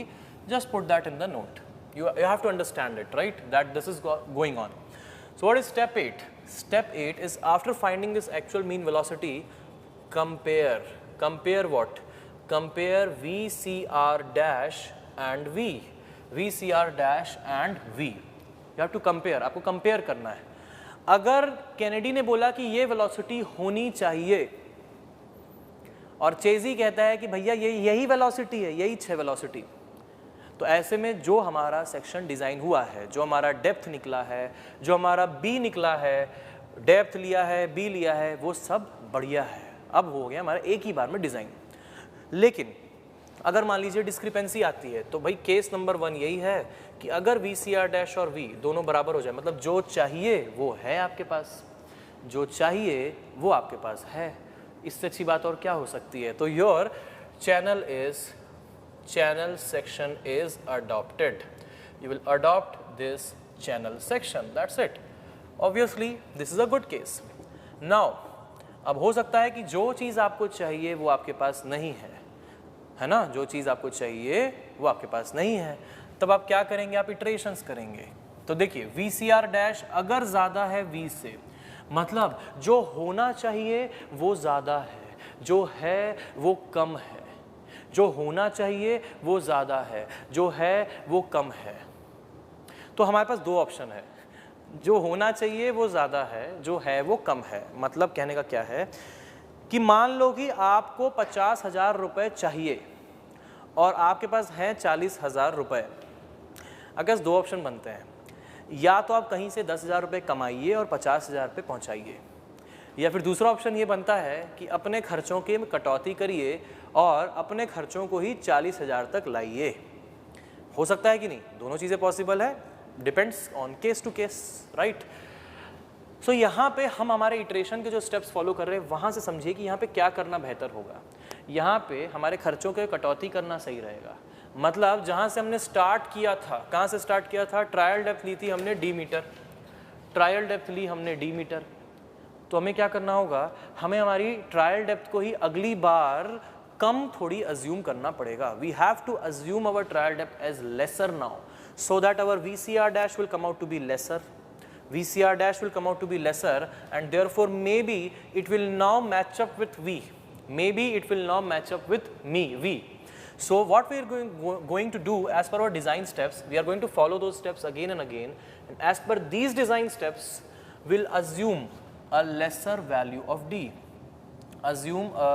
just put that in the note. You have to understand it, right, that this is going on. So what is step 8? Step 8 is after finding this actual mean velocity, compare what? Compare VCR dash and V. VCR dash and V. You have to compare, आपको compare करना है। अगर Kennedy ने बोला कि ये velocity होनी चाहिए और चेजी कहता है कि भैया यही वेलोसिटी है, यही 6 वेलोसिटी, तो ऐसे में जो हमारा सेक्शन डिज़ाइन हुआ है, जो हमारा डेप्थ निकला है, जो हमारा बी निकला है, डेप्थ लिया है, बी लिया है, वो सब बढ़िया है। अब हो गया हमारा एक ही बार में डिज़ाइन। लेकिन अगर मान लीजिए डिस्क्रिपेंसी आती है, तो भाई केस नंबर 1 यही है कि अगर VCR डैश और V दोनों बराबर हो जाए, मतलब जो चाहिए वो है आपके पास, जो चाहिए वो आपके पास है, इससे अच्छी बात और क्या हो सकती है। तो your channel section is adopted. You will adopt this channel section, that's it. Obviously this is a good case. Now अब हो सकता है कि जो चीज़ आपको चाहिए वो आपके पास नहीं है ना, जो चीज़ आपको चाहिए वो आपके पास नहीं है, तब आप क्या करेंगे? आप इटरेशंस करेंगे। तो देखिए VCR डैश अगर ज़्यादा है V से, मतलब जो होना चाहिए वो ज़्यादा है, जो है वो कम है, जो होना चाहिए वो ज़्यादा है, जो है वो कम है। तो हमारे पास दो ऑप्शन है, जो होना चाहिए वो ज़्यादा है, जो है वो कम है। मतलब कहने का क्या है कि मान लो कि आपको 50,000 रुपये चाहिए और आपके पास हैं 40,000 रुपये। अगर दो ऑप्शन बनते हैं, या तो आप कहीं से 10,000 रुपये कमाइए और 50,000 रुपये पहुँचाइए, या फिर दूसरा ऑप्शन ये बनता है कि अपने खर्चों के कटौती करिए और अपने खर्चों को ही 40,000 तक लाइए। हो सकता है कि नहीं? दोनों चीज़ें पॉसिबल है, depends on case to case, right. So यहाँ पे हम हमारे इटरेशन के जो स्टेप्स फॉलो कर रहे हैं, वहाँ से समझिए कि यहाँ पे क्या करना बेहतर होगा। यहाँ पे हमारे खर्चों के कटौती करना सही रहेगा। मतलब जहाँ से हमने स्टार्ट किया था, कहाँ से स्टार्ट किया था? ट्रायल डेप्थ ली थी हमने d मीटर, ट्रायल डेप्थ ली हमने d मीटर, तो हमें क्या करना होगा? हमें हमारी ट्रायल डेप्थ को ही अगली बार कम थोड़ी अज्यूम करना पड़ेगा। We have to assume our trial depth as lesser now, so that our VCR dash will come out to be lesser. VCR dash will come out to be lesser, and therefore maybe it will now match up with V. Maybe it will now match up with me, V. So what we are going to do as per our design steps, we are going to follow those steps again and again, and as per these design steps, we'll assume a lesser value of D. Assume a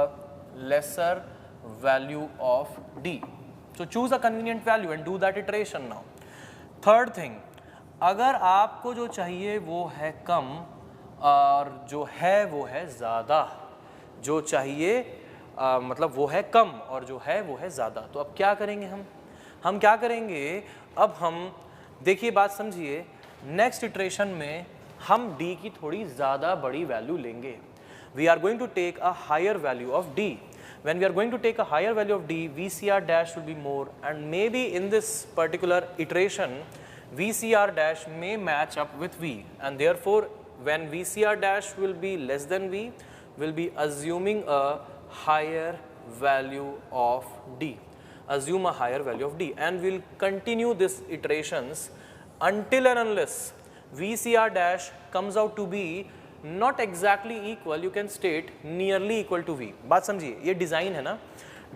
lesser value of D. So choose a convenient value and do that iteration now. Third thing, अगर आपको जो चाहिए वो है कम और जो है वो है ज़्यादा, जो चाहिए मतलब वो है कम और जो है वो है ज़्यादा, तो अब क्या करेंगे हम क्या करेंगे? अब हम देखिए, बात समझिए, नेक्स्ट इटरेशन में हम D की थोड़ी ज़्यादा बड़ी वैल्यू लेंगे। We are going to take a higher value of D. When we are going to take a higher value of D, VCR dash will be more, and maybe in this particular iteration, VCR dash may match up with V, and therefore when VCR dash will be less than V, we'll be assuming a higher value of D. Assume a higher value of D, and we'll continue this iterations until and unless VCR dash comes out to be not exactly equal, you can state nearly equal to V. बात समझिए, ये design है ना,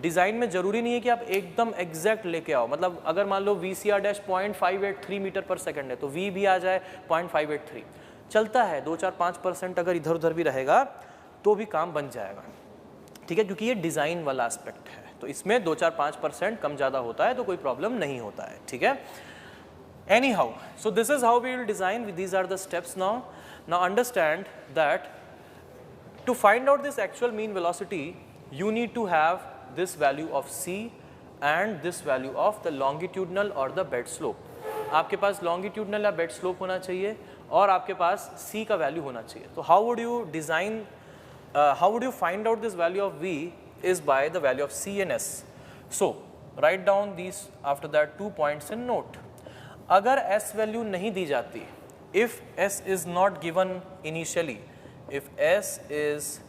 design में ज़रूरी नहीं है कि आप एकदम एग्जैक्ट लेके आओ। मतलब अगर मान लो VCR डैश 0.583 मीटर पर सेकंड है, तो V भी आ जाए 0.583, चलता है। 2-4-5% अगर इधर उधर भी रहेगा तो भी काम बन जाएगा, ठीक है, क्योंकि ये डिज़ाइन वाला एस्पेक्ट है। तो इसमें 2-4-5% कम ज़्यादा होता है तो कोई प्रॉब्लम नहीं होता है, ठीक है. Anyhow, so this is how we will design. These are the steps now. Now understand that to find out this actual mean velocity, you need to have this value of c and this value of the longitudinal or the bed slope. आपके पास longitudinal या bed slope होना चाहिए और आपके पास c का value होना चाहिए. So how would you design, how would you find out this value of v is by the value of c and s. So write down these after that 2 points in note. अगर s value नहीं दी जाती, if s is not given initially, if s is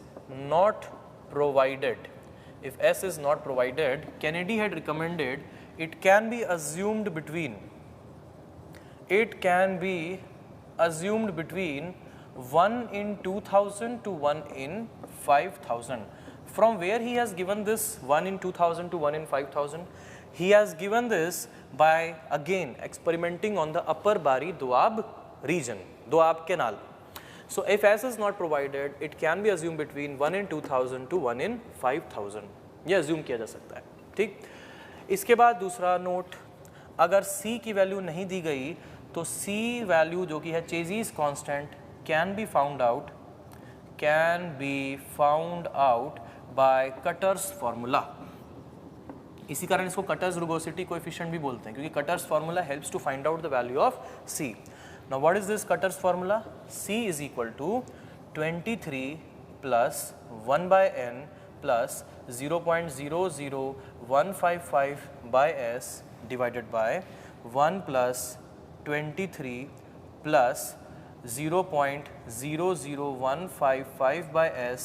not provided, if s is not provided, Kennedy had recommended it can be assumed between 1 in 2000 to 1 in 5000. From where he has given this 1 in 2000 to 1 in 5000? He has given this by again experimenting on the upper Bari Doab region, Doab canal. So if S is not provided, it can be assumed between 1 in 2000 to 1 in 5000. ये assume किया जा सकता है, ठीक. इसके बाद दूसरा note, अगर C की वैल्यू नहीं दी गई तो C वैल्यू जो कि है चेजीज constant can be found out by Cutter's formula. इसी कारण इसको कटर्स रुगोसिटी कोएफिशिएंट भी बोलते हैं, क्योंकि Kutter's formula helps to find out the value of c. Now what is this Kutter's formula? c is equal to 23 plus 1 by n plus 0.00155 by s divided by 1 plus 23 plus 0.00155 by s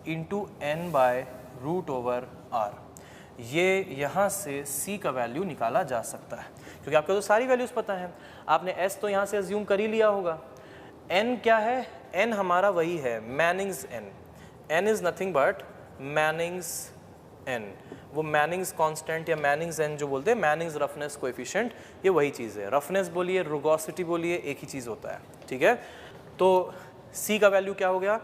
into n by root over r. ये यहाँ से c का value निकाला जा सकता है, क्योंकि आपको तो सारी वैल्यूज़ पता है. आपने s तो यहाँ से अज्यूम कर ही लिया होगा. n क्या है? n हमारा वही है Manning's n. n is nothing but Manning's n. वो मैनिंग्स कांस्टेंट या मैनिंग्स n जो बोलते हैं, मैनिंग्स रफनेस कोएफिशिएंट, ये वही चीज़ है. रफनेस बोलिए, रुगोसिटी बोलिए, एक ही चीज़ होता है, ठीक है. तो c का वैल्यू क्या हो गया?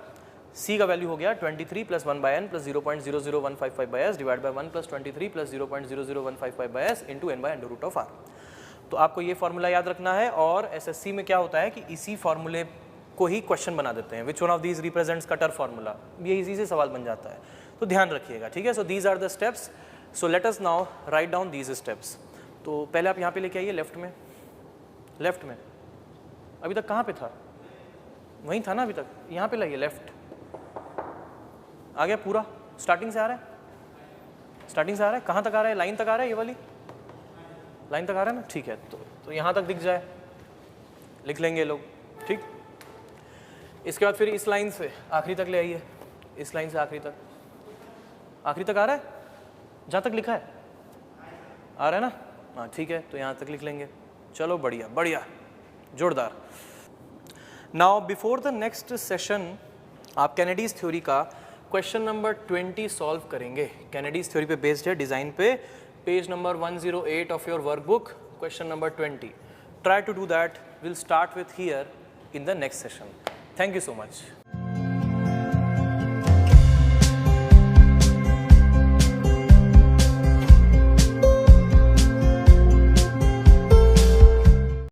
c का वैल्यू हो गया 23 plus 1 by n plus 0.00155 by s divide by 1 plus 23 plus 0.00155 by s into n by under root of r. तो आपको ये फार्मूला याद रखना है. और एसएससी में क्या होता है कि इसी फार्मूले को ही क्वेश्चन बना देते हैं, which one of these represents cutter formula. ये इजी से सवाल बन जाता है, तो ध्यान रखिएगा, ठीक है. So these are the steps. So let us now write down these steps. तो पहले आप यहाँ पे लेके आइए लेफ्ट में. लेफ्ट में अभी तक कहाँ पे था? वहीं था ना अभी तक. यहाँ पे लाइए, लेफ्ट आ गया पूरा. स्टार्टिंग से आ रहा है, स्टार्टिंग से आ रहा है. कहाँ तक आ रहा है? लाइन तक आ रहा है. ये वाली लाइन तक आ रहा है ना, ठीक है. तो यहाँ तक दिख जाए, लिख लेंगे लोग, ठीक. इसके बाद फिर इस लाइन से आखिरी तक ले आइए. इस लाइन से आखिरी तक, आखिरी तक आ रहा है जहाँ तक लिखा है. आ रहा है ना? हाँ ठीक है, तो यहाँ तक लिख लेंगे. चलो बढ़िया बढ़िया, जोरदार. Now before the next session आप कैनेडीज थ्योरी का क्वेश्चन नंबर 20 सॉल्व करेंगे. कैनेडीज थ्योरी पे बेस्ड है, डिज़ाइन पे. Page number 108 of your workbook, question number 20. Try to do that. Will start with here in the next session. Thank you so much.